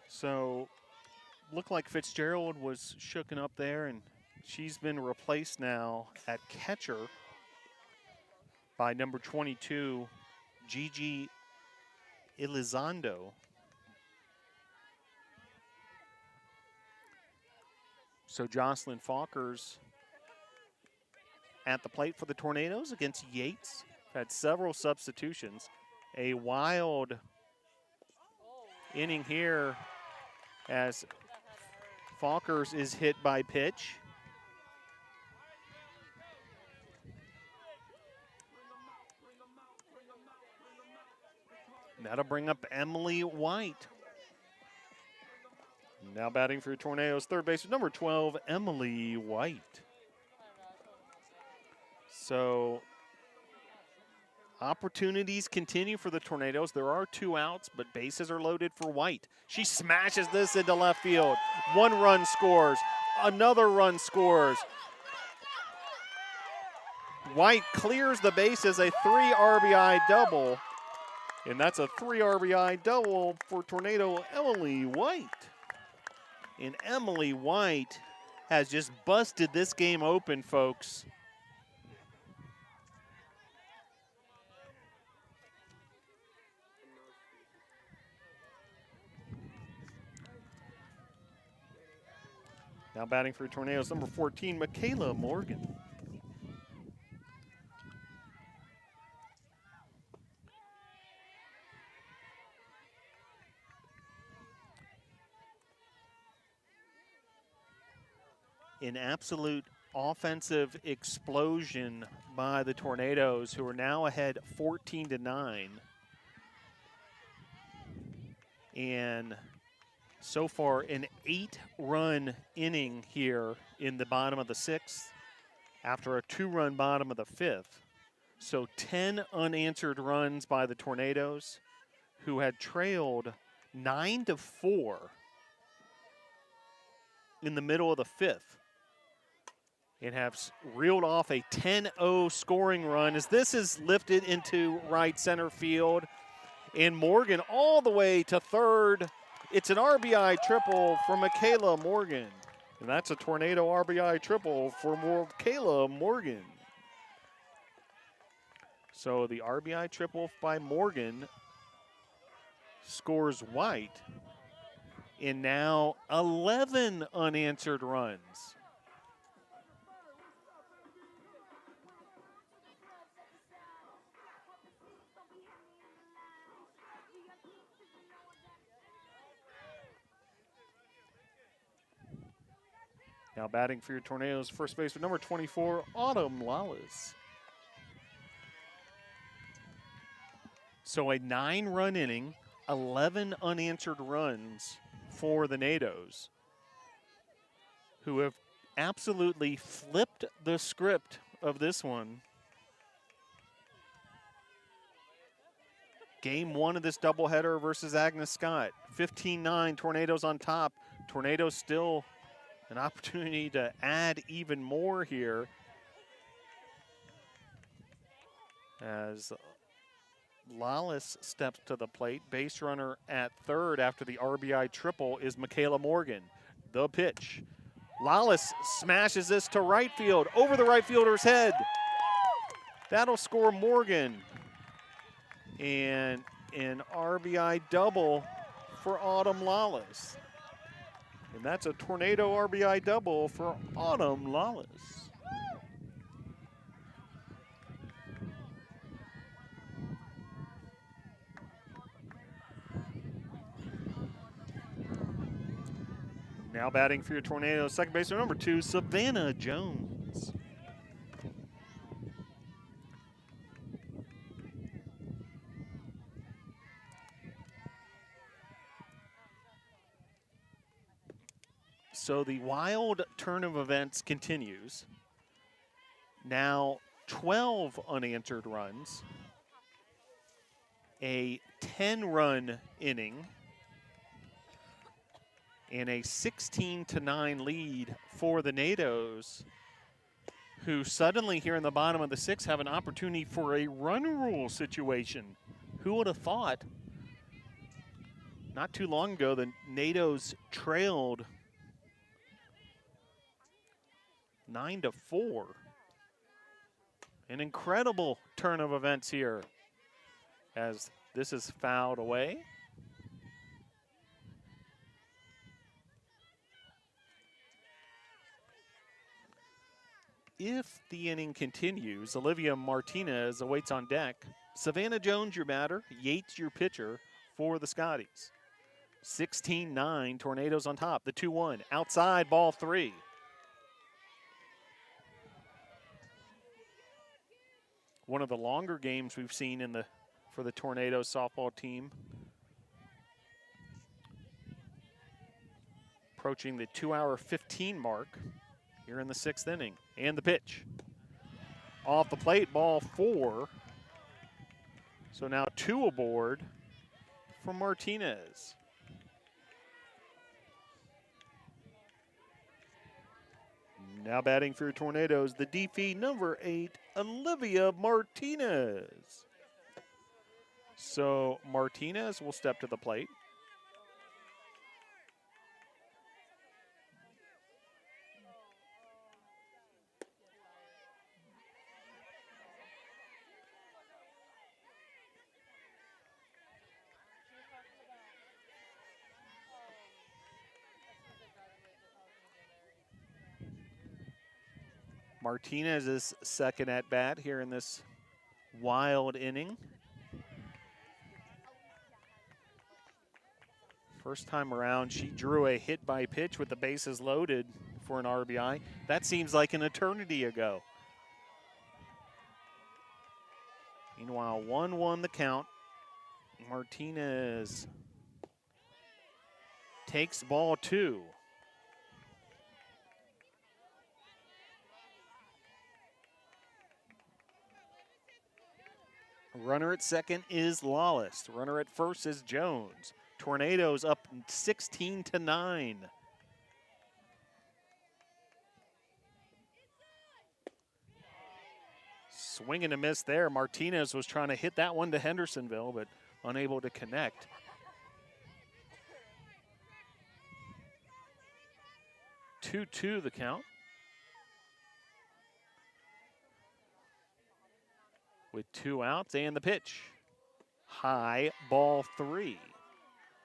So looked like Fitzgerald was shooken up there, and she's been replaced now at catcher by number 22, Gigi Elizondo. So Jocelyn Falkers at the plate for the Tornadoes against Yates. Had several substitutions. A wild inning here as Falkers is hit by pitch. That'll bring up Emily White. Now batting for your Tornadoes, third baseman, number 12, Emily White. So opportunities continue for the Tornadoes. There are 2 outs, but bases are loaded for White. She smashes this into left field. 1 run scores. Another run scores. White clears the bases, a 3 RBI double. And that's a 3 RBI double for Tornado Emily White. And Emily White has just busted this game open, folks. Now batting for Tornadoes, number 14, Michaela Morgan. An absolute offensive explosion by the Tornadoes, who are now ahead 14-9. And so far, an 8-run inning here in the bottom of the 6th after a 2-run bottom of the 5th. So 10 unanswered runs by the Tornadoes, who had trailed 9-4 in the middle of the 5th. And have reeled off a 10-0 scoring run as this is lifted into right center field. And Morgan all the way to third. It's an RBI triple for Michaela Morgan. And that's a Tornado RBI triple for Michaela Morgan. So the RBI triple by Morgan scores White. And now 11 unanswered runs. Now batting for your Tornadoes, first baseman, number 24, Autumn Lawless. So a 9-run inning, 11 unanswered runs for the Nados, who have absolutely flipped the script of this one. Game 1 of this doubleheader versus Agnes Scott. 15-9, Tornadoes on top. Tornadoes still an opportunity to add even more here as Lawless steps to the plate. Base runner at third after the RBI triple is Michaela Morgan. The pitch. Lawless smashes this to right field, over the right fielder's head. That'll score Morgan. And an RBI double for Autumn Lawless. And that's a Tornado RBI double for Autumn Lawless. Now batting for your Tornadoes, second baseman number 2, Savannah Jones. So the wild turn of events continues. Now 12 unanswered runs, a 10-run inning, and a 16-9 lead for the Nados, who suddenly here in the bottom of the 6th have an opportunity for a run rule situation. Who would have thought? not too long ago, the NATOs trailed 9-4. An incredible turn of events here as this is fouled away. If the inning continues, Olivia Martinez awaits on deck. Savannah Jones, your batter. Yates, your pitcher for the Scotties. 16-9, Tornadoes on top. The 2-1, outside, ball 3. One of the longer games we've seen for the Tornadoes softball team. Approaching the 2-hour 15 mark here in the 6th inning. And the pitch. Off the plate, ball 4. So now 2 aboard for Martinez. Now batting for your Tornadoes, the DP number 8, Olivia Martinez. So Martinez will step to the plate. Martinez's second at bat here in this wild inning. First time around, she drew a hit by pitch with the bases loaded for an RBI. That seems like an eternity ago. Meanwhile, 1-1 the count. Martinez takes ball 2. Runner at second is Lawless. Runner at first is Jones. Tornadoes up 16-9. Swing and a miss there. Martinez was trying to hit that one to Hendersonville, but unable to connect. Two the count. With 2 outs and the pitch. High, ball 3.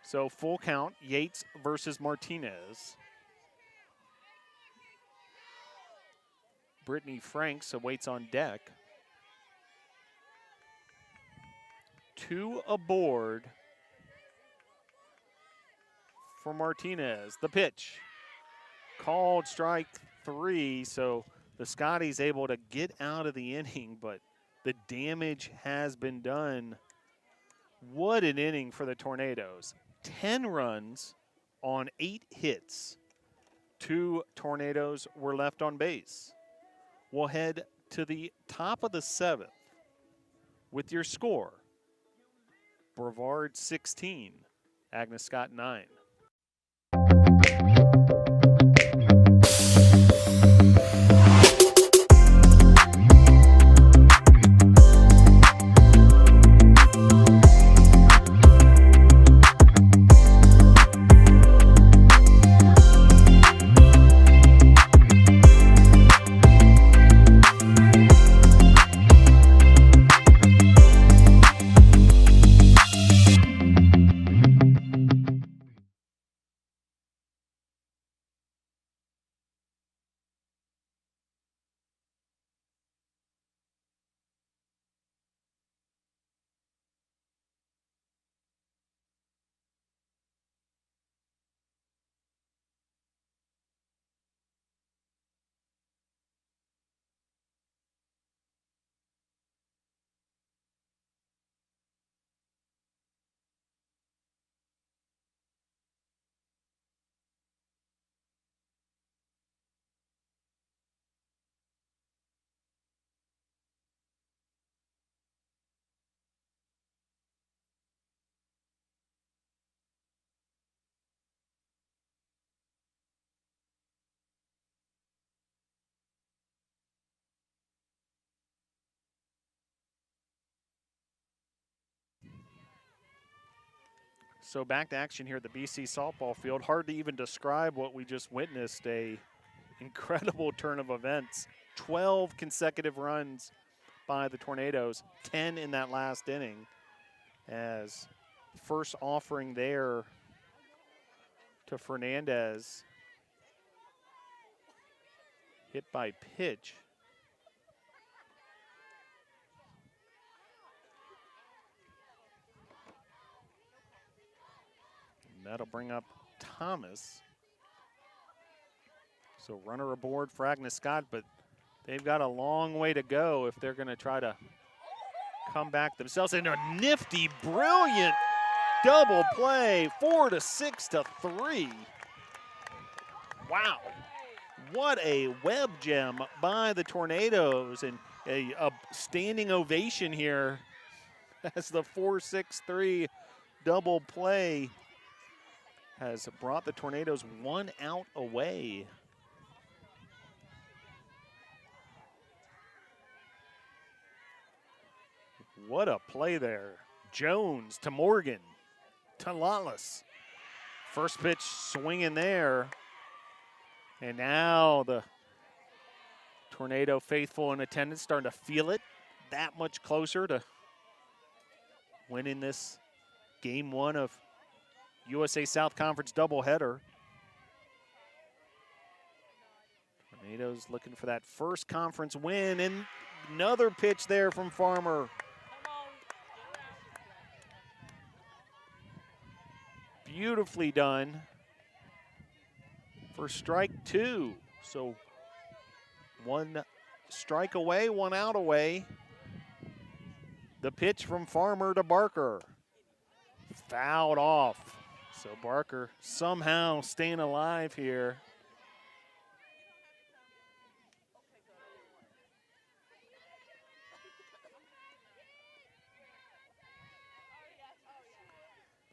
So full count, Yates versus Martinez. Brittany Franks awaits on deck. 2 aboard for Martinez. The pitch. Called strike 3, so the Scotties able to get out of the inning, but the damage has been done. What an inning for the Tornadoes. 10 runs on 8 hits. 2 Tornadoes were left on base. We'll head to the top of the 7th with your score. Brevard 16, Agnes Scott 9. So back to action here at the BC softball field. Hard to even describe what we just witnessed, a incredible turn of events. 12 consecutive runs by the Tornadoes, 10 in that last inning, as first offering there to Fernandez. Hit by pitch. And that'll bring up Thomas. So runner aboard for Agnes Scott, but they've got a long way to go if they're going to try to come back themselves. And a nifty, brilliant double play, 4-6-3. Wow. What a web gem by the Tornadoes, and a standing ovation here as the 4-6-3 double play has brought the Tornadoes 1 out away. What a play there. Jones to Morgan to Lawless. First pitch swinging there. And now the Tornado faithful in attendance starting to feel it that much closer to winning this game 1 of USA South Conference doubleheader. Tornadoes looking for that first conference win, and another pitch there from Farmer. Beautifully done for strike 2. So 1 strike away, 1 out away. The pitch from Farmer to Barker. Fouled off. So Barker somehow staying alive here.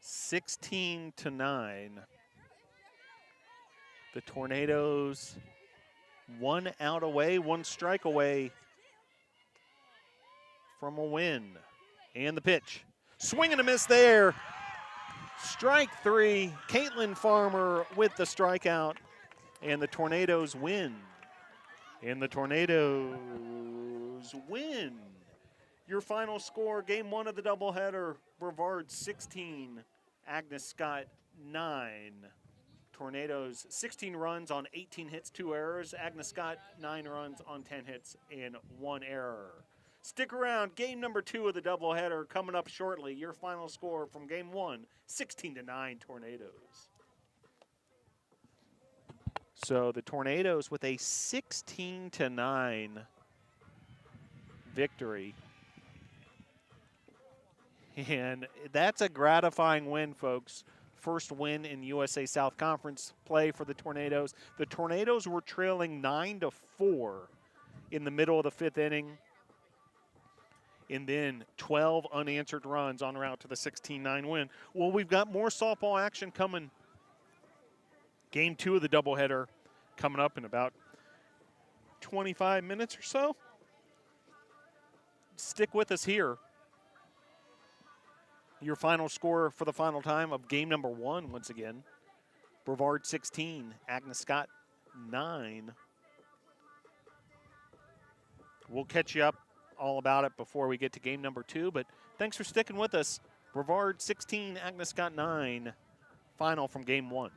(16-9). The Tornadoes 1 out away, 1 strike away from a win. And the pitch. Swing and a miss there. Strike 3. Caitlin Farmer with the strikeout. And the Tornadoes win. And the Tornadoes win. Your final score, game 1 of the doubleheader, Brevard 16, Agnes Scott 9. Tornadoes 16 runs on 18 hits, 2 errors. Agnes Scott 9 runs on 10 hits and 1 error. Stick around, game number 2 of the doubleheader coming up shortly. Your final score from game 1, 16-9 Tornadoes. So the Tornadoes with a 16-9 victory. And that's a gratifying win, folks. First win in USA South Conference play for the Tornadoes. The Tornadoes were trailing 9-4 in the middle of the 5th inning. And then 12 unanswered runs en route to the 16-9 win. Well, we've got more softball action coming. Game 2 of the doubleheader coming up in about 25 minutes or so. Stick with us here. Your final score for the final time of game number 1 once again. Brevard 16, Agnes Scott 9. We'll catch you up all about it before we get to game number 2, but thanks for sticking with us. Brevard 16, Agnes Scott 9. Final from game 1.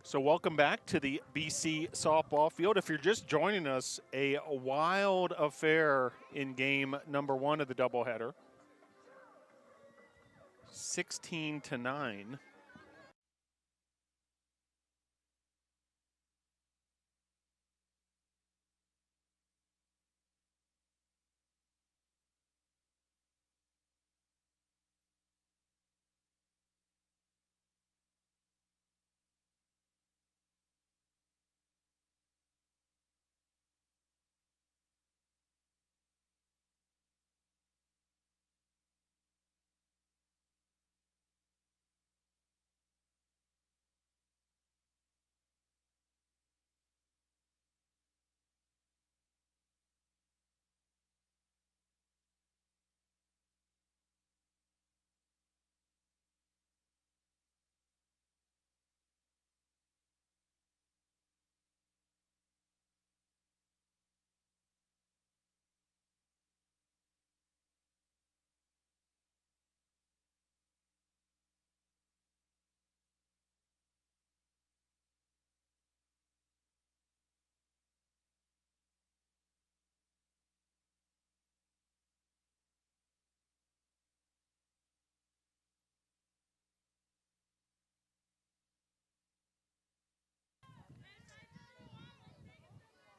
So welcome back to the BC softball field. If you're just joining us, a wild affair in game number 1 of the doubleheader. 16-9.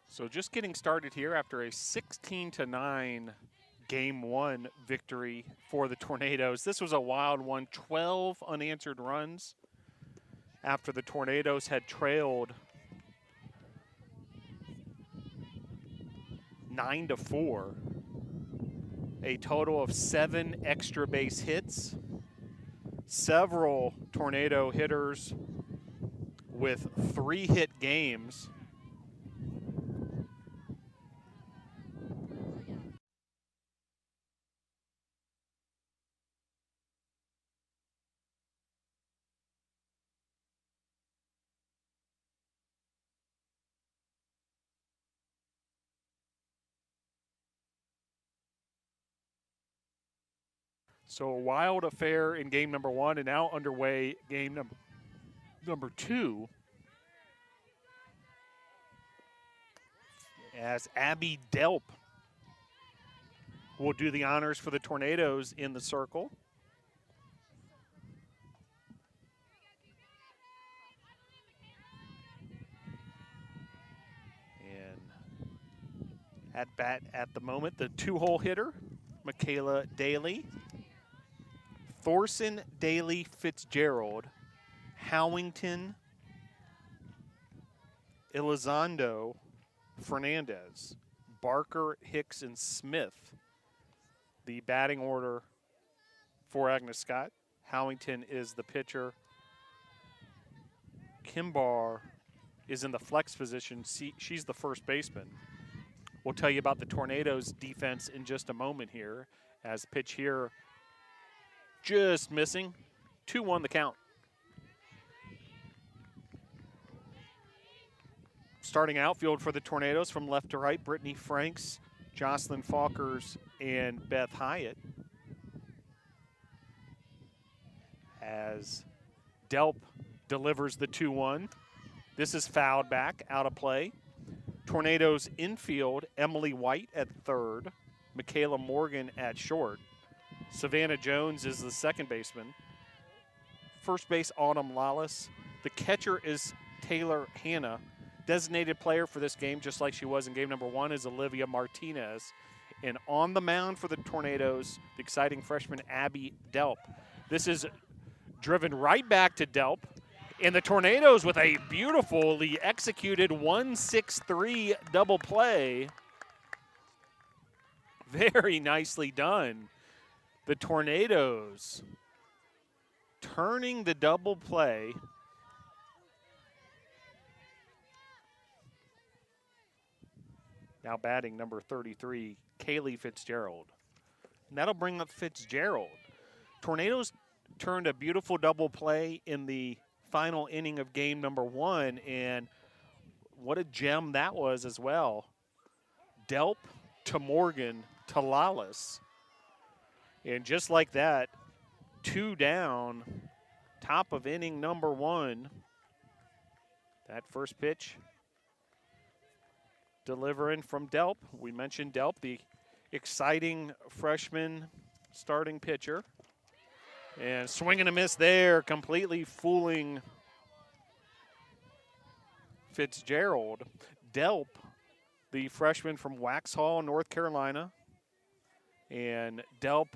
So just getting started here after a 16-9 game 1 victory for the Tornadoes. This was a wild one, 12 unanswered runs after the Tornadoes had trailed 9-4. A total of 7 extra base hits. Several Tornado hitters with 3 hit games. So a wild affair in game number 1, and now underway game number 2. As Abby Delp will do the honors for the Tornadoes in the circle. And at bat at the moment, the 2-hole hitter, Michaela Daly. Thorson, Daly, Fitzgerald, Howington, Elizondo, Fernandez, Barker, Hicks, and Smith. The batting order for Agnes Scott. Howington is the pitcher. Kimbar is in the flex position. She's the first baseman. We'll tell you about the Tornadoes defense in just a moment here, as pitch here just missing. 2-1 the count. Starting outfield for the Tornadoes from left to right, Brittany Franks, Jocelyn Falkers, and Beth Hyatt. As Delp delivers the 2-1. This is fouled back, out of play. Tornadoes infield, Emily White at third, Michaela Morgan at short. Savannah Jones is the second baseman. First base, Autumn Lawless. The catcher is Taylor Hanna. Designated player for this game, just like she was in game number 1, is Olivia Martinez. And on the mound for the Tornadoes, the exciting freshman Abby Delp. This is driven right back to Delp. And the Tornadoes with a beautifully executed 1-6-3 double play. Very nicely done. The Tornadoes turning the double play. Now batting number 33, Kaylee Fitzgerald. And that'll bring up Fitzgerald. Tornadoes turned a beautiful double play in the final inning of game number 1, and what a gem that was as well. Delp to Morgan to Lawless. And just like that, 2 down, top of inning number 1. That first pitch delivering from Delp. We mentioned Delp, the exciting freshman starting pitcher. And swing and a miss there, completely fooling Fitzgerald. Delp, the freshman from Waxhaw, North Carolina. And Delp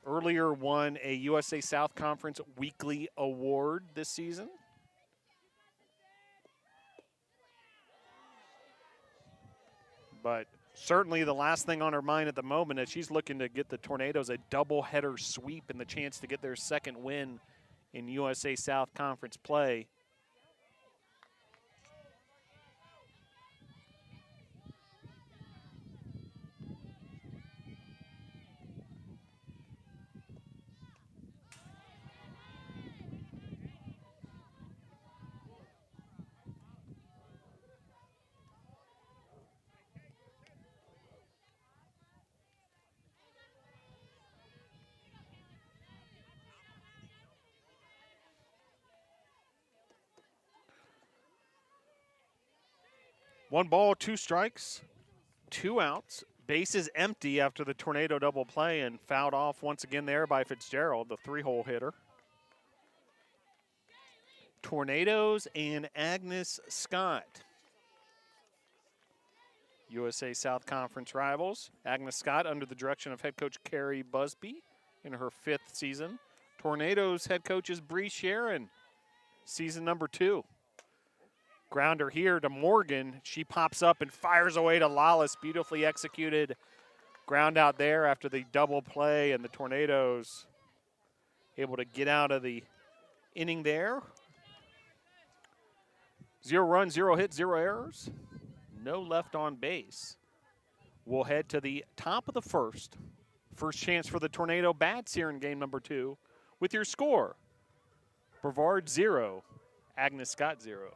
earlier won a USA South Conference weekly award this season. But certainly the last thing on her mind at the moment is she's looking to get the Tornadoes a doubleheader sweep and the chance to get their second win in USA South Conference play. One ball, two strikes, two outs. Bases empty after the Tornado double play and fouled off once again there by Fitzgerald, the three-hole hitter. Tornadoes and Agnes Scott. USA South Conference rivals. Agnes Scott under the direction of head coach Carrie Busby in her 5th season. Tornadoes head coach is Bree Sharon, season number 2. Grounder here to Morgan. She pops up and fires away to Lawless. Beautifully executed ground out there after the double play, and the Tornadoes able to get out of the inning there. 0 runs, 0 hits, 0 errors. No left on base. We'll head to the top of the first. First chance for the Tornado bats here in game number 2 with your score. Brevard 0, Agnes Scott 0.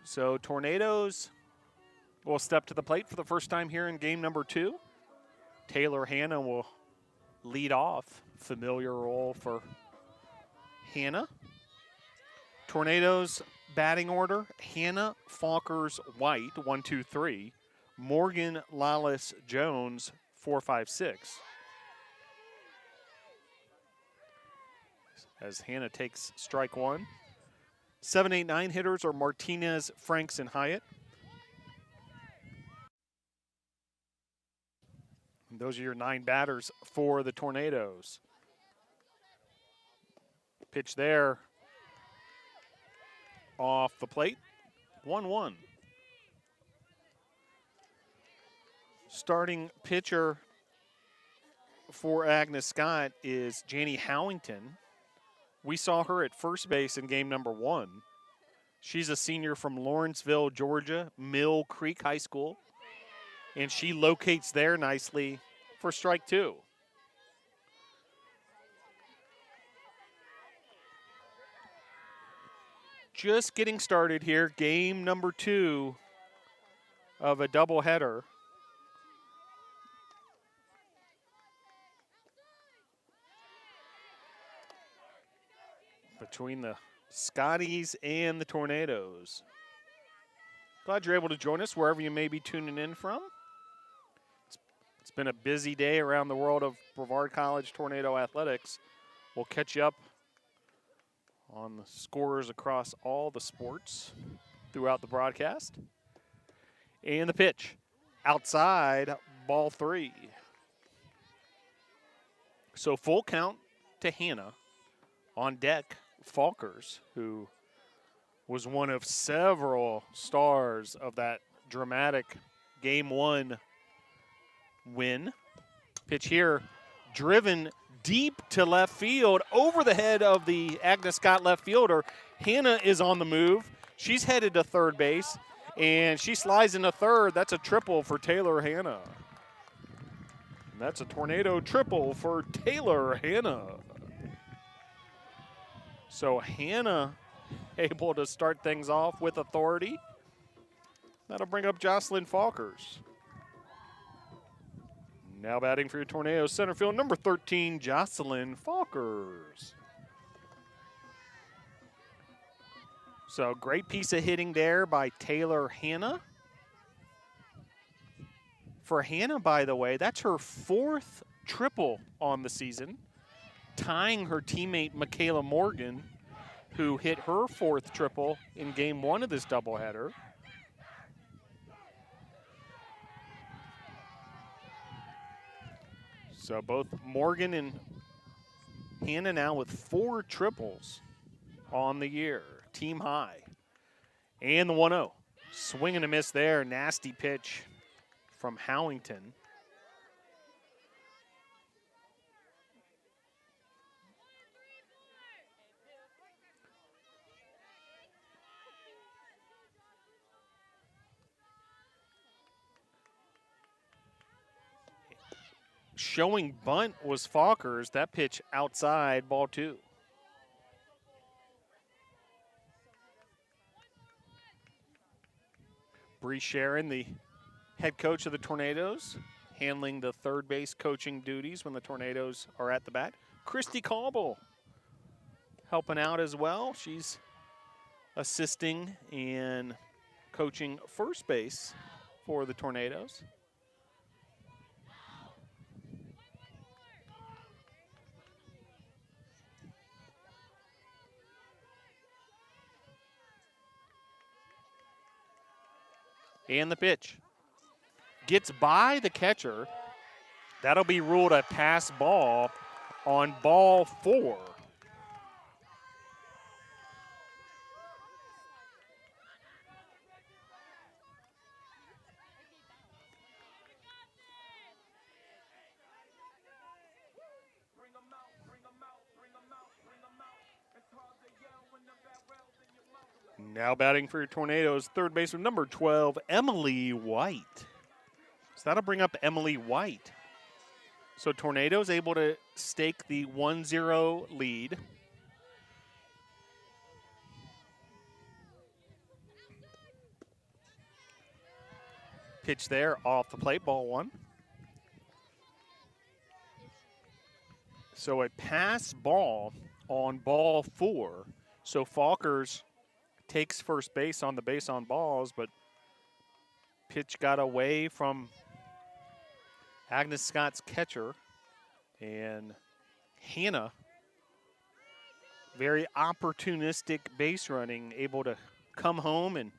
So Tornadoes will step to the plate for the first time here in game number 2. Taylor Hannah will lead off. Familiar role for Hannah. Tornadoes batting order: Hannah, Falkers, White, 1, 2, 3. Morgan, Lawless, Jones, 4, 5, 6. As Hannah takes strike 1. 7, 8, 9 hitters are Martinez, Franks, and Hyatt. And those are your 9 batters for the Tornadoes. Pitch there off the plate, 1-1. Starting pitcher for Agnes Scott is Janie Howington. We saw her at first base in game number 1. She's a senior from Lawrenceville, Georgia, Mill Creek High School. And she locates there nicely for strike 2. Just getting started here, game number 2 of a doubleheader. Between the Scotties and the Tornadoes. Glad you're able to join us wherever you may be tuning in from. It's been a busy day around the world of Brevard College Tornado Athletics. We'll catch you up on the scores across all the sports throughout the broadcast. And the pitch. Outside, ball 3. So full count to Hannah. On deck, Falkers, who was one of several stars of that dramatic Game 1 win. Pitch here, driven deep to left field, over the head of the Agnes Scott left fielder. Hannah is on the move. She's headed to third base, and she slides into third. That's a triple for Taylor Hannah. And that's a Tornado triple for Taylor Hannah. So Hannah able to start things off with authority. That'll bring up Jocelyn Falkers. Now batting for your Tornadoes, center field, number 13, Jocelyn Falkers. So great piece of hitting there by Taylor Hannah. For Hannah, by the way, that's her 4th triple on the season, tying her teammate Michaela Morgan, who hit her 4th triple in Game 1 of this doubleheader. So both Morgan and Hannah now with 4 triples on the year, team high. And the 1-0, swing and a miss there, nasty pitch from Howington. Showing bunt was Falkers. That pitch outside, ball 2. Bree Sharon, the head coach of the Tornadoes, handling the third base coaching duties when the Tornadoes are at the bat. Christy Cauble helping out as well. She's assisting in coaching first base for the Tornadoes. And the pitch. Gets by the catcher. That'll be ruled a pass ball on ball 4. Now batting for your Tornadoes, third baseman number 12, Emily White. So that'll bring up Emily White. So Tornadoes able to stake the 1-0 lead. Pitch there off the plate, ball 1. So a pass ball on ball 4. So Falkers takes first base on the base on balls, but pitch got away from Agnes Scott's catcher, and Hannah, very opportunistic base running, able to come home and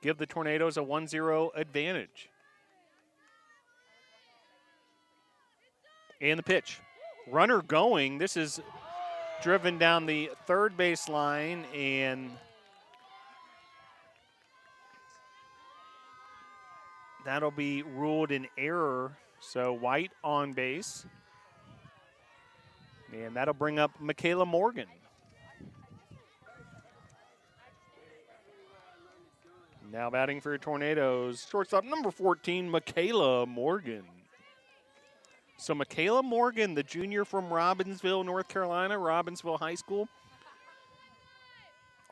give the Tornadoes a 1-0 advantage. And the pitch. Runner going. This is driven down the third base line, and that'll be ruled an error. So White on base. And that'll bring up Michaela Morgan. Now batting for your Tornadoes, shortstop number 14, Michaela Morgan. So Michaela Morgan, the junior from Robbinsville, North Carolina, Robbinsville High School.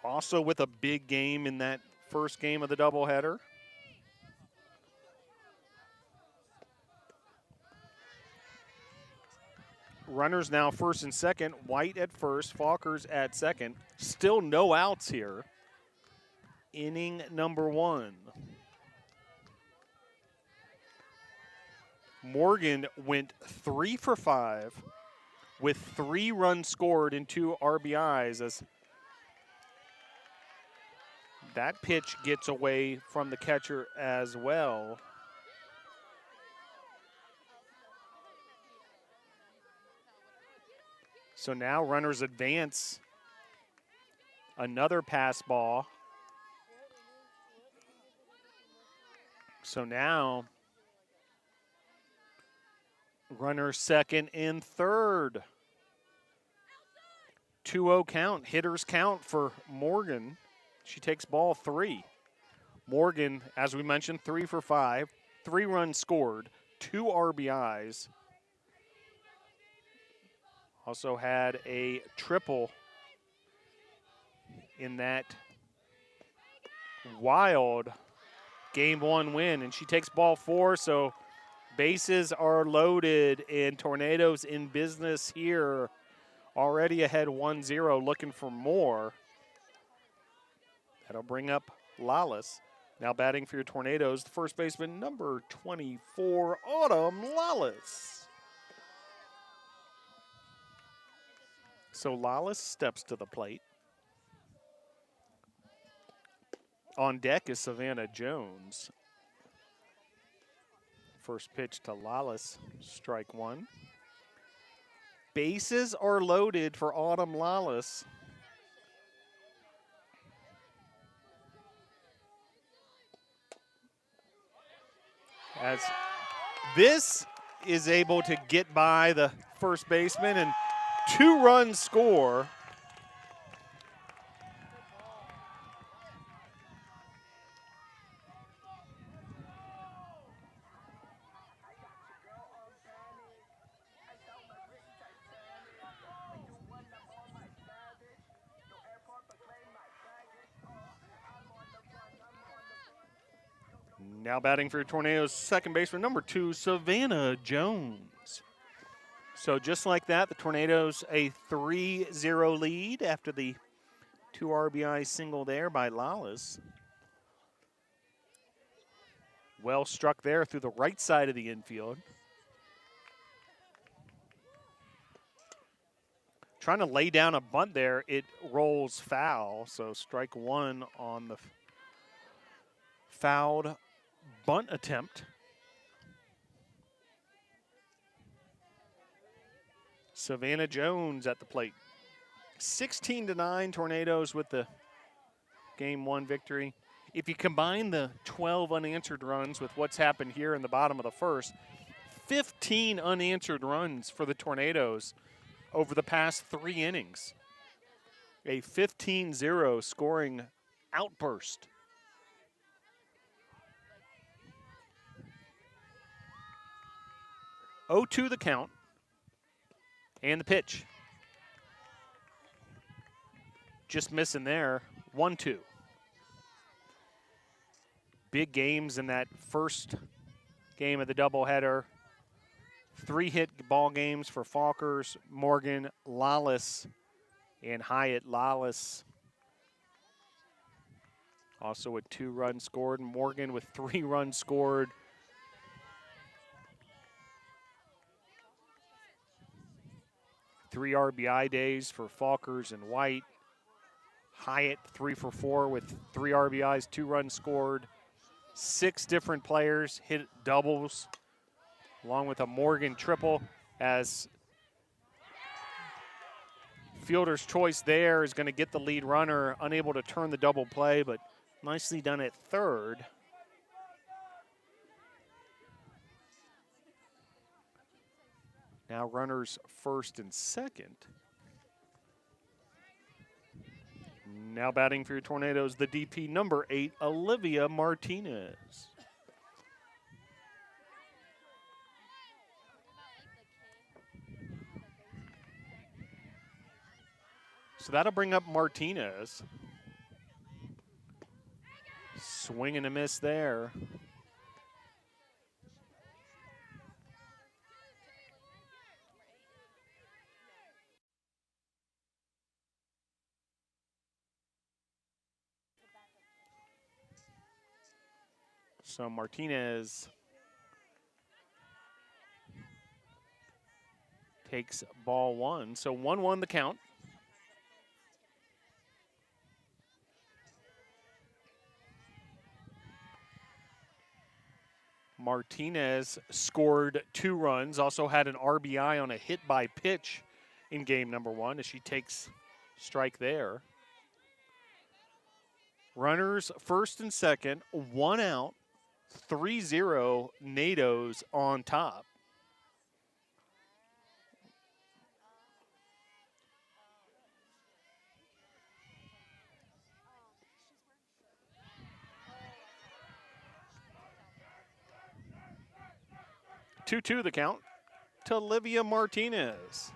Also with a big game in that first game of the doubleheader. Runners now first and second. White at first, Falkers at second. Still no outs here. Inning number 1. Morgan went 3 for 5 with 3 runs scored and 2 RBIs as that pitch gets away from the catcher as well. So now runners advance. Another pass ball. So now runners second and third. 2-0 count, hitters count for Morgan. She takes ball 3. Morgan, as we mentioned, 3 for 5, 3 runs scored, 2 RBIs. Also had a triple in that wild Game 1 win, and she takes ball 4, so bases are loaded and Tornadoes in business here. Already ahead 1-0, looking for more. That'll bring up Lawless. Now batting for your Tornadoes, the first baseman, number 24, Autumn Lawless. So Lawless steps to the plate. On deck is Savannah Jones. First pitch to Lawless, strike 1. Bases are loaded for Autumn Lawless. As this is able to get by the first baseman and 2 runs score. Now batting for your Tornadoes, second baseman, number 2, Savannah Jones. So just like that, the Tornadoes a 3-0 lead after the 2 RBI single there by Lawless. Well struck there through the right side of the infield. Trying to lay down a bunt there, it rolls foul. So strike 1 on the fouled bunt attempt. Savannah Jones at the plate. 16-9 Tornadoes with the Game 1 victory. If you combine the 12 unanswered runs with what's happened here in the bottom of the first, 15 unanswered runs for the Tornadoes over the past 3 innings. A 15-0 scoring outburst. Oh-2 the count. And the pitch. Just missing there. 1-2. Big games in that first game of the doubleheader. 3 hit ball games for Falkers, Morgan, Lawless, and Hyatt. Lawless also with 2 runs scored. Morgan with 3 runs scored. Three RBI days for Falkers and White. Hyatt 3 for 4 with 3 RBIs, 2 runs scored. 6 different players hit doubles, along with a Morgan triple, as fielder's choice there is going to get the lead runner, unable to turn the double play, but nicely done at third. Now runners first and second. Now batting for your Tornadoes, the DP number 8, Olivia Martinez. So that'll bring up Martinez. Swing and a miss there. So Martinez takes ball one. So 1-1 the count. Martinez scored 2 runs, also had an RBI on a hit by pitch in game number 1 as she takes strike there. Runners first and second, 1 out, 3-0 NATO's on top. Two the count to Olivia Martinez.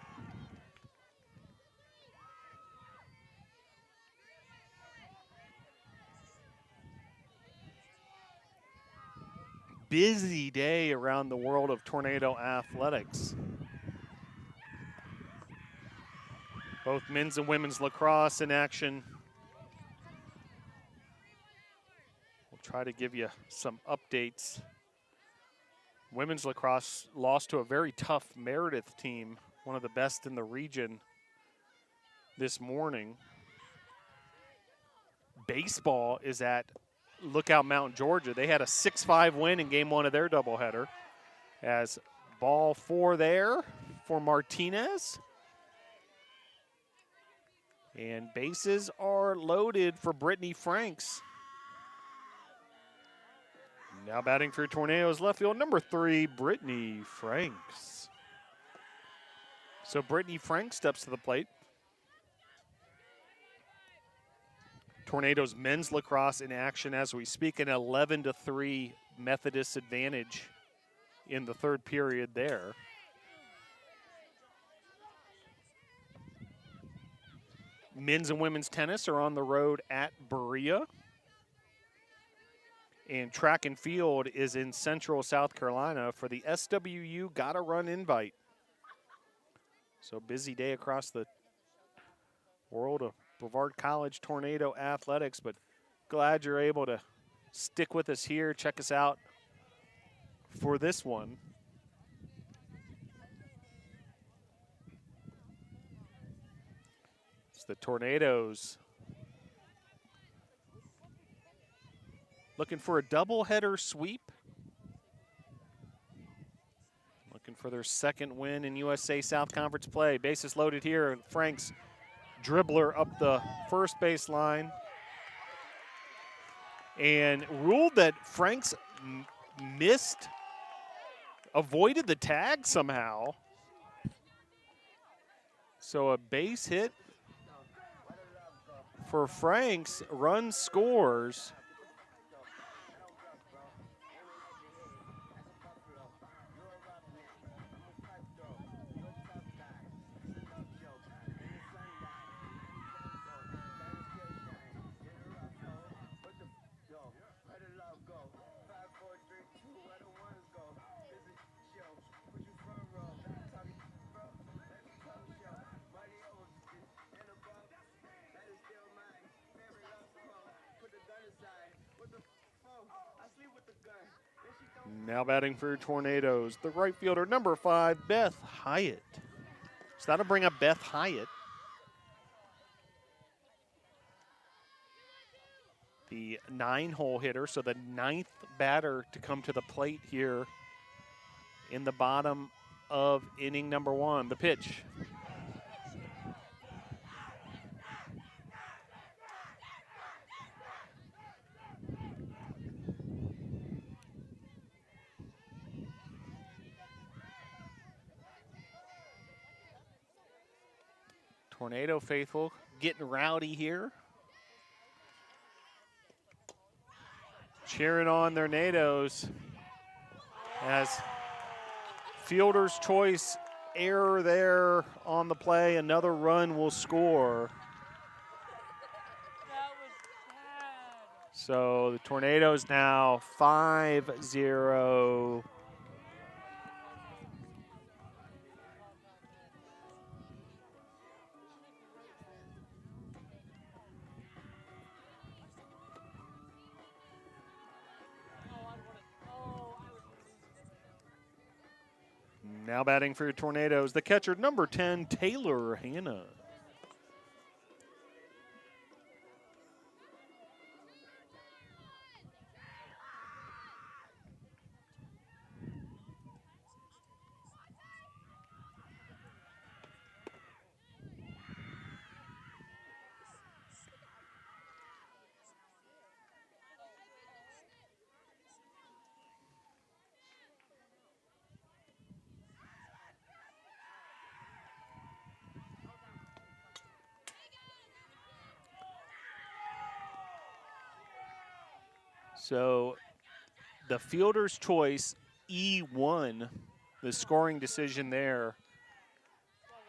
Busy day around the world of Tornado athletics. Both men's and women's lacrosse in action. We'll try to give you some updates. Women's lacrosse lost to a very tough Meredith team, one of the best in the region this morning. Baseball is at Lookout Mountain, Georgia. They had a 6-5 win in game 1 of their doubleheader. As ball 4 there for Martinez. And bases are loaded for Brittany Franks. Now batting for Tornadoes left field, number 3, Brittany Franks. So Brittany Franks steps to the plate. Tornadoes men's lacrosse in action as we speak, an 11-3 Methodist advantage in the 3rd period there. Men's and women's tennis are on the road at Berea. And track and field is in Central South Carolina for the SWU Gotta Run invite. So busy day across the world of Brevard College Tornado athletics, but glad you're able to stick with us here. Check us out for this one. It's the Tornadoes looking for a doubleheader sweep. Looking for their 2nd win in USA South Conference play. Bases loaded here. Franks dribbler up the first base line. And ruled that Franks avoided the tag somehow. So a base hit for Franks, run scores. Now batting for Tornadoes, the right fielder, number 5, Beth Hyatt. So that'll bring up Beth Hyatt. The 9-hole hitter, so the 9th batter to come to the plate here in the bottom of inning number 1. The pitch. Tornado faithful getting rowdy here. Cheering on their NATOs as fielder's choice error there on the play. Another run will score. So the Tornadoes now 5-0. Now batting for your Tornadoes, the catcher, number 10, Taylor Hanna. So the fielder's choice, E1, the scoring decision there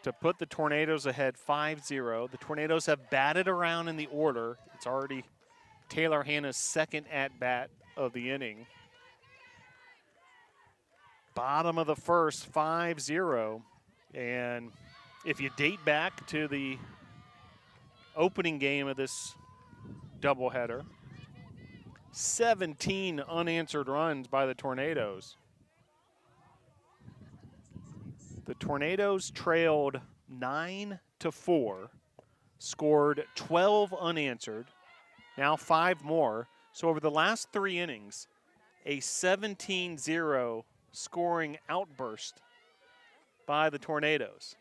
to put the Tornadoes ahead 5-0. The Tornadoes have batted around in the order. It's already Taylor Hanna's second at-bat of the inning. Bottom of the first, 5-0. And if you date back to the opening game of this doubleheader, 17 unanswered runs by the Tornadoes. The Tornadoes trailed 9-4, scored 12 unanswered, now 5 more. So over the last 3 innings, a 17-0 scoring outburst by the Tornadoes.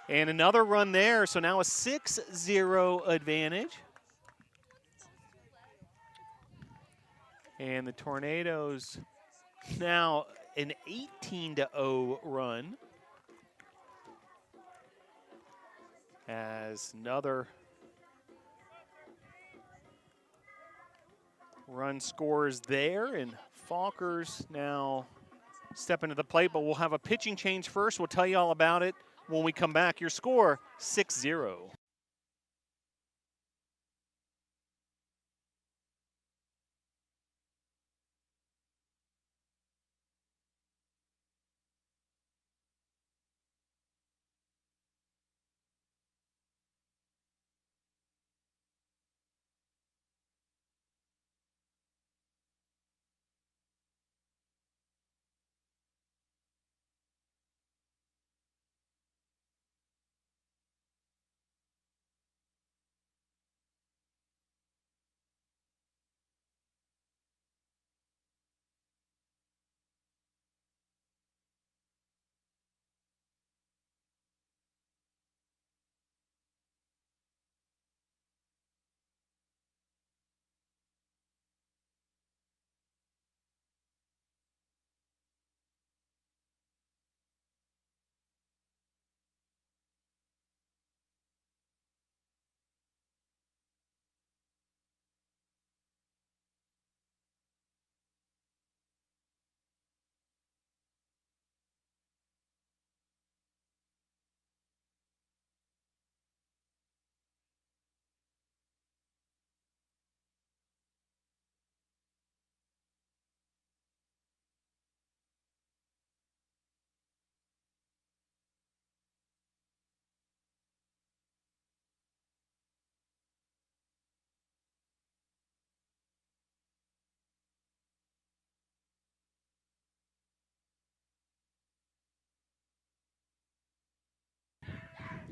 And another run there, so now a 6-0 advantage. And the Tornadoes now an 18-0 run. As another run scores there, and Falkers now step into the plate, but we'll have a pitching change first. We'll tell you all about it when we come back. Your score, 6-0.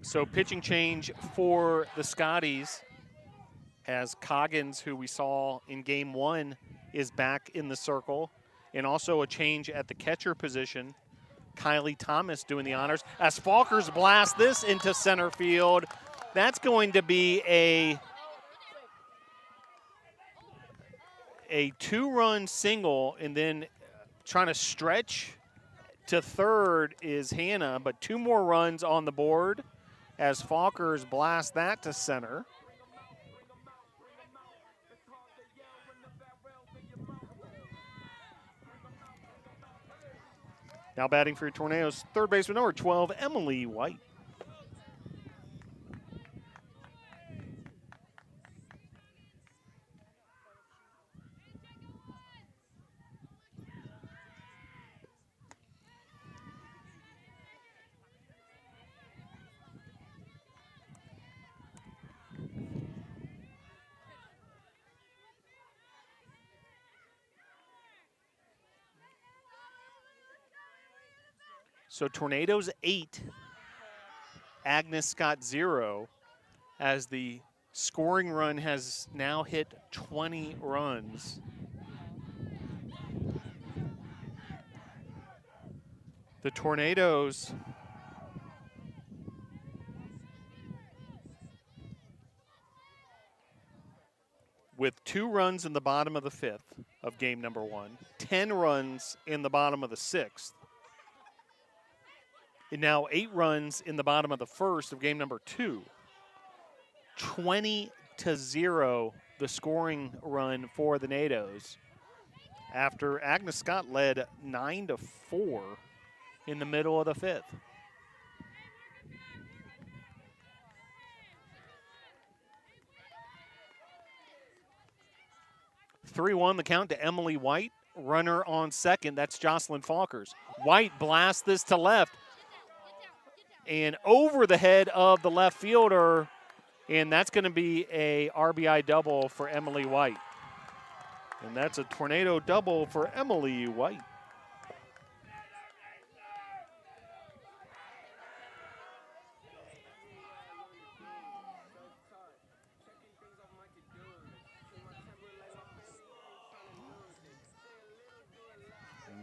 So pitching change for the Scotties, as Coggins, who we saw in game 1, is back in the circle. And also a change at the catcher position. Kylie Thomas doing the honors. As Falkers blast this into center field, that's going to be a 2-run single, and then trying to stretch to third is Hanna, but 2 more runs on the board as Falkers blast that to center. Now batting for your Tornadoes, third baseman number 12, Emily White. So Tornadoes 8, Agnes Scott 0, as the scoring run has now hit 20 runs. The Tornadoes with 2 runs in the bottom of the 5th of game number 1, 10 runs in the bottom of the 6th, and now 8 runs in the bottom of the 1st of game number 2. 20-0 the scoring run for the Nados after Agnes Scott led 9-4 in the middle of the 5th. (3-1) the count to Emily White. Runner on second, that's Jocelyn Falkers. White blasts this to left and over the head of the left fielder, and that's going to be a RBI double for Emily White. And that's a Tornado double for Emily White.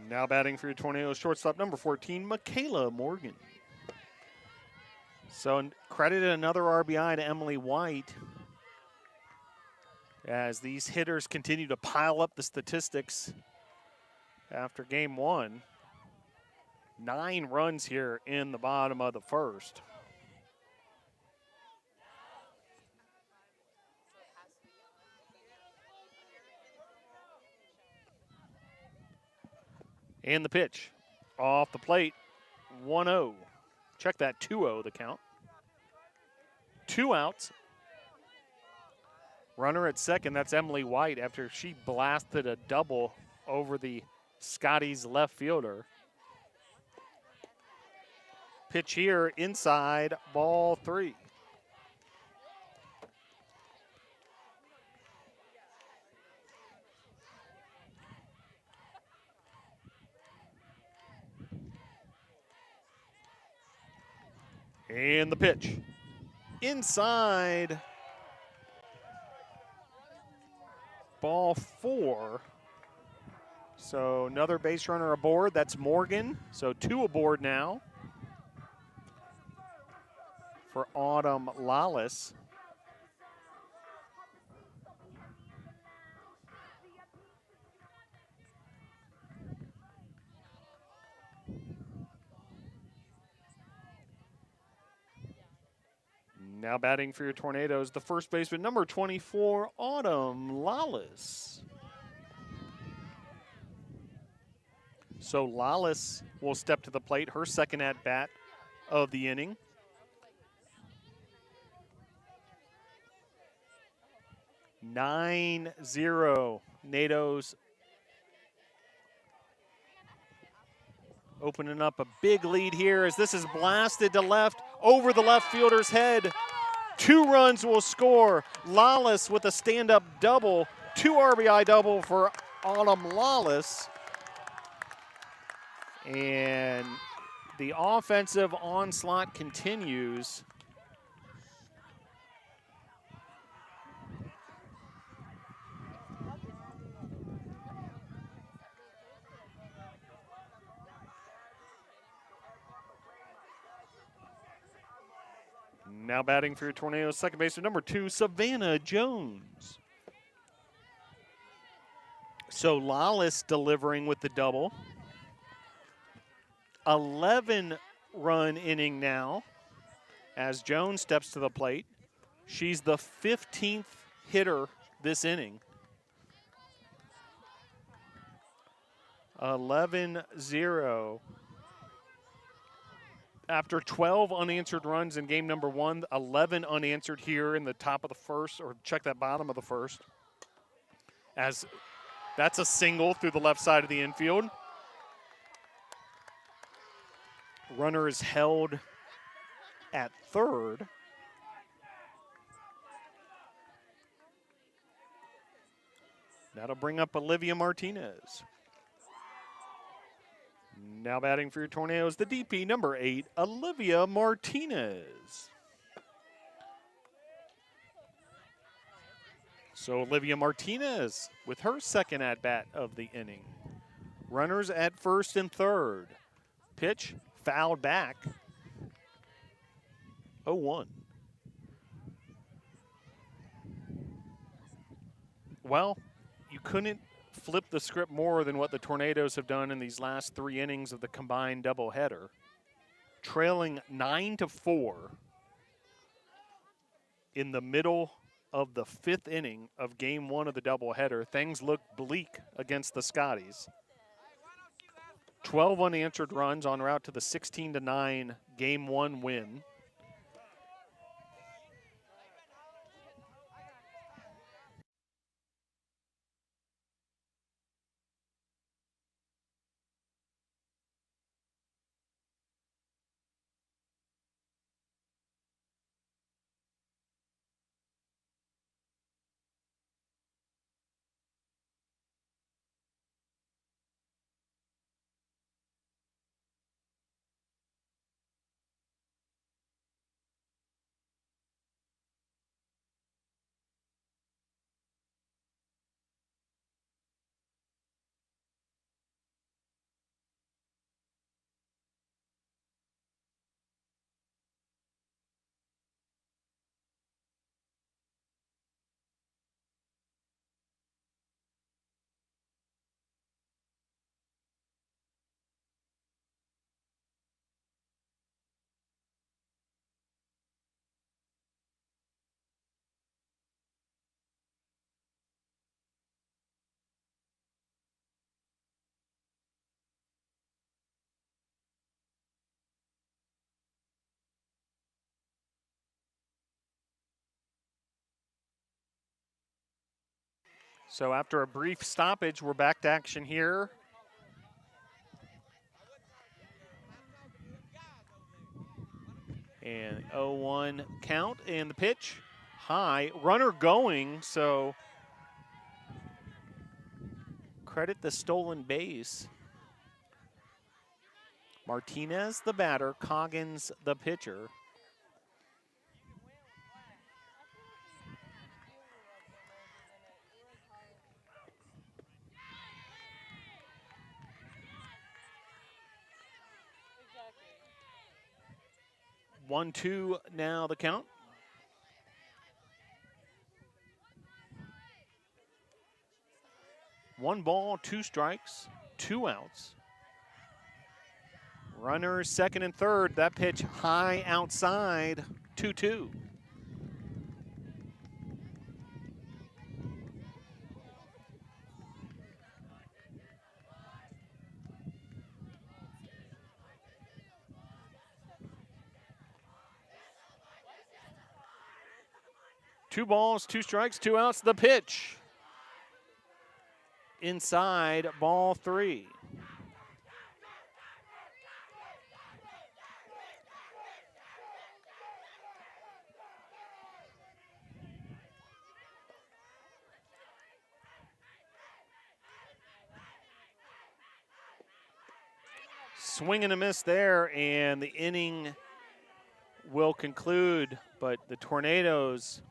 Now batting for your Tornadoes shortstop, number 14, Michaela Morgan. So credited another RBI to Emily White as these hitters continue to pile up the statistics after game 1. 9 runs here in the bottom of the 1st. And the pitch off the plate, 1-0. Check that, 2-0 the count. 2 outs. Runner at second, that's Emily White after she blasted a double over the Scotties left fielder. Pitch here inside, ball 3. And the pitch. Inside. Ball 4. So another base runner aboard. That's Morgan. So 2 aboard now for Autumn Lawless. Now batting for your Tornadoes, the first baseman, number 24, Autumn Lawless. So Lawless will step to the plate, her second at-bat of the inning. (9-0) Nados opening up a big lead here as this is blasted to left over the left fielder's head. 2 runs will score. Lawless with a stand-up double. 2 RBI double for Autumn Lawless. And the offensive onslaught continues. Now batting for your Tornadoes, second baseman, number 2, Savannah Jones. So Lawless delivering with the double. 11-run inning now as Jones steps to the plate. She's the 15th hitter this inning. 11-0. After 12 unanswered runs in game number 1, 11 unanswered here in the top of the first, or check that bottom of the first. As that's a single through the left side of the infield. Runner is held at third. That'll bring up Olivia Martinez. Now batting for your Tornadoes, the DP, number 8, Olivia Martinez. So Olivia Martinez with her second at-bat of the inning. Runners at first and third. Pitch fouled back. 0-1. Well, you couldn't flip the script more than what the Tornadoes have done in these last 3 innings of the combined doubleheader. Trailing 9-4 in the middle of the 5th inning of Game 1 of the doubleheader. Things look bleak against the Scotties. 12 unanswered runs en route to the 16-9 Game 1 win. So after a brief stoppage, we're back to action here. And 0-1 count, and the pitch high. Runner going, so credit the stolen base. Martinez, the batter, Coggins, the pitcher. One, two, now the count. One ball, 2 strikes, 2 outs. Runners second and third. That pitch high outside, 2-2. Two balls, 2 strikes, 2 outs. The pitch. Inside, ball 3. Swing and a miss there, and the inning will conclude, but the Tornadoes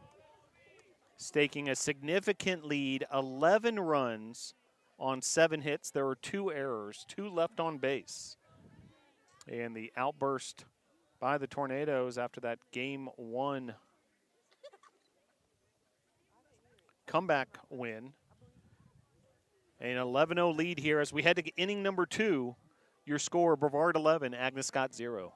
staking a significant lead, 11 runs on 7 hits. There were 2 errors, 2 left on base. And the outburst by the Tornadoes after that Game 1 comeback win. An 11-0 lead here as we head to inning number 2. Your score, Brevard 11, Agnes Scott 0.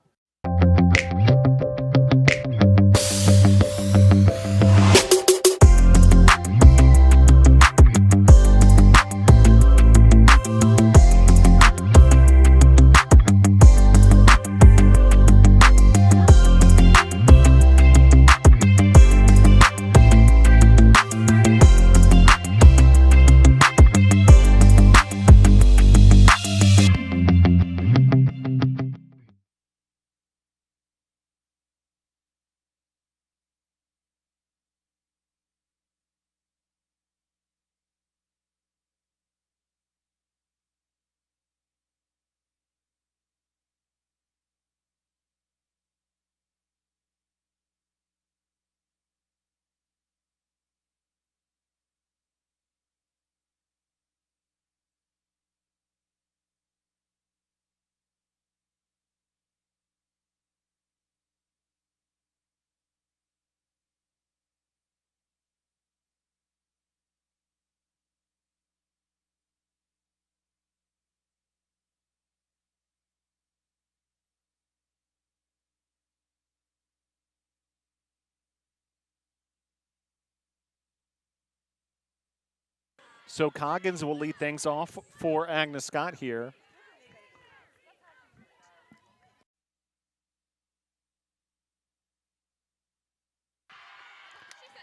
So Coggins will lead things off for Agnes Scott here.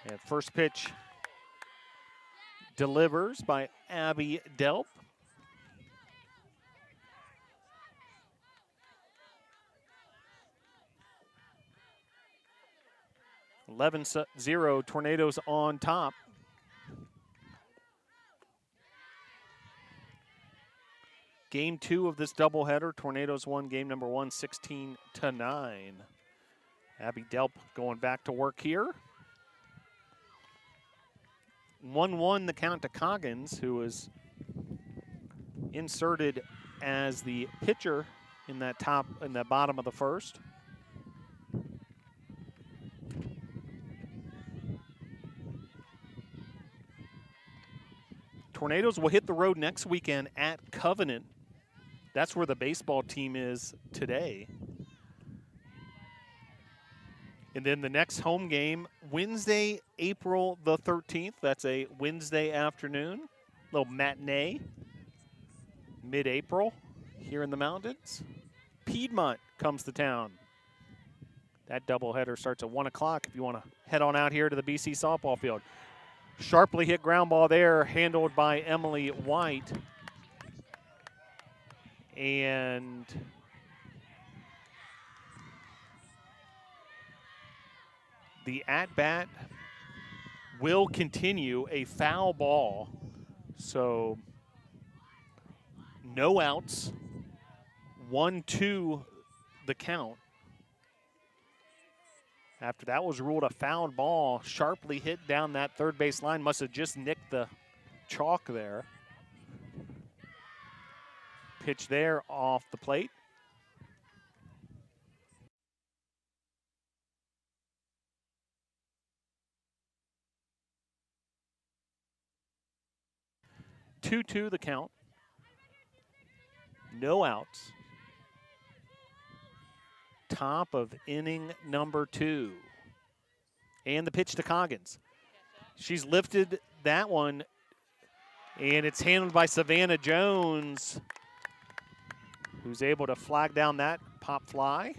And first pitch delivers by Abby Delp. (11-0) Tornadoes on top. Game 2 of this doubleheader. Tornadoes won game number 1, 16-9. Abby Delp going back to work here. 1-1 the count to Coggins, who was inserted as the pitcher in that bottom of the first. Tornadoes will hit the road next weekend at Covenant. That's where the baseball team is today. And then the next home game, Wednesday, April the 13th. That's a Wednesday afternoon, little matinee, mid-April here in the mountains. Piedmont comes to town. That doubleheader starts at 1 o'clock if you want to head on out here to the BC softball field. Sharply hit ground ball there, handled by Emily White. And the at-bat will continue, a foul ball. So no outs, 1-2 the count. After that was ruled a fouled ball, sharply hit down that third base line, must have just nicked the chalk there. Pitch there off the plate. Two the count. No outs. Top of inning number 2. And the pitch to Coggins. She's lifted that one, and it's handled by Savannah Jones, who's able to flag down that pop fly.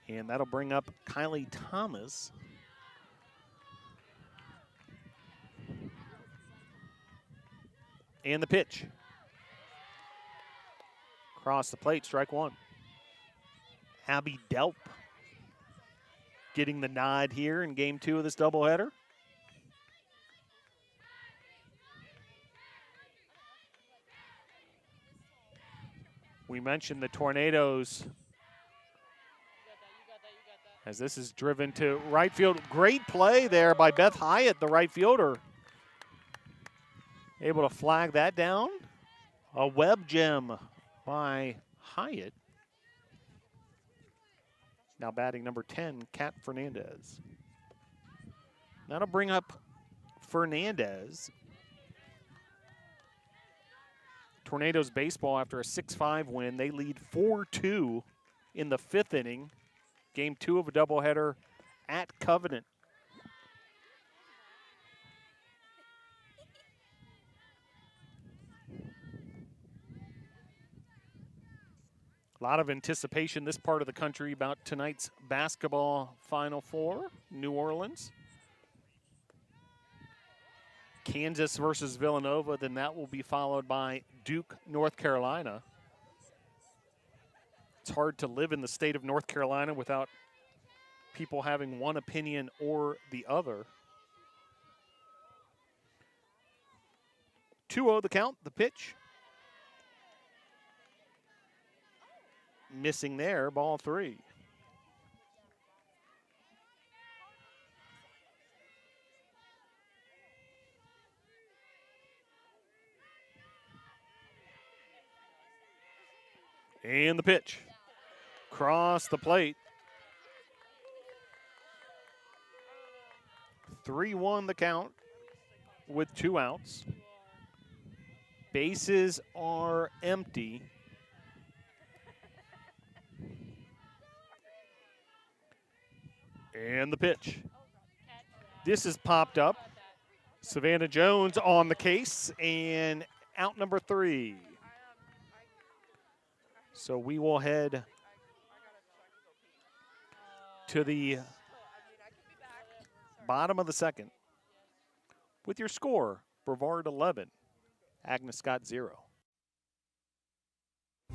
And that'll bring up Kylie Thomas. And the pitch. Across the plate, strike 1. Abby Delp getting the nod here in game 2 of this doubleheader. We mentioned the Tornadoes as this is driven to right field. Great play there by Beth Hyatt, the right fielder. Able to flag that down. A web gem by Hyatt. Now batting number 10, Kat Fernandez. That'll bring up Fernandez. Tornadoes baseball after a 6-5 win. They lead 4-2 in the 5th inning. Game 2 of a doubleheader at Covenant. A lot of anticipation this part of the country about tonight's basketball Final Four, New Orleans. Kansas versus Villanova, then that will be followed by Duke, North Carolina. It's hard to live in the state of North Carolina without people having one opinion or the other. 2-0 the count, the pitch. Missing there, ball 3. And the pitch. Cross the plate. 3-1 the count with 2 outs. Bases are empty. And the pitch. This is popped up. Savannah Jones on the case, and out number 3. So we will head to the bottom of the second with your score, Brevard 11, Agnes Scott 0.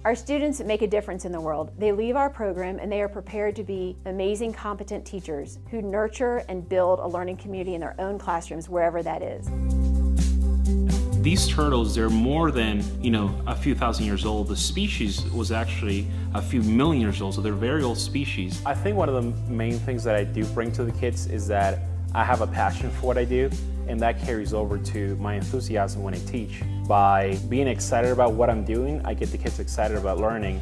Our students make a difference in the world. They leave our program and they are prepared to be amazing, competent teachers who nurture and build a learning community in their own classrooms, wherever that is. These turtles, they're more than, a few thousand years old. The species was actually a few million years old, so they're very old species. I think one of the main things that I do bring to the kids is that I have a passion for what I do, and that carries over to my enthusiasm when I teach. By being excited about what I'm doing, I get the kids excited about learning.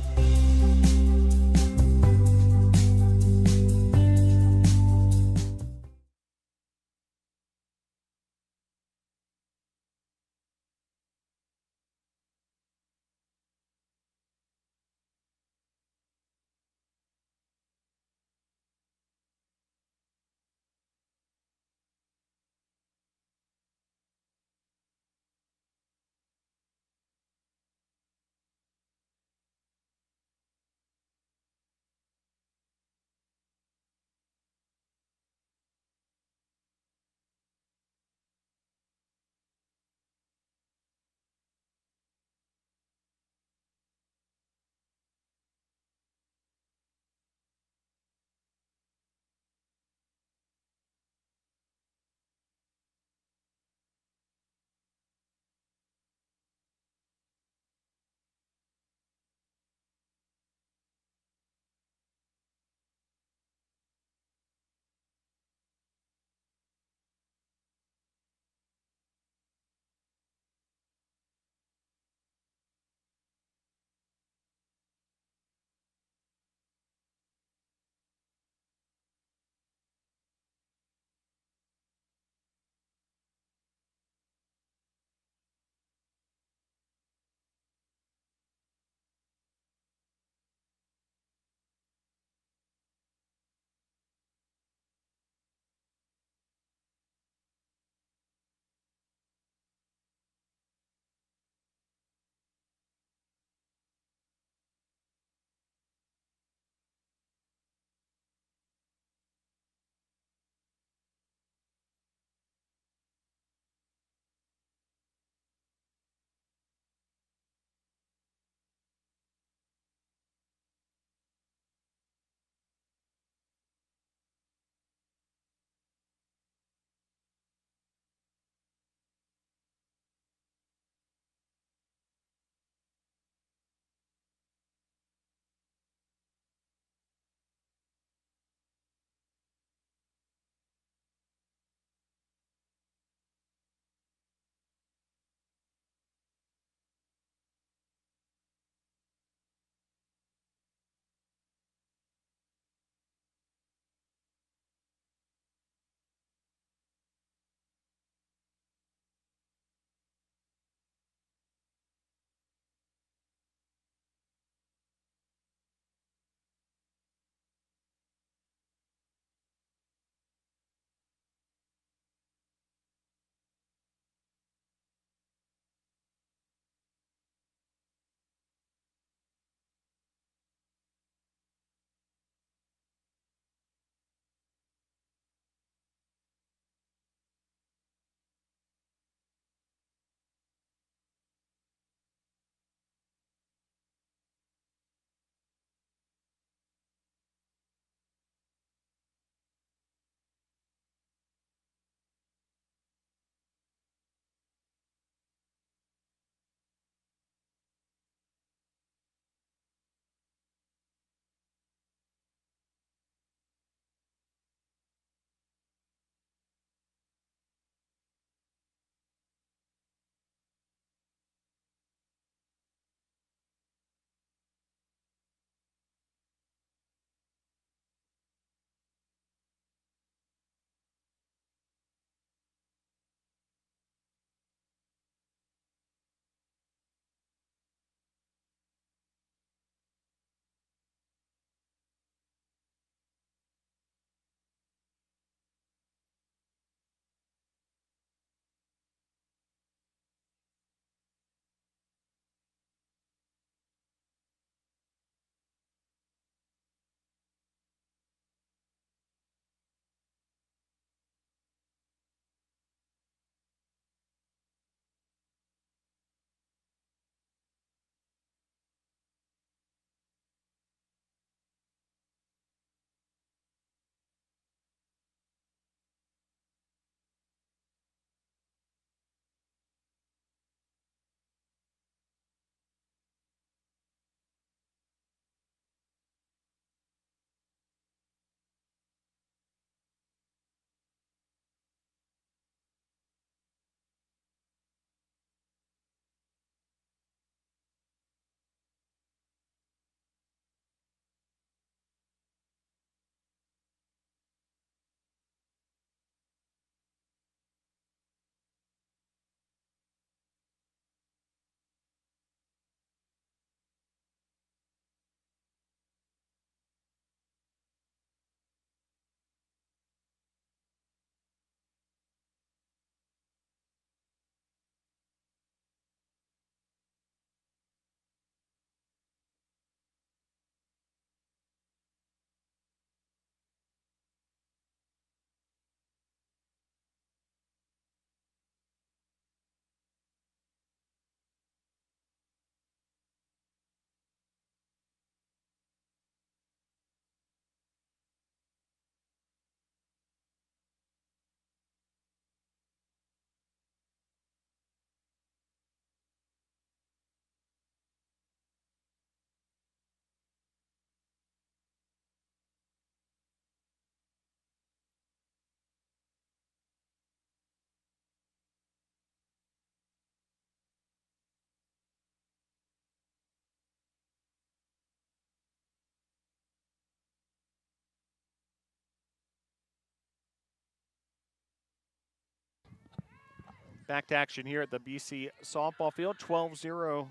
Back to action here at the BC softball field. 12-0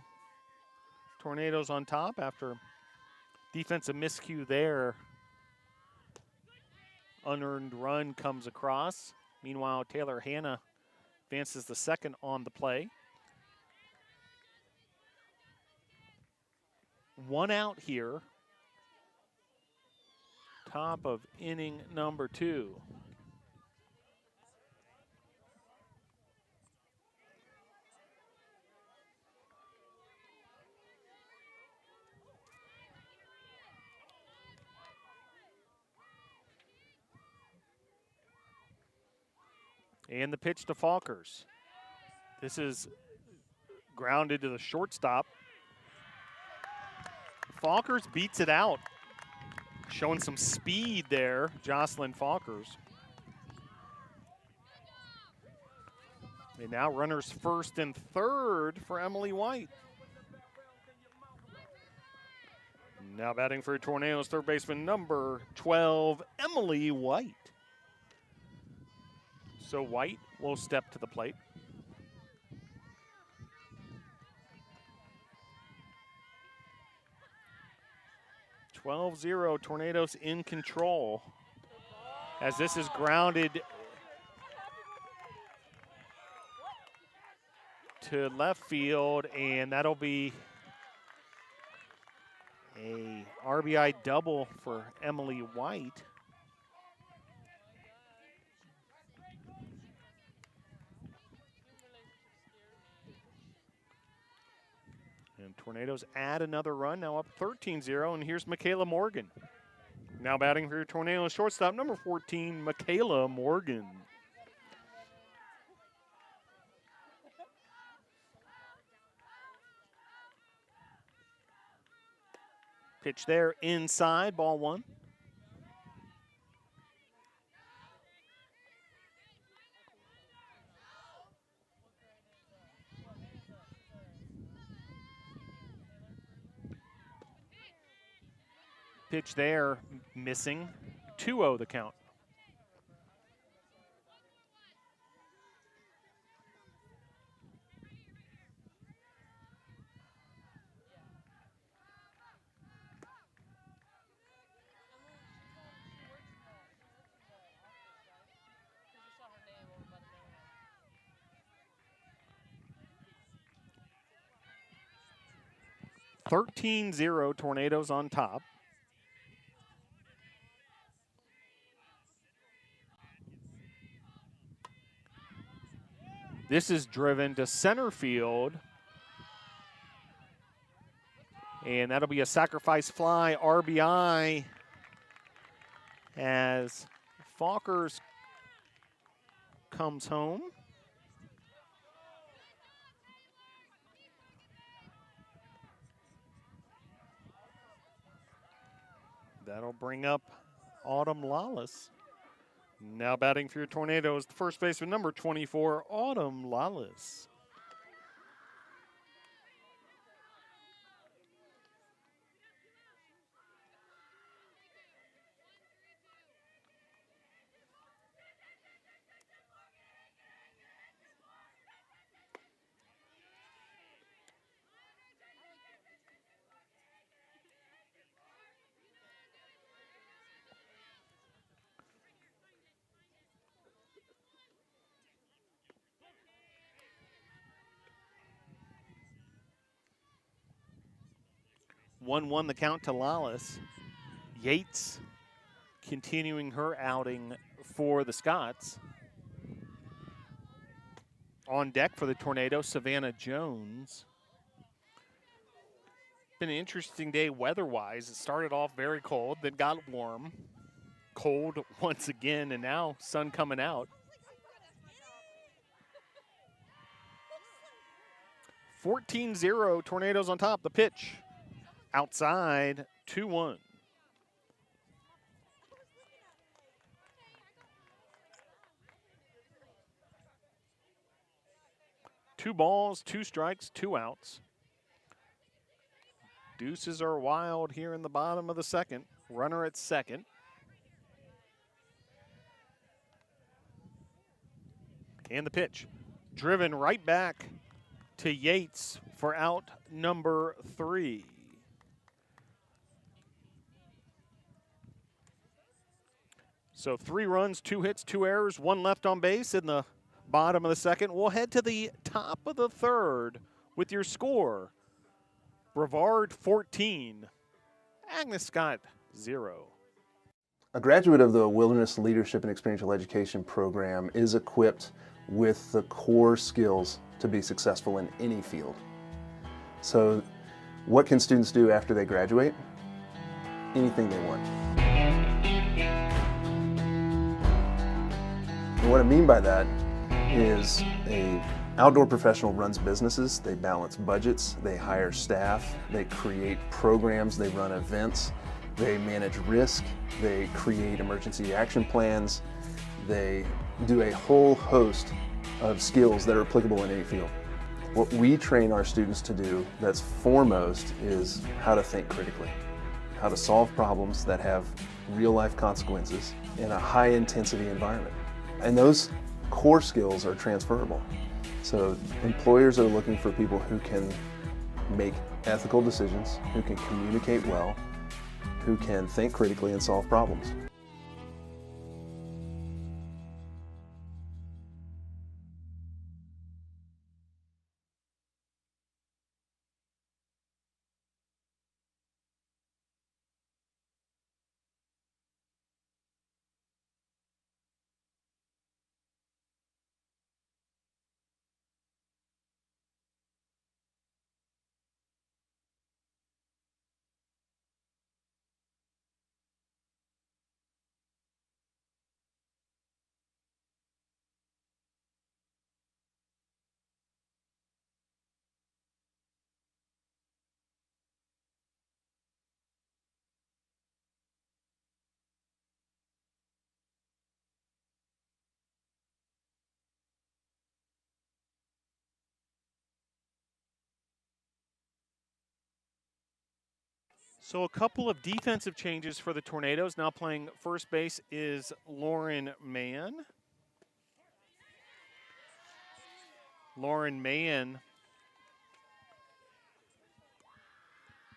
Tornadoes on top after defensive miscue there. Unearned run comes across. Meanwhile, Taylor Hanna advances the second on the play. 1 out here. Top of inning number 2. And the pitch to Falkers. This is grounded to the shortstop. Falkers beats it out. Showing some speed there, Jocelyn Falkers. And now runners first and third for Emily White. Now batting for Tornadoes, third baseman number 12, Emily White. So White will step to the plate. (12-0) Tornadoes in control. As this is grounded to left field, and that'll be a RBI double for Emily White. And Tornadoes add another run, now up 13-0, and here's Michaela Morgan. Now batting for your Tornadoes shortstop, number 14, Michaela Morgan. Pitch there inside, ball 1. Pitch there, missing. 2-0 the count. (13-0) Tornadoes on top. This is driven to center field. And that'll be a sacrifice fly RBI as Falkers comes home. That'll bring up Autumn Lawless. Now batting for your Tornadoes, the first baseman, number 24, Autumn Lawless. (1-1) the count to Lawless. Yates continuing her outing for the Scots. On deck for the Tornadoes, Savannah Jones. Been an interesting day weather-wise. It started off very cold, then got warm. Cold once again, and now sun coming out. 14-0 Tornadoes on top. The pitch. Outside, 2-1. Two balls, 2 strikes, 2 outs. Deuces are wild here in the bottom of the second. Runner at second. And the pitch. Driven right back to Yates for out number 3. So 3 runs, 2 hits, 2 errors, 1 left on base in the bottom of the second. We'll head to the top of the third with your score. Brevard 14, Agnes Scott 0. A graduate of the Wilderness Leadership and Experiential Education program is equipped with the core skills to be successful in any field. So what can students do after they graduate? Anything they want. And what I mean by that is an outdoor professional runs businesses, they balance budgets, they hire staff, they create programs, they run events, they manage risk, they create emergency action plans, they do a whole host of skills that are applicable in any field. What we train our students to do that's foremost is how to think critically, how to solve problems that have real-life consequences in a high-intensity environment. And those core skills are transferable. So employers are looking for people who can make ethical decisions, who can communicate well, who can think critically and solve problems. So a couple of defensive changes for the Tornadoes. Now playing first base is Lauren Mann. Lauren Mann,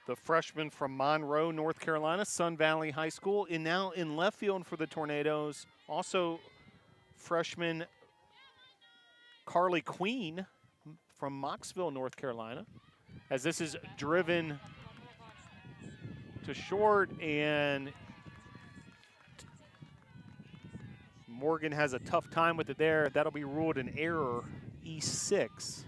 the freshman from Monroe, North Carolina, Sun Valley High School, and now in left field for the Tornadoes, also freshman Carly Queen from Moxville, North Carolina, as this is driven to short, and Morgan has a tough time with it there. That'll be ruled an error, E6.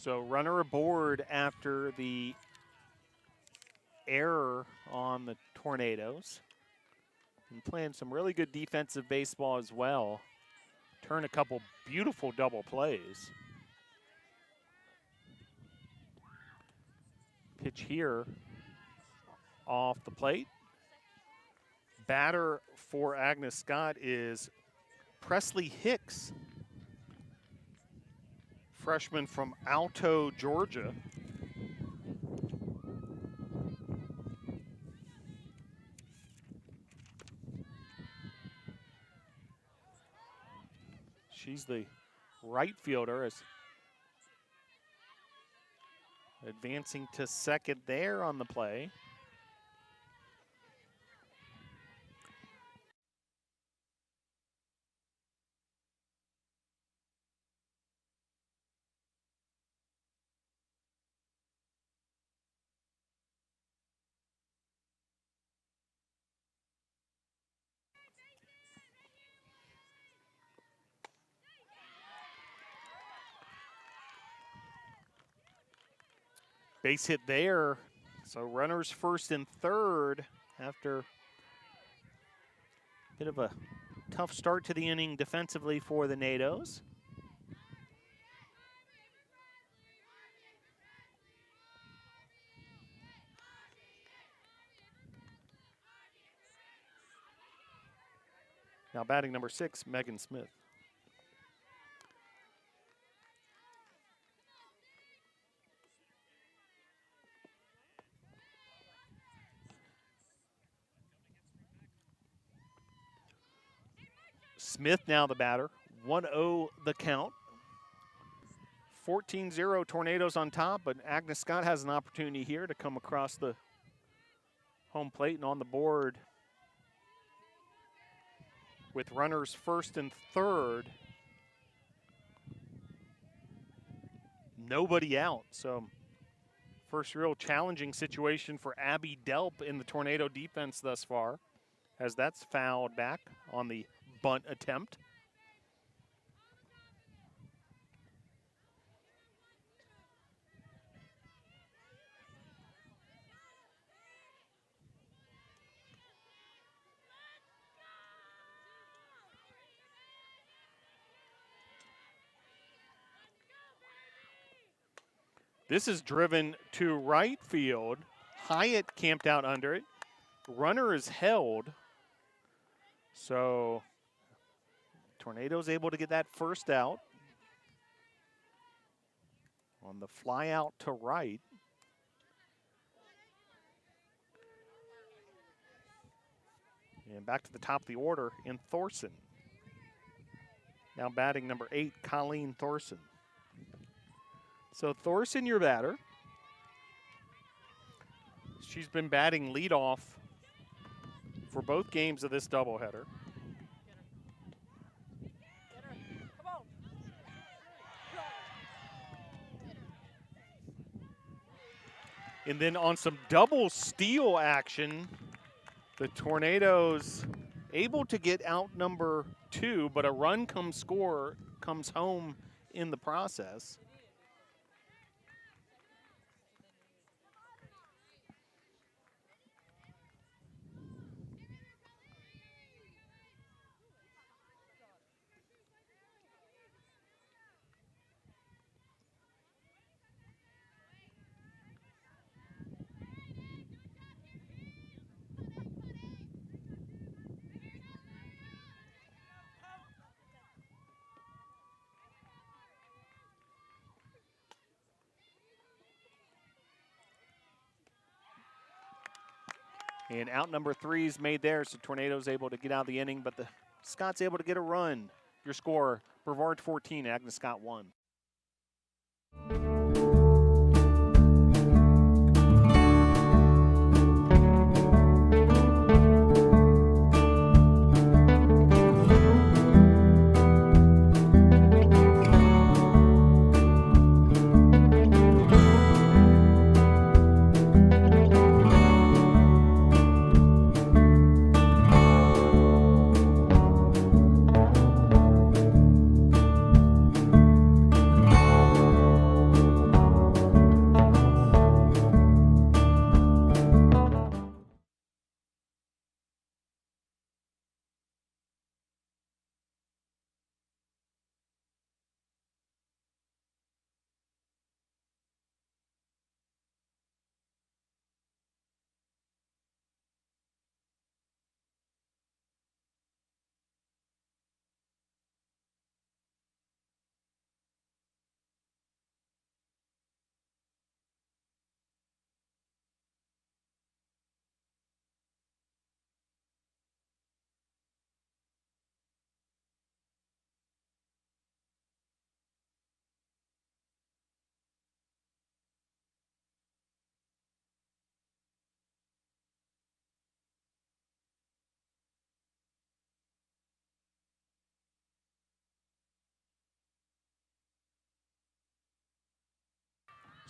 So runner aboard after the error on the Tornadoes. And playing some really good defensive baseball as well. Turn a couple beautiful double plays. Pitch here off the plate. Batter for Agnes Scott is Presley Hicks, freshman from Alto, Georgia. She's the right fielder, as advancing to second there on the play. Base hit there, So runners first and third after a bit of a tough start to the inning defensively for the NATOs. Now batting number 6, Megan Smith. Smith now the batter. 1-0 the count. 14-0 Tornadoes on top, but Agnes Scott has an opportunity here to come across the home plate and on the board with runners first and third. Nobody out, so first real challenging situation for Abby Delp in the Tornado defense thus far, as that's fouled back on the bunt attempt. This is driven to right field. Hyatt camped out under it. Runner is held. So Tornadoes able to get that first out. On the fly out to right. And back to the top of the order in Thorson. Now batting number 8, Colleen Thorson. So Thorson, your batter. She's been batting leadoff for both games of this doubleheader. And then on some double steal action, the Tornadoes able to get out number 2, but a run comes home in the process. And out number 3 is made there, so Tornadoes able to get out of the inning, but the Scots able to get a run. Your score, Brevard 14, Agnes Scott 1.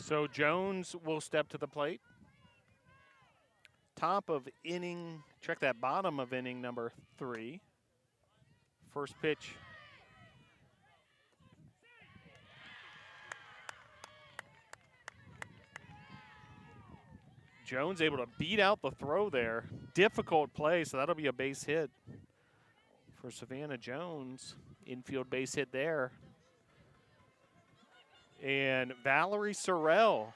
So Jones will step to the plate. Top of inning, check that bottom of inning number 3. First pitch. Jones able to beat out the throw there. Difficult play, so that'll be a base hit for Savannah Jones. Infield base hit there. And Valerie Sorrell.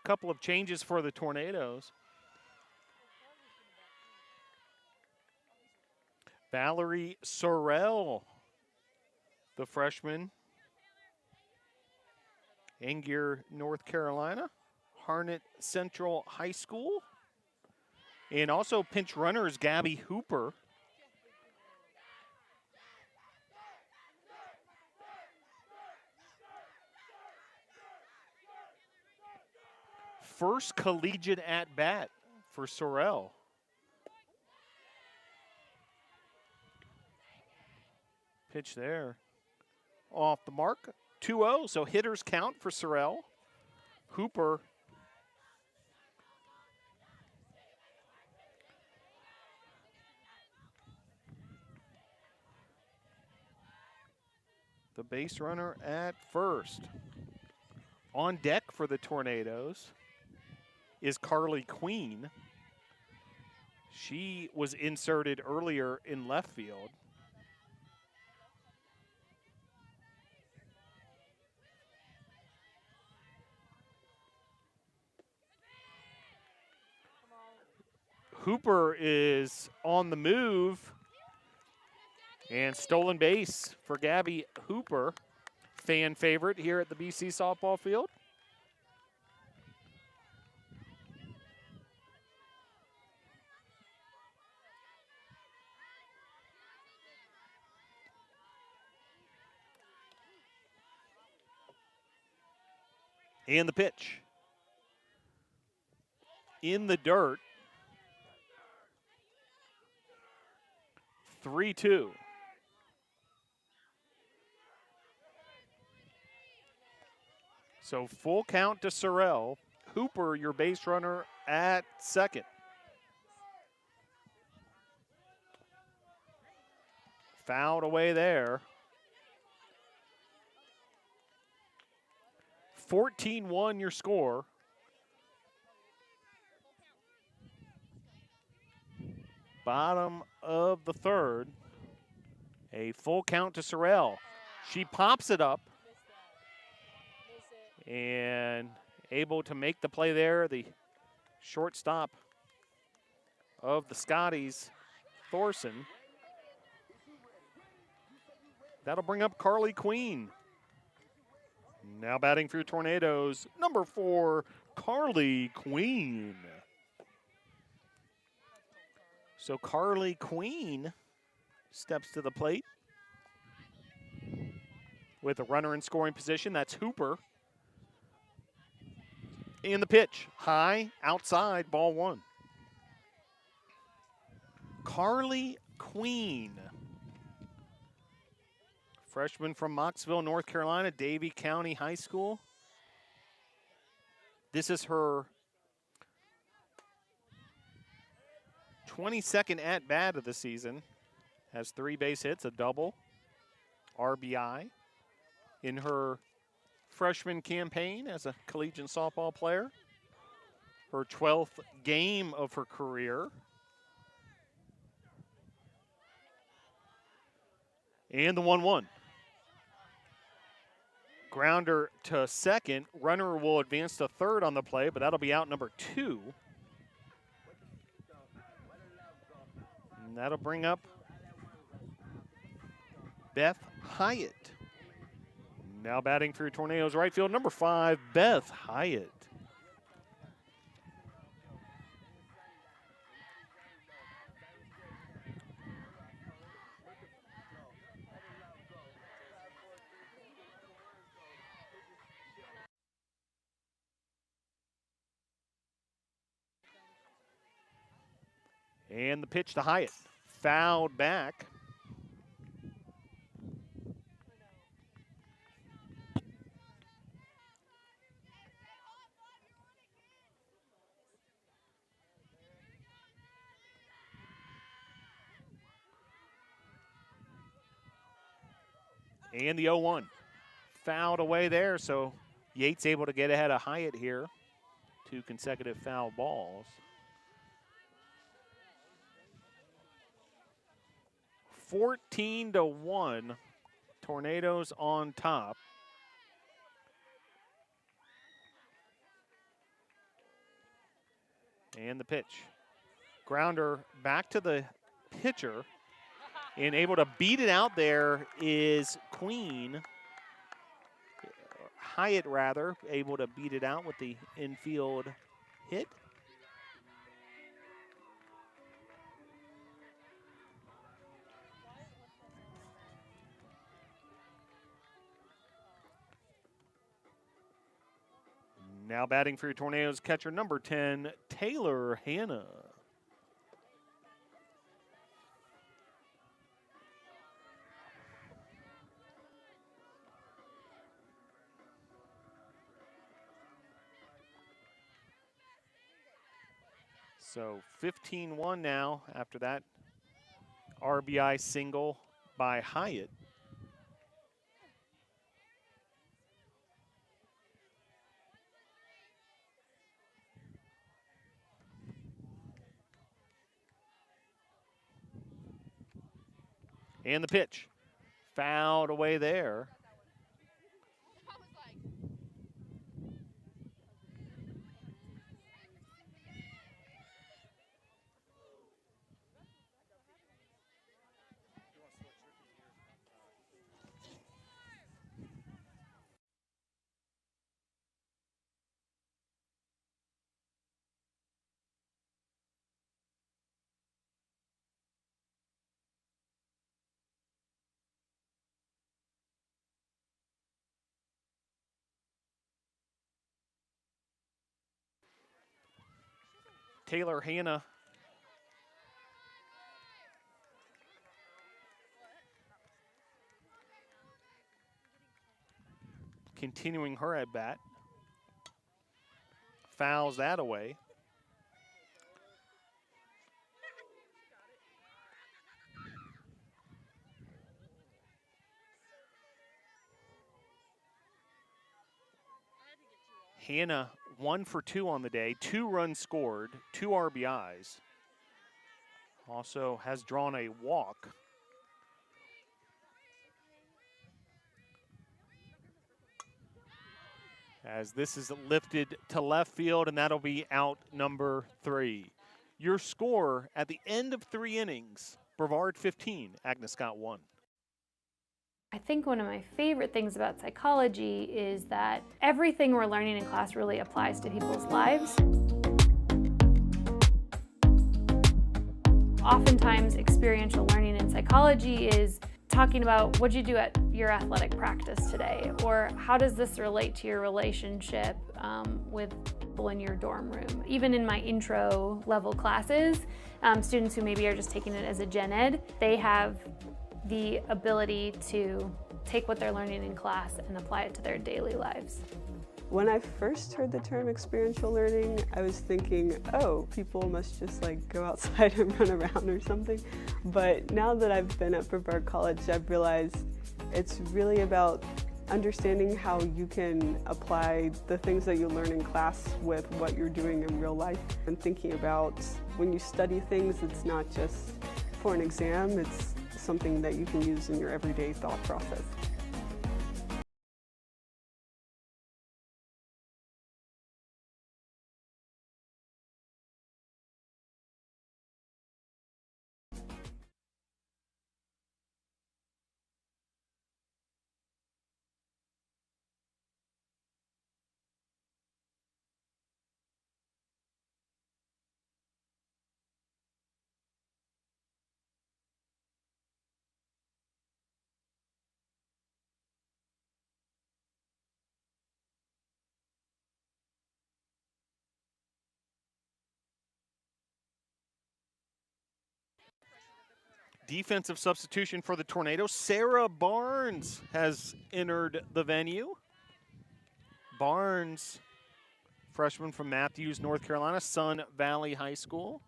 Couple of changes for the Tornadoes. Valerie Sorrell, the freshman, Angier, North Carolina, Harnett Central High School. And also pinch runners Gabby Hooper. First collegiate at bat for Sorrell. Pitch there. Off the mark. 2-0, so hitters count for Sorrell. Hooper the base runner at first. On deck for the Tornadoes is Carly Queen. She was inserted earlier in left field. Hooper is on the move. And stolen base for Gabby Hooper. Fan favorite here at the BC softball field. And the pitch. In the dirt. 3-2. So full count to Sorrell. Hooper, your base runner at second. Fouled away there. 14-1 your score. Bottom of the third. A full count to Sorrell. She pops it up. And able to make the play there. The shortstop of the Scotties, Thorson. That'll bring up Carly Queen. Now batting for your Tornadoes, number 4, Carly Queen. So Carly Queen steps to the plate with a runner in scoring position. That's Hooper. And the pitch, high, outside, ball 1. Carly Queen, freshman from Mocksville, North Carolina, Davie County High School. This is her 22nd at-bat of the season. Has 3 base hits, a double, RBI in her freshman campaign as a collegiate softball player. Her 12th game of her career. And the 1-1. Grounder to second. Runner will advance to third on the play, but that'll be out number 2. And that'll bring up Beth Hyatt. Now batting for Tornadoes right field, number 5, Beth Hyatt. And the pitch to Hyatt. Fouled back. And the 0-1. Fouled away there, so Yates able to get ahead of Hyatt here. 2 consecutive foul balls. 14-1, Tornadoes on top. And the pitch. Grounder back to the pitcher, and able to beat it out there is Queen. Hyatt, rather, able to beat it out with the infield hit. Now batting for your Tornadoes catcher, number 10, Taylor Hanna. So 15-1 now after that RBI single by Hyatt. And the pitch. Fouled away there. Taylor Hanna continuing her at bat. Fouls that away. Hanna 1 for 2 on the day, 2 runs scored, 2 RBIs. Also has drawn a walk. As this is lifted to left field, and that'll be out number 3. Your score at the end of 3 innings, Brevard 15, Agnes Scott 1. I think one of my favorite things about psychology is that everything we're learning in class really applies to people's lives. Oftentimes, experiential learning in psychology is talking about what you do at your athletic practice today, or how does this relate to your relationship with people in your dorm room. Even in my intro level classes, students who maybe are just taking it as a gen ed, they have the ability to take what they're learning in class and apply it to their daily lives. When I first heard the term experiential learning, I was thinking, oh, people must just like go outside and run around or something. But now that I've been at Brevard College, I've realized it's really about understanding how you can apply the things that you learn in class with what you're doing in real life, and thinking about when you study things, it's not just for an exam, it's something that you can use in your everyday thought process. Defensive substitution for the Tornadoes. Sarah Barnes has entered the venue. Barnes, freshman from Matthews, North Carolina, Sun Valley High School.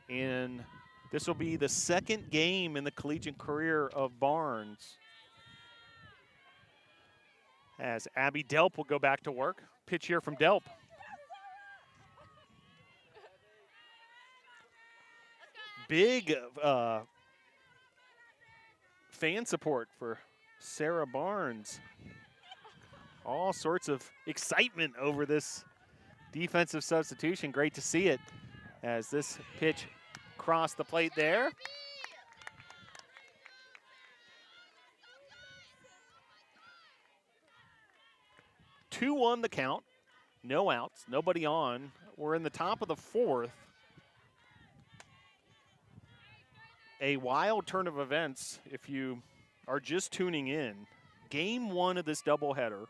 And this will be the second game in the collegiate career of Barnes. As Abby Delp will go back to work. Pitch here from Delp. Big fan support for Sarah Barnes. All sorts of excitement over this defensive substitution. Great to see it as this pitch crossed the plate there. Two on the count, no outs, nobody on. We're in the top of the fourth. A wild turn of events if you are just tuning in. Game one of this doubleheader.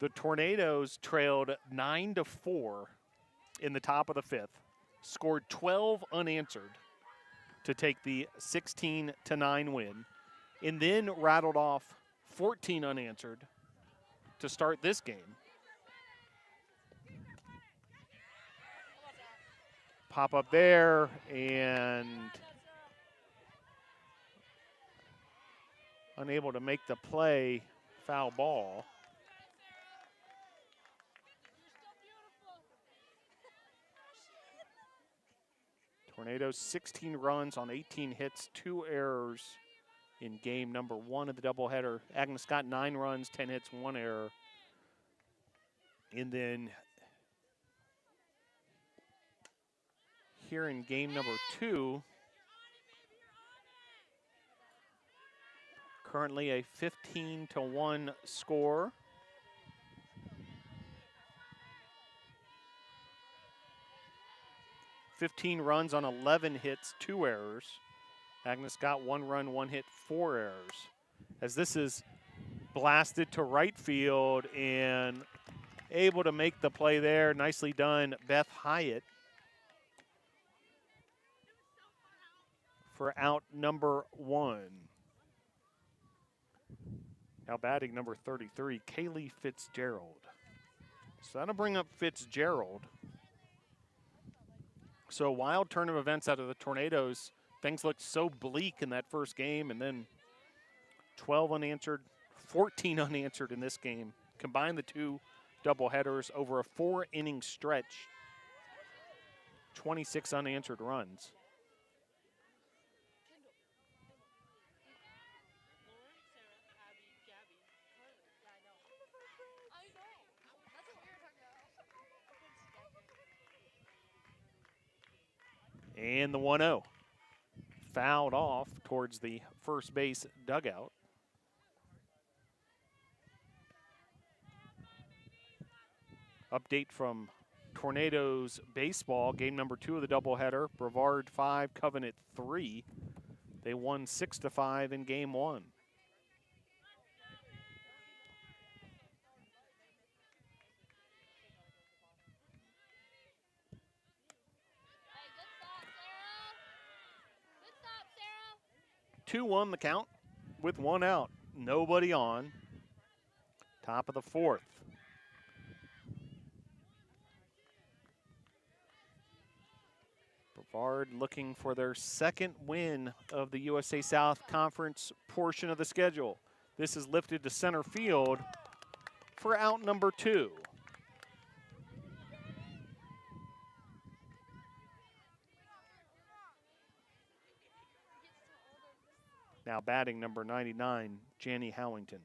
The Tornadoes trailed 9-4 in the top of the fifth, scored 12 unanswered to take the 16-9 win, and then rattled off 14 unanswered to start this game. Pop up there, and unable to make the play, foul ball. Tornadoes 16 runs on 18 hits, 2 errors in game number one of the doubleheader. Agnes got 9 runs, 10 hits, 1 error. And then here in game number 2, currently a 15-1 score. $15 runs on 11 hits, 2 errors. Agnes got 1 run, 1 hit, 4 errors. As this is blasted to right field and able to make the play there. Nicely done, Beth Hyatt, for out number 1. Now batting number 33, Kaylee Fitzgerald. So that'll bring up Fitzgerald. So a wild turn of events out of the Tornadoes. Things looked so bleak in that first game, and then 12 unanswered, 14 unanswered in this game. Combine the two doubleheaders over a 4-inning stretch, 26 unanswered runs. And the 1-0. Fouled off towards the first base dugout. Update from Tornadoes baseball, game number 2 of the doubleheader. Brevard 5, Covenant 3. They won 6-5 in game 1. Two on the count with 1 out. Nobody on. Top of the fourth. Brevard looking for their second win of the USA South Conference portion of the schedule. This is lifted to center field for out number 2. Now batting number 99, Janie Howington.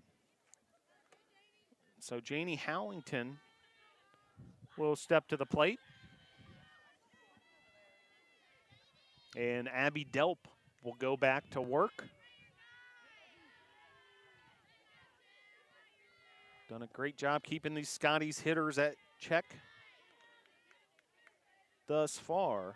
So Janie Howington will step to the plate. And Abby Delp will go back to work. Done a great job keeping these Scotties hitters at check thus far.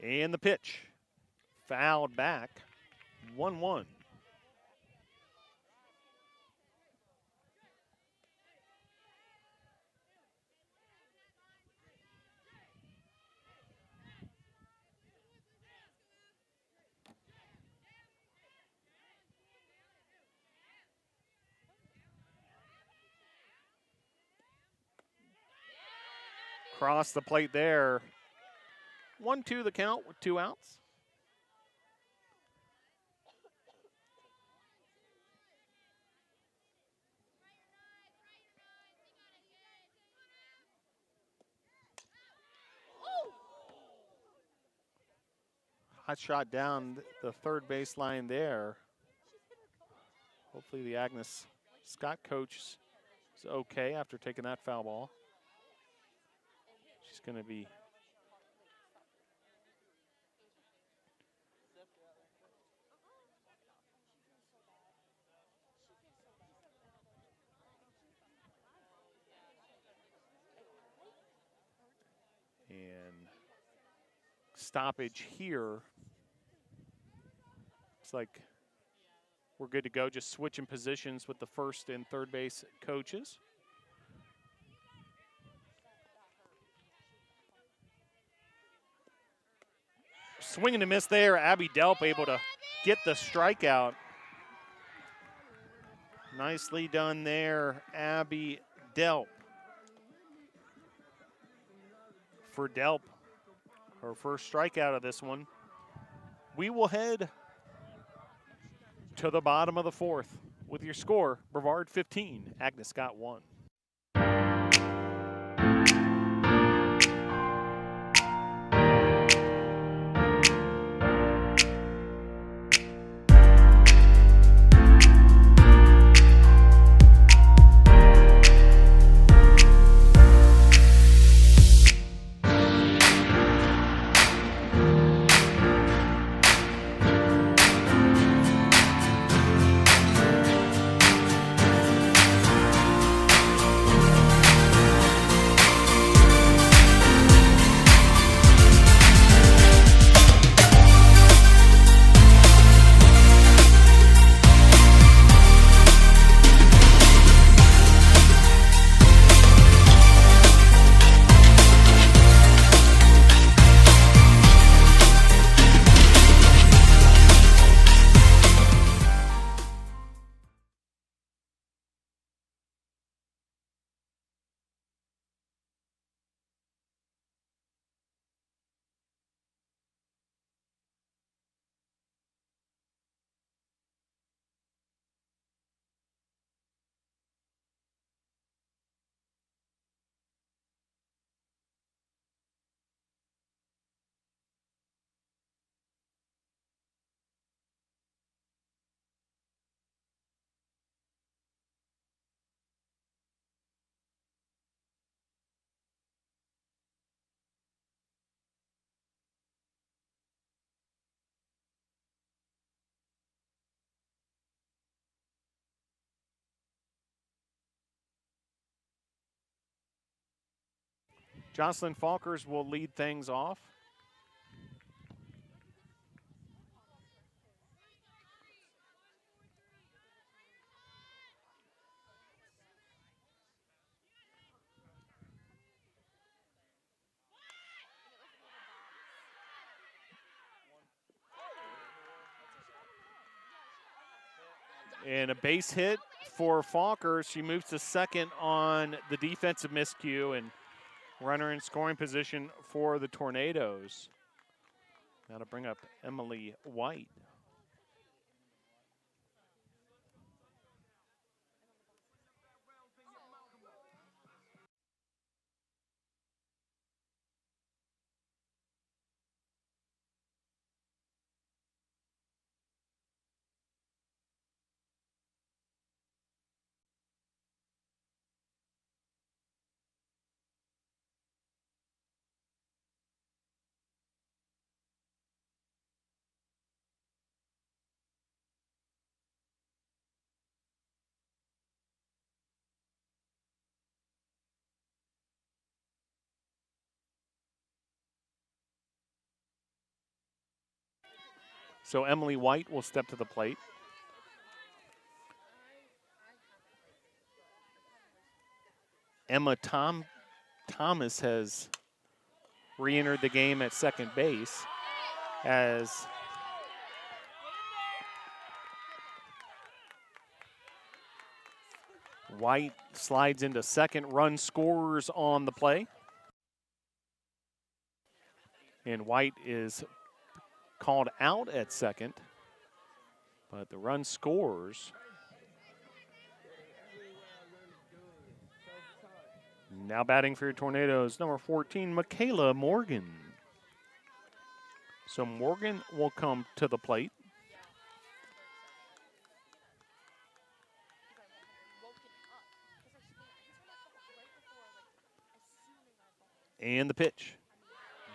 And the pitch, fouled back, 1-1. across the plate there. 1-2 the count with 2 outs. Hot shot down the third baseline there. Hopefully the Agnes Scott coach is okay after taking that foul ball. She's going to be and stoppage here. It's like we're good to go, just switching positions with the first and third base coaches. Swing and a miss there. Abby Delp able to get the strikeout. Nicely done there, Abby Delp. For Delp, her first strikeout of this one. We will head to the bottom of the fourth with your score, Brevard 15, Agnes Scott 1. Jocelyn Falkers will lead things off. And a base hit for Falkers. She moves to second on the defensive miscue and runner in scoring position for the Tornadoes. Now to bring up Emily White. So Emily White will step to the plate. Emma Thomas has re-entered the game at second base as White slides into second. Run scorers on the play. And White is called out at second, but the run scores. Now batting for your Tornadoes, number 14, Michaela Morgan. So Morgan will come to the plate. And the pitch.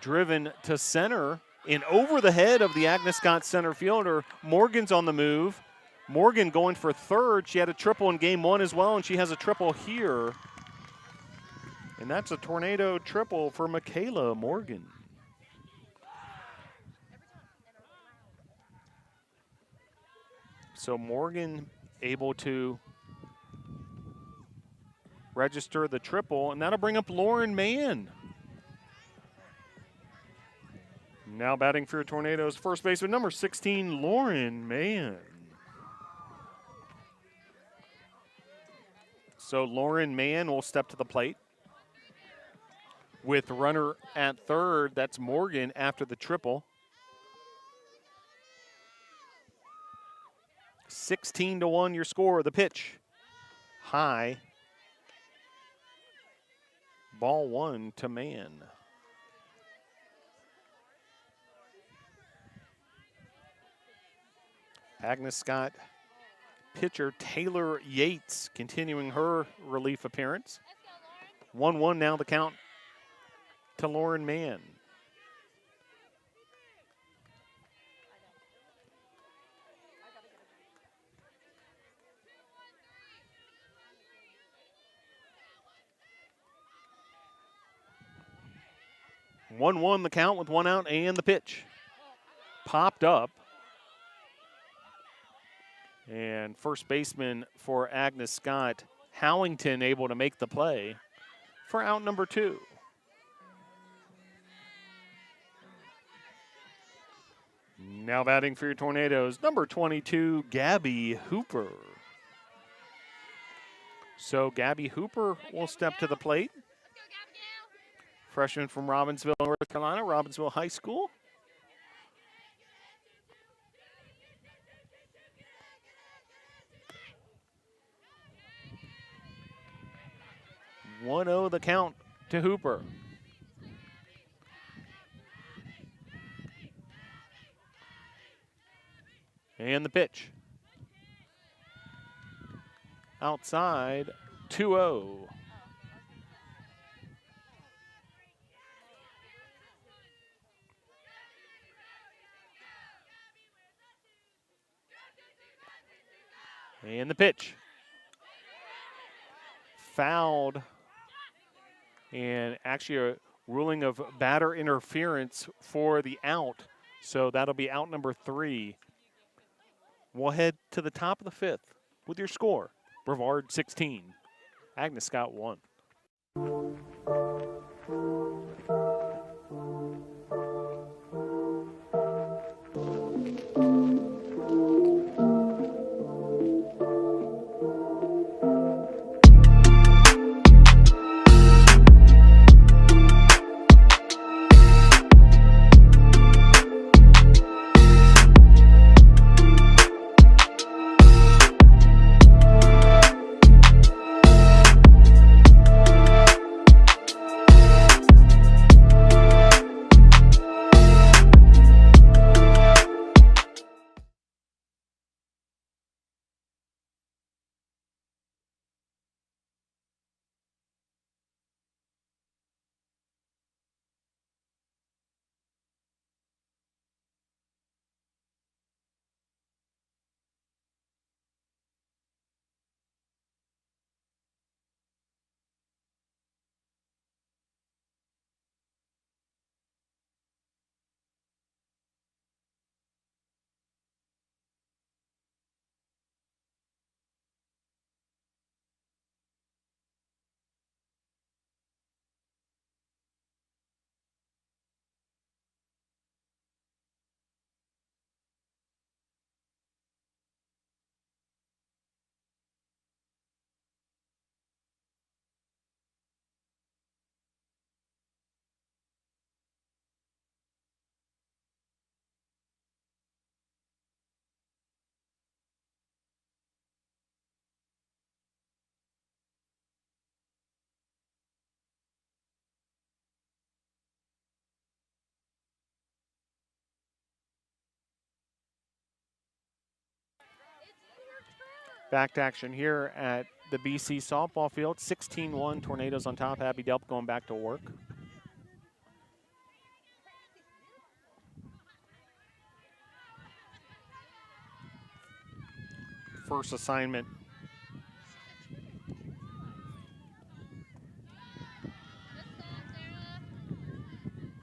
Driven to center and over the head of the Agnes Scott center fielder. Morgan's on the move. Morgan going for third. She had a triple in game one as well, and she has a triple here. And that's a Tornado triple for Michaela Morgan. So Morgan able to register the triple, and that'll bring up Lauren Mann. Now batting for your Tornadoes, first baseman number 16, Lauren Mann. So Lauren Mann will step to the plate. With runner at third, that's Morgan after the triple. 16-1 your score. The pitch. High. Ball one to Mann. Agnes Scott pitcher Taylor Yates continuing her relief appearance. 1-1 now the count to Lauren Mann. The count with one out and the pitch. Popped up. And first baseman for Agnes Scott, Howington, able to make the play for out number 2. Now batting for your Tornadoes, number 22, Gabby Hooper. So Gabby Hooper will step to the plate. Freshman from Robbinsville, North Carolina, Robbinsville High School. (1-0) the count to Hooper. And the pitch. Outside, 2-0. And the pitch. Fouled. And actually a ruling of batter interference for the out. So that'll be out number 3. We'll head to the top of the 5th with your score. Brevard 16, Agnes Scott 1. Back to action here at the BC softball field. 16-1, Tornadoes on top. Abby Delp going back to work. First assignment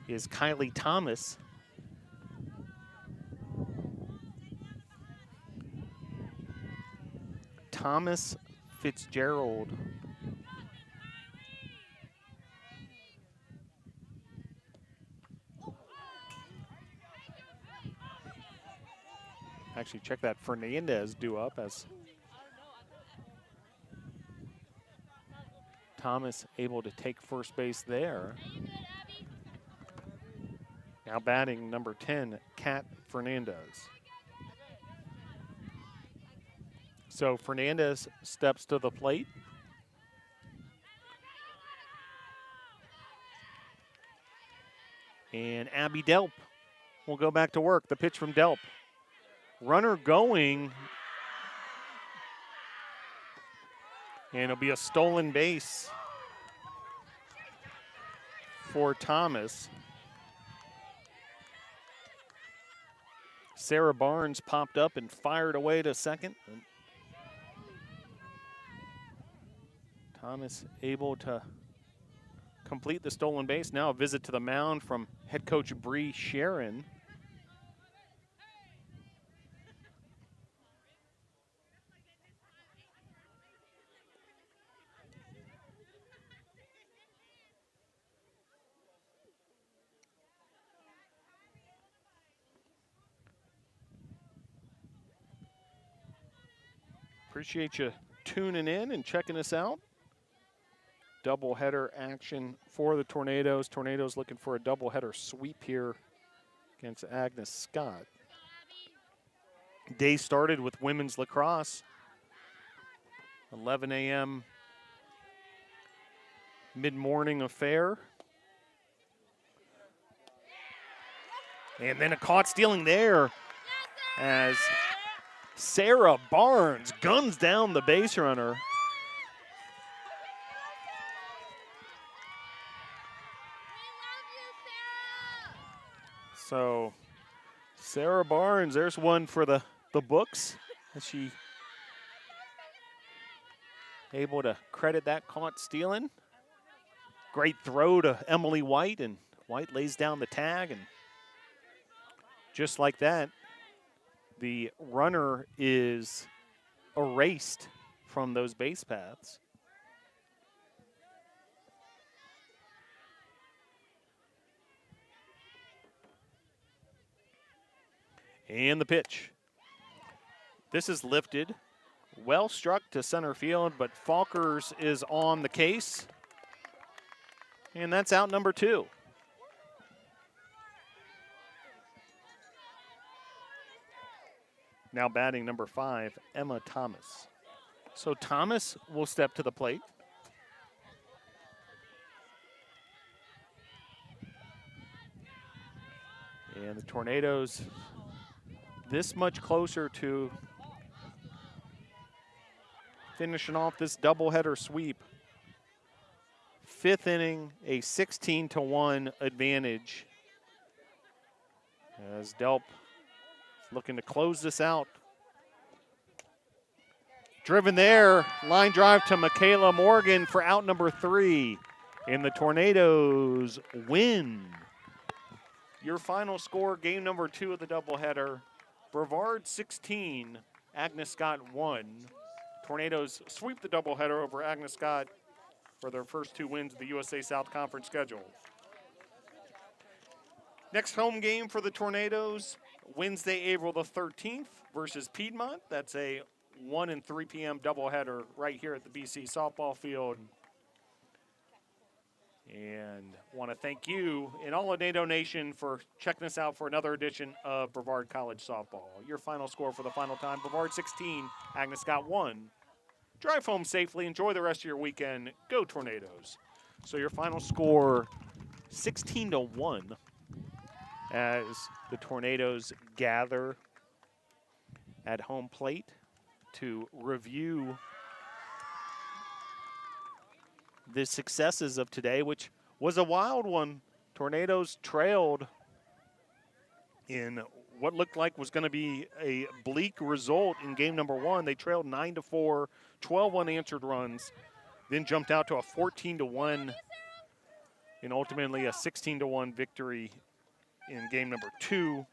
is Kylie Thomas. Thomas Fitzgerald. Actually, check that Fernandez due up as Thomas able to take first base there. Now batting number 10, Kat Fernandez. So Fernandez steps to the plate. And Abby Delp will go back to work. The pitch from Delp. Runner going. And it'll be a stolen base for Thomas. Sarah Barnes popped up and fired away to second. Thomas able to complete the stolen base. Now a visit to the mound from head coach Bree Sharon. Appreciate you tuning in and checking us out. Doubleheader action for the Tornadoes. Tornadoes looking for a doubleheader sweep here against Agnes Scott. Day started with women's lacrosse. 11 a.m. mid-morning affair. And then a caught stealing there as Sarah Barnes guns down the base runner. So Sarah Barnes, there's one for the books. Is she able to credit that caught stealing? Great throw to Emily White, and White lays down the tag, and just like that, the runner is erased from those base paths. And the pitch. This is lifted. Well struck to center field, but Falkers is on the case. And that's out number 2. Now batting number 5, Emma Thomas. So Thomas will step to the plate. And the Tornadoes this much closer to finishing off this doubleheader sweep. 5th inning, a 16-1 advantage. As Delp looking to close this out. Driven there, line drive to Michaela Morgan for out number 3. And the Tornadoes win. Your final score, game number 2 of the doubleheader. Brevard 16, Agnes Scott 1. Tornadoes sweep the doubleheader over Agnes Scott for their first 2 wins of the USA South Conference schedule. Next home game for the Tornadoes, Wednesday, April the 13th versus Piedmont. That's a 1 and 3 p.m. doubleheader right here at the BC softball field. And want to thank you and all of NATO Nation for checking us out for another edition of Brevard College Softball. Your final score for the final time, Brevard 16, Agnes Scott 1. Drive home safely. Enjoy the rest of your weekend. Go Tornadoes. So your final score, 16-1, as the Tornadoes gather at home plate to review the successes of today, which was a wild one. Tornadoes trailed in what looked like was going to be a bleak result in game number 1. They trailed 9-4, 12 unanswered runs, then jumped out to a 14-1 and ultimately a 16-1 victory in game number 2.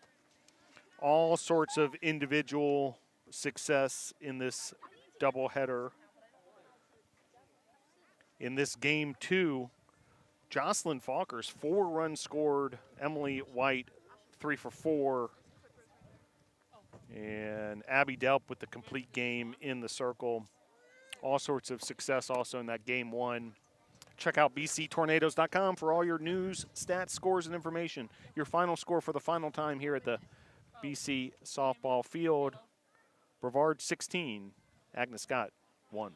All sorts of individual success in this doubleheader. In this game 2, Jocelyn Falkers, 4 runs scored. Emily White, 3 for 4. And Abby Delp with the complete game in the circle. All sorts of success also in that game 1. Check out bctornadoes.com for all your news, stats, scores, and information. Your final score for the final time here at the BC softball field. Brevard 16, Agnes Scott 1.